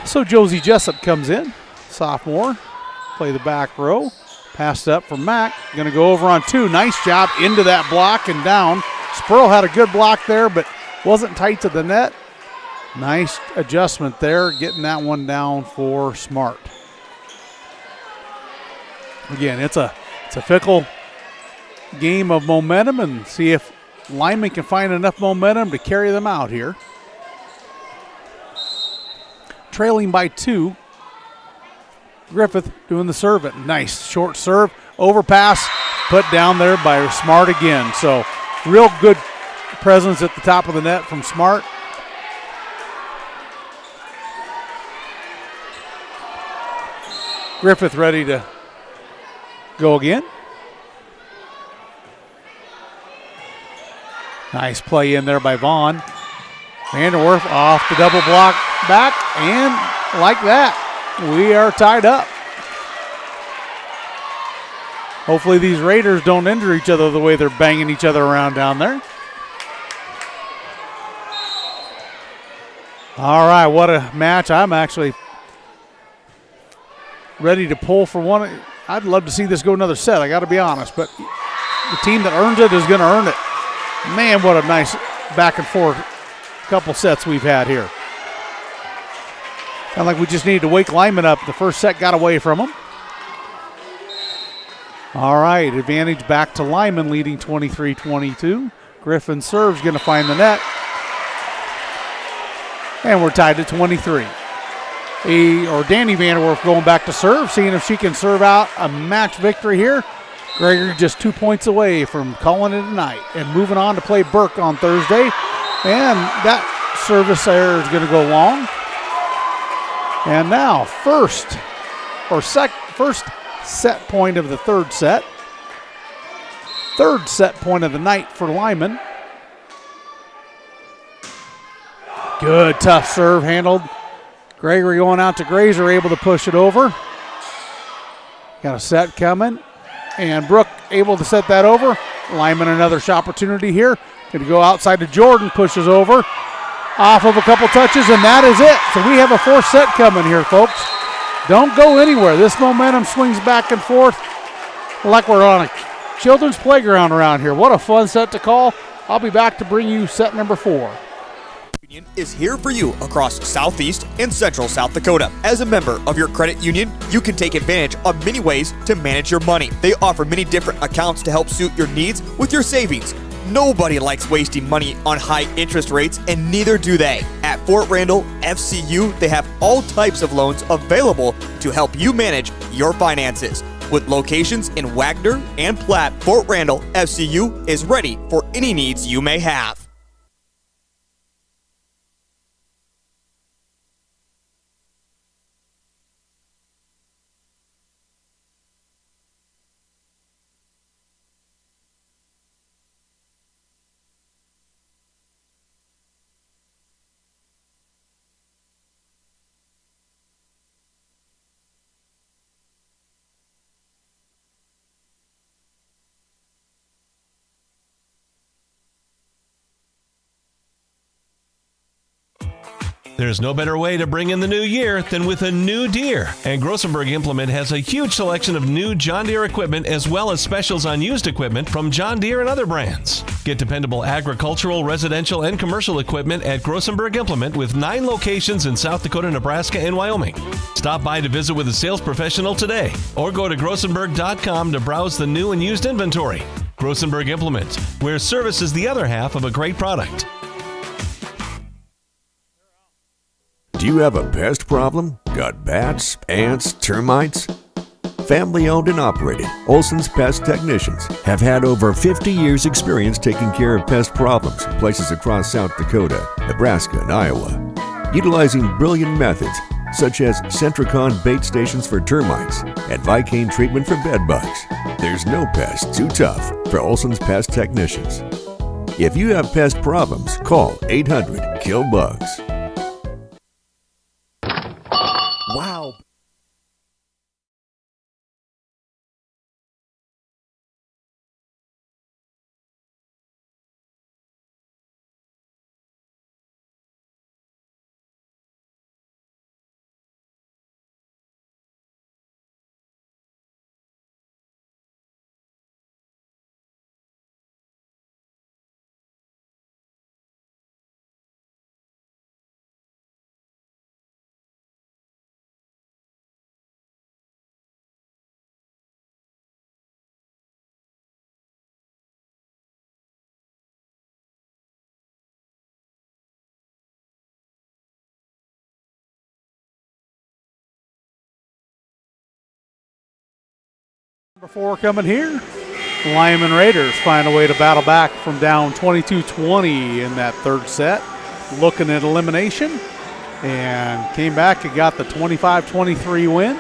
So Josie Jessup comes in, sophomore. Play the back row. Passed up from Mack. Going to go over on 2. Nice job into that block and down. Spurl had a good block there, but wasn't tight to the net. Nice adjustment there, getting that one down for Smart. Again, it's a fickle game of momentum, and see if Lyman can find enough momentum to carry them out here. Trailing by 2. Griffith doing the serve. Nice short serve. Overpass put down there by Smart again. So real good presence at the top of the net from Smart. Griffith ready to go again. Nice play in there by Vaughn. Vanderwerf off the double block back, and like that, we are tied up. Hopefully these Raiders don't injure each other the way they're banging each other around down there. All right, what a match. I'm actually ready to pull for one. I'd love to see this go another set, I got to be honest, but the team that earns it is going to earn it. Man, what a nice back and forth couple sets we've had here. Kind of like we just needed to wake Lyman up. The first set got away from him. All right, advantage back to Lyman, leading 23-22. Griffin serves, going to find the net. And we're tied at 23. Danny Vanderwerf going back to serve, seeing if she can serve out a match victory here. Gregory just 2 points away from calling it a night and moving on to play Burke on Thursday. And that service error is going to go long. And now first set point of the third set. Third set point of the night for Lyman. Good tough serve handled. Gregory going out to Grazer, able to push it over. Got a set coming. And Brooke able to set that over. Lyman another shot opportunity here. Going to go outside to Jordan, pushes over. Off of a couple touches, and that is it. So we have a fourth set coming here, folks. Don't go anywhere. This momentum swings back and forth like we're on a children's playground around here. What a fun set to call. I'll be back to bring you set number 4. Union is here for you across Southeast and Central South Dakota. As a member of your credit union, you can take advantage of many ways to manage your money. They offer many different accounts to help suit your needs with your savings. Nobody likes wasting money on high interest rates, and neither do they. At Fort Randall FCU, they have all types of loans available to help you manage your finances. With locations in Wagner and Platte, Fort Randall FCU is ready for any needs you may have. There's no better way to bring in the new year than with a new Deere. And Grossenberg Implement has a huge selection of new John Deere equipment as well as specials on used equipment from John Deere and other brands. Get dependable agricultural, residential, and commercial equipment at Grossenberg Implement with 9 locations in South Dakota, Nebraska, and Wyoming. Stop by to visit with a sales professional today or go to grossenberg.com to browse the new and used inventory. Grossenberg Implement, where service is the other half of a great product. Do you have a pest problem? Got bats, ants, termites? Family owned and operated, Olson's Pest Technicians have had over 50 years experience taking care of pest problems in places across South Dakota, Nebraska, and Iowa. Utilizing brilliant methods, such as Centricon bait stations for termites and Vicane treatment for bed bugs. There's no pest too tough for Olson's Pest Technicians. If you have pest problems, call 800-KILL-BUGS. Wow. Number 4 coming here. Lyman Raiders find a way to battle back from down 22-20 in that third set. Looking at elimination and came back and got the 25-23 win.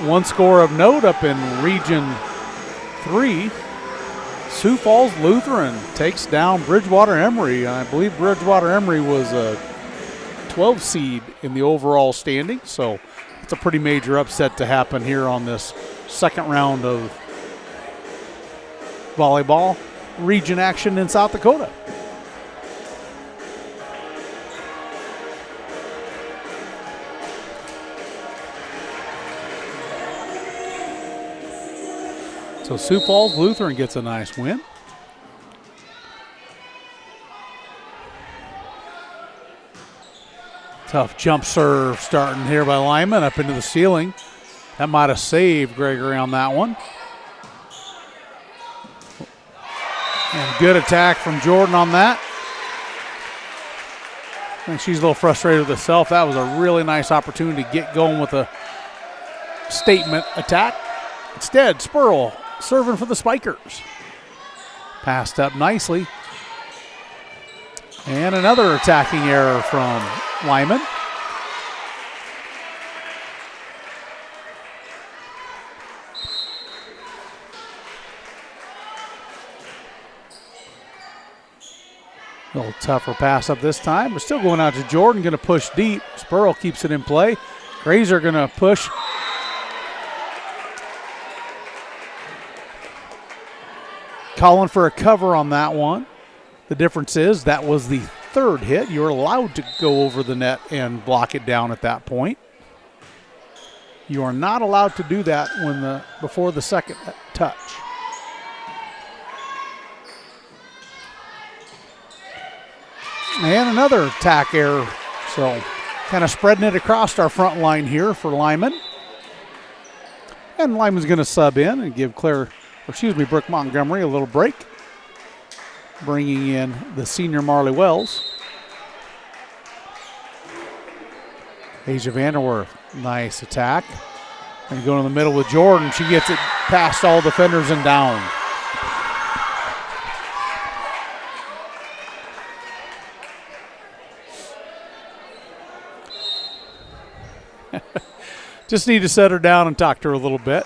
One score of note up in Region 3. Sioux Falls Lutheran takes down Bridgewater Emory. I believe Bridgewater Emory was a 12 seed in the overall standing, so it's a pretty major upset to happen here on this second round of volleyball region action in South Dakota. So Sioux Falls Lutheran gets a nice win. Tough jump serve starting here by Lyman up into the ceiling. That might have saved Gregory on that one. And good attack from Jordan on that. I think she's a little frustrated with herself. That was a really nice opportunity to get going with a statement attack. Instead, Spurl serving for the Spikers. Passed up nicely. And another attacking error from Lyman. A little tougher pass up this time. We're still going out to Jordan, going to push deep. Spurl keeps it in play. Grazer going to push. Calling for a cover on that one. The difference is that was the third hit. You're allowed to go over the net and block it down at that point. You are not allowed to do that when before the second touch. And another attack error. So kind of spreading it across our front line here for Lyman. And Lyman's going to sub in and give Brooke Montgomery a little break. Bringing in the senior Marley Wells. Asia Vanderwerf, nice attack. And going in the middle with Jordan. She gets it past all defenders and down. Just need to set her down and talk to her a little bit.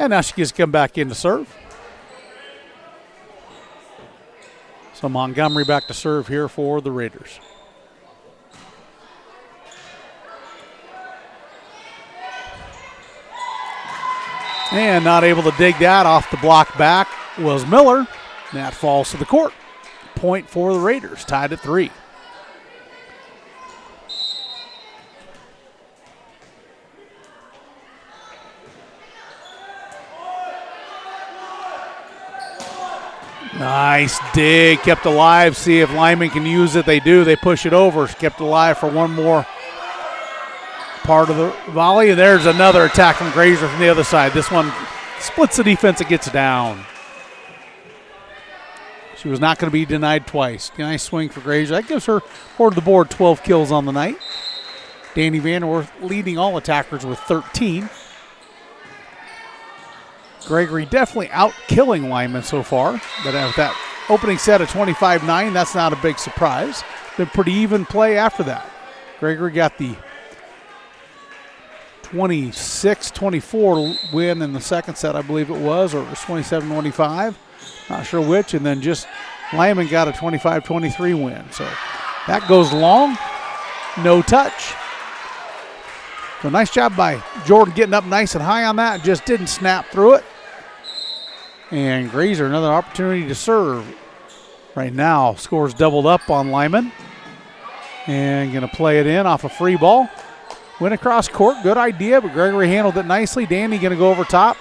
And now she gets to come back in to serve. So Montgomery back to serve here for the Raiders. And not able to dig that off the block back was Miller. That falls to the court. Point for the Raiders, tied at 3. Nice dig, kept alive. See if Lyman can use it. They do. They push it over. Kept alive for one more part of the volley. And there's another attack from Grazer from the other side. This one splits the defense and gets down. She was not going to be denied twice. Nice swing for Grazer. That gives her, toward the board, 12 kills on the night. Danny Vanderwerf leading all attackers with 13. Gregory definitely out-killing Lyman so far, but with that opening set of 25-9. That's not a big surprise. Been pretty even play after that. Gregory got the 26-24 win in the second set, I believe it was, or it was 27-25. Not sure which. And then just Lyman got a 25-23 win. So that goes long. No touch. So nice job by Jordan getting up nice and high on that. Just didn't snap through it. And Grazer, another opportunity to serve. Right now, scores doubled up on Lyman. And going to play it in off a free ball. Went across court, good idea, but Gregory handled it nicely. Danny going to go over top.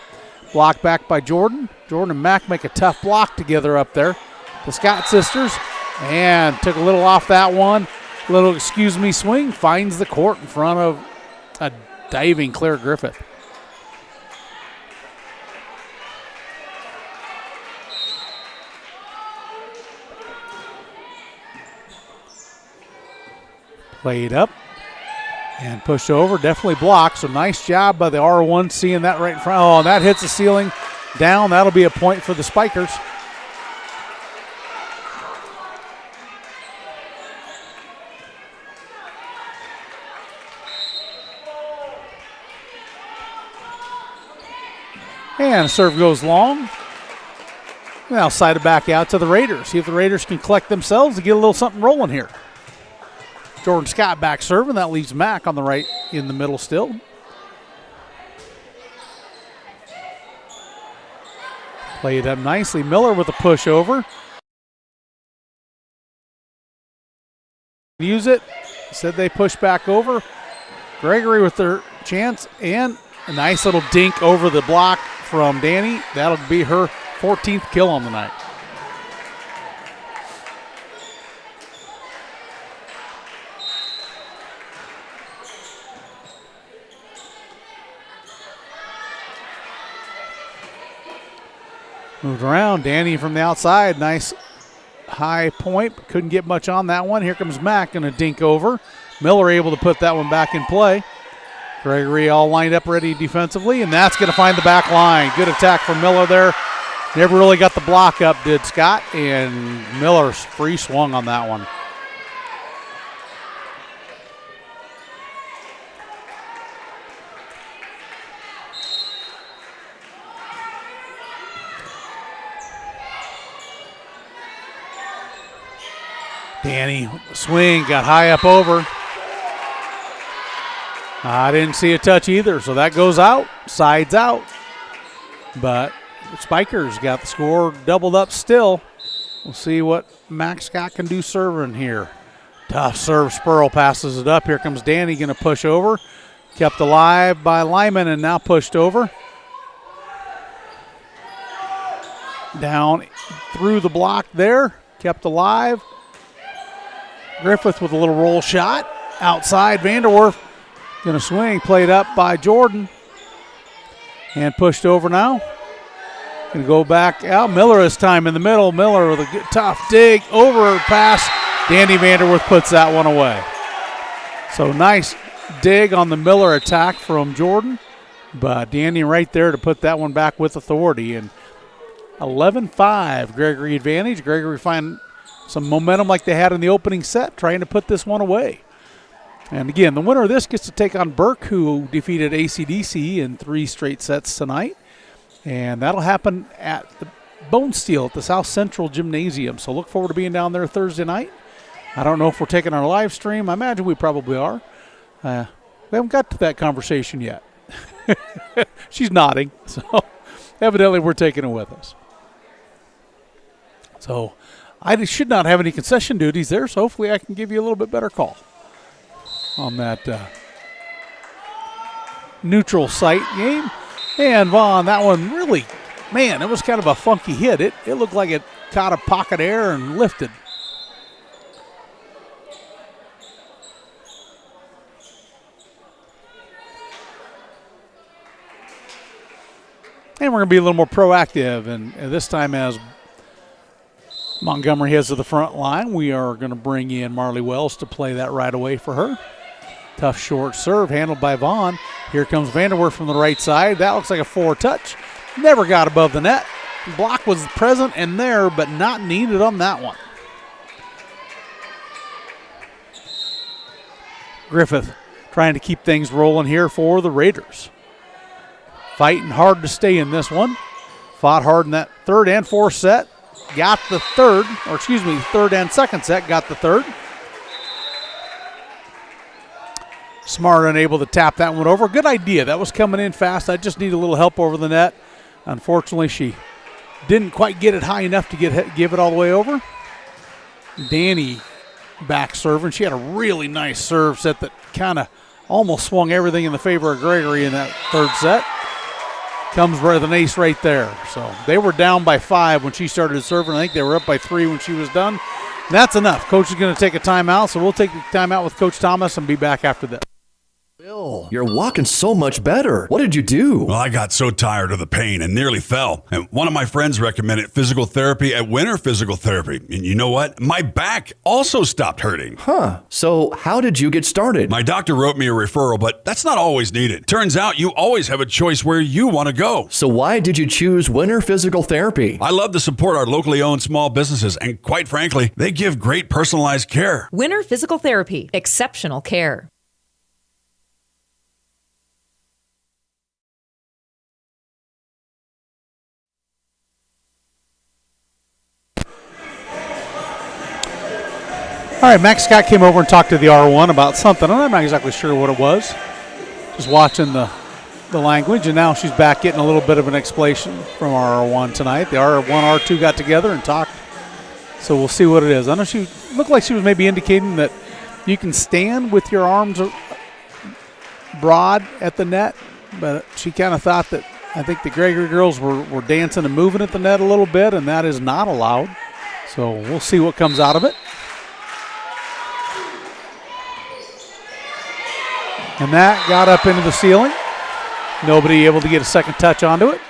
Blocked back by Jordan. Jordan and Mack make a tough block together up there. The Scott sisters. And took a little off that one. Little excuse me swing. Finds the court in front of a diving Claire Griffith. Played up and pushed over, definitely blocked. So nice job by the R1 seeing that right in front. Oh, and that hits the ceiling down. That'll be a point for the Spikers. And serve goes long. Now side it back out to the Raiders. See if the Raiders can collect themselves to get a little something rolling here. Jordan Scott back serving. That leaves Mack on the right in the middle still. Played up nicely. Miller with a push over. Use it. Said they push back over. Gregory with their chance and a nice little dink over the block from Danny. That'll be her 14th kill on the night. Moved around. Danny from the outside. Nice high point. Couldn't get much on that one. Here comes Mack going to dink over. Miller able to put that one back in play. Gregory all lined up ready defensively, and that's going to find the back line. Good attack from Miller there. Never really got the block up, did Scott, and Miller's free swung on that one. Danny swing, got high up over. I didn't see a touch either, so that goes out, sides out. But the Spikers got the score doubled up still. We'll see what Max Scott can do serving here. Tough serve, Spurl passes it up. Here comes Danny going to push over. Kept alive by Lyman and now pushed over. Down through the block there, kept alive. Griffith with a little roll shot. Outside, Vanderwerf going to swing, played up by Jordan. And pushed over now. Going to go back out. Miller this time in the middle. Miller with a good, tough dig, over pass. Danny Vanderwerf puts that one away. So nice dig on the Miller attack from Jordan. But Danny right there to put that one back with authority. And 11-5 Gregory advantage. Gregory find some momentum like they had in the opening set, trying to put this one away. And again, the winner of this gets to take on Burke, who defeated ACDC in 3 straight sets tonight. And that'll happen at the Bone Steel at the South Central Gymnasium. So look forward to being down there Thursday night. I don't know if we're taking our live stream. I imagine we probably are. We haven't got to that conversation yet. She's nodding. So evidently we're taking it with us. So I should not have any concession duties there, so hopefully I can give you a little bit better call on that neutral site game. And Vaughn, that one really, man, it was kind of a funky hit. It looked like it caught a pocket air and lifted. And we're going to be a little more proactive, and this time as Montgomery heads to the front line, we are going to bring in Marley Wells to play that right away for her. Tough short serve handled by Vaughn. Here comes Vanderwerf from the right side. That looks like a 4-touch. Never got above the net. block was present and there, but not needed on that one. Griffith trying to keep things rolling here for the Raiders. Fighting hard to stay in this one. Fought hard in that third and fourth set. Got the third and second set, got the third. Smart unable to tap that one over. Good idea. That was coming in fast. I just need a little help over the net. Unfortunately, she didn't quite get it high enough to give it all the way over. Danny back serving. She had a really nice serve set that kind of almost swung everything in the favor of Gregory in that third set. Comes with an ace right there. So they were down by 5 when she started serving. I think they were up by 3 when she was done. And that's enough. Coach is going to take a timeout, so we'll take the timeout with Coach Thomas and be back after this. Bill, you're walking so much better. What did you do? Well, I got so tired of the pain and nearly fell. And one of my friends recommended physical therapy at Winter Physical Therapy. And you know what? My back also stopped hurting. Huh. So how did you get started? My doctor wrote me a referral, but that's not always needed. Turns out you always have a choice where you want to go. So why did you choose Winter Physical Therapy? I love to support our locally owned small businesses. And quite frankly, they give great personalized care. Winter Physical Therapy. Exceptional care. All right, Max Scott came over and talked to the R1 about something, and I'm not exactly sure what it was. Just watching the language, and now she's back getting a little bit of an explanation from our R1 tonight. The R1, R2 got together and talked, so we'll see what it is. I know she looked like she was maybe indicating that you can stand with your arms broad at the net, but she kind of thought that I think the Gregory girls were dancing and moving at the net a little bit, and that is not allowed. So we'll see what comes out of it. And that got up into the ceiling. Nobody able to get a second touch onto it.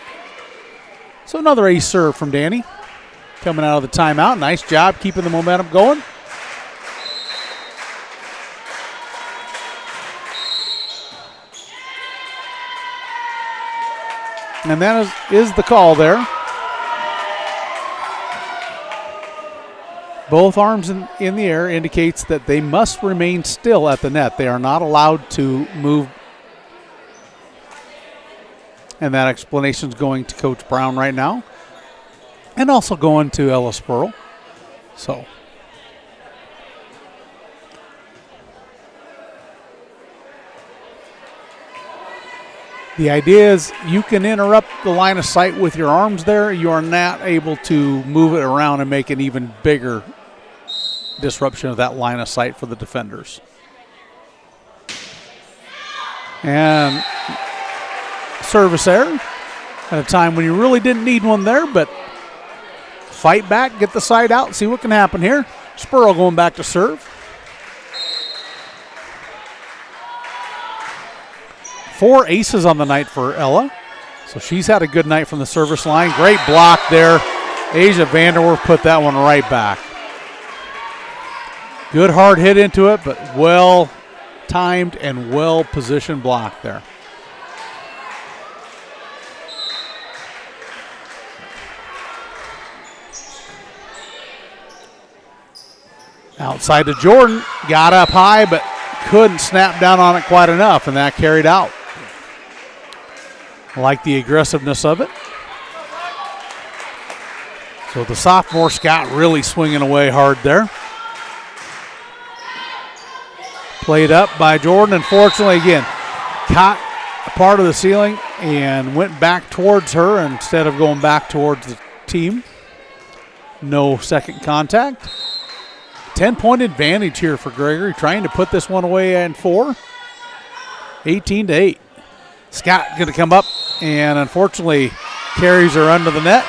So another ace serve from Danny. Coming out of the timeout. Nice job keeping the momentum going. And that is the call there. Both arms in the air indicates that they must remain still at the net. They are not allowed to move. And that explanation is going to Coach Brown right now. And also going to Ellis Pearl. So. The idea is you can interrupt the line of sight with your arms there. You are not able to move it around and make an even bigger disruption of that line of sight for the defenders. And service error at a time when you really didn't need one there, but fight back, get the side out, see what can happen here. Spurl going back to serve. 4 aces on the night for Ella. So she's had a good night from the service line. Great block there. Asia Vanderwerf put that one right back. Good hard hit into it, but well timed and well positioned block there. Outside to Jordan, got up high, but couldn't snap down on it quite enough, and that carried out. Like the aggressiveness of it. So the sophomore Scott really swinging away hard there. Played up by Jordan. Unfortunately, again, caught a part of the ceiling and went back towards her instead of going back towards the team. No second contact. 10-point advantage here for Gregory, trying to put this one away in 4. 18-8. Scott going to come up and unfortunately carries her under the net.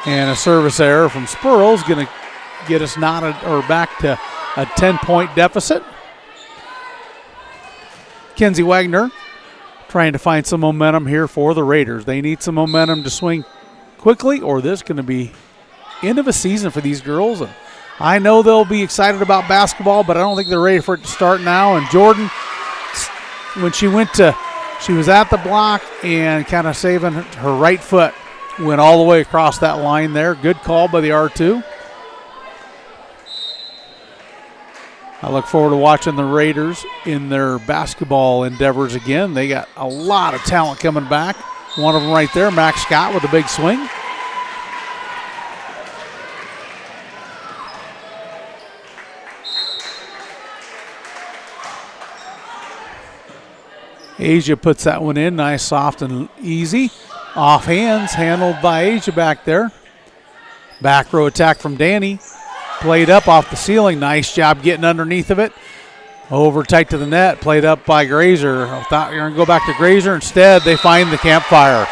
And a service error from Spurl is going to get us knotted or back to a 10-point deficit. Kenzie Wagner trying to find some momentum here for the Raiders. They need some momentum to swing quickly, or this is going to be end of a season for these girls. And I know they'll be excited about basketball, but I don't think they're ready for it to start now. And Jordan, when she was at the block and kind of saving her right foot, went all the way across that line there. Good call by the R2. I look forward to watching the Raiders in their basketball endeavors again. They got a lot of talent coming back. One of them right there, Max Scott with a big swing. Asia puts that one in, nice, soft, and easy. Off hands, handled by Asia back there. Back row attack from Danny. Played up off the ceiling, nice job getting underneath of it. Over tight to the net, played up by Grazer. I thought you were going to go back to Grazer. Instead, they find the campfire.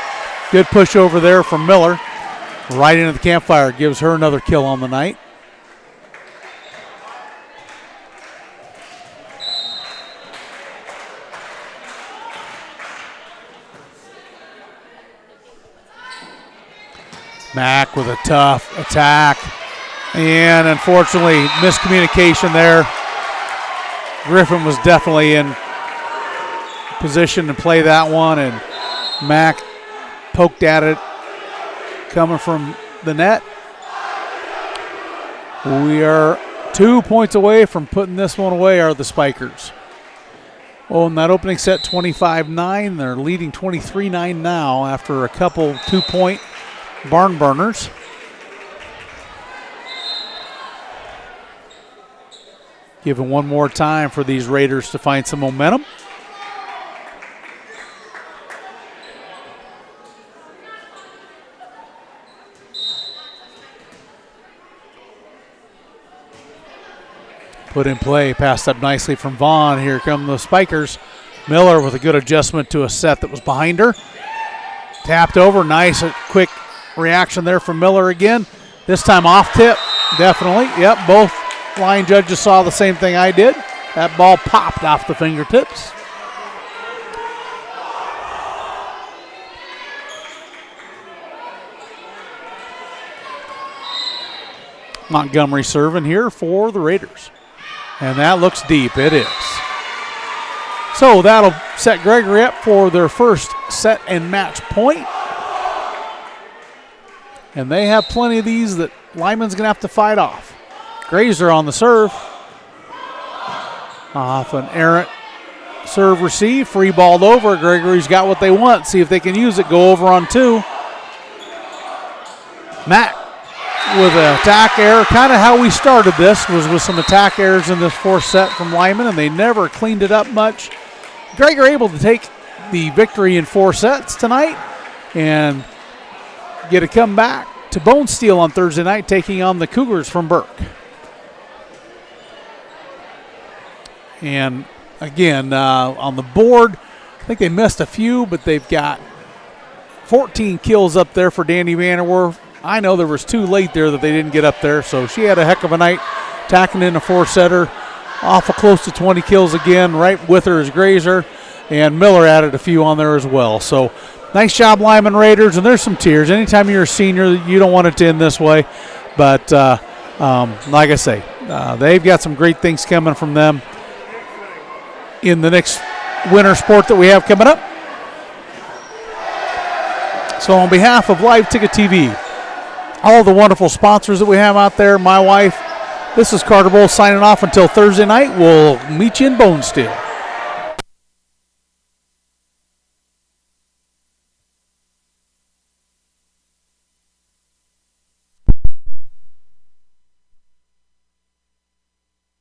Good push over there from Miller. Right into the campfire, gives her another kill on the night. Mack with a tough attack. And unfortunately, miscommunication there. Griffin was definitely in position to play that one, and Mack poked at it coming from the net. We are 2 points away from putting this one away, are the Spikers. Oh, in that opening set, 25-9. They're leading 23-9 now after a couple 2-point barn burners. Given one more time for these Raiders to find some momentum. Put in play, passed up nicely from Vaughn. Here come the Spikers. Miller with a good adjustment to a set that was behind her. Tapped over, nice, quick reaction there from Miller again. This time off tip, definitely. Yep, both line judges saw the same thing I did. That ball popped off the fingertips. Montgomery serving here for the Raiders. And that looks deep. It is. So that'll set Gregory up for their first set and match point. And they have plenty of these that Lyman's going to have to fight off. Grazer on the serve. Off an errant serve receive. Free balled over. Gregory's got what they want. See if they can use it. Go over on two. Matt with an attack error. Kind of how we started this was with some attack errors in this fourth set from Lyman, and they never cleaned it up much. Gregory able to take the victory in 4 sets tonight and get a comeback to Bone Steel on Thursday night, taking on the Cougars from Burke. And again, on the board, I think they missed a few, but they've got 14 kills up there for Danny Vanderwerf. I know there was 2 late there that they didn't get up there, so she had a heck of a night, tacking in a 4-setter. Awful close to 20 kills again. Right with her is Grazer, and Miller added a few on there as well. So nice job, Lyman Raiders, and there's some tears. Anytime you're a senior, you don't want it to end this way. But like I say, they've got some great things coming from them in the next winter sport that we have coming up. So on behalf of Live Ticket TV, all the wonderful sponsors that we have out there, my wife, this is Carter Bowl signing off until Thursday night. We'll meet you in Bone Steel.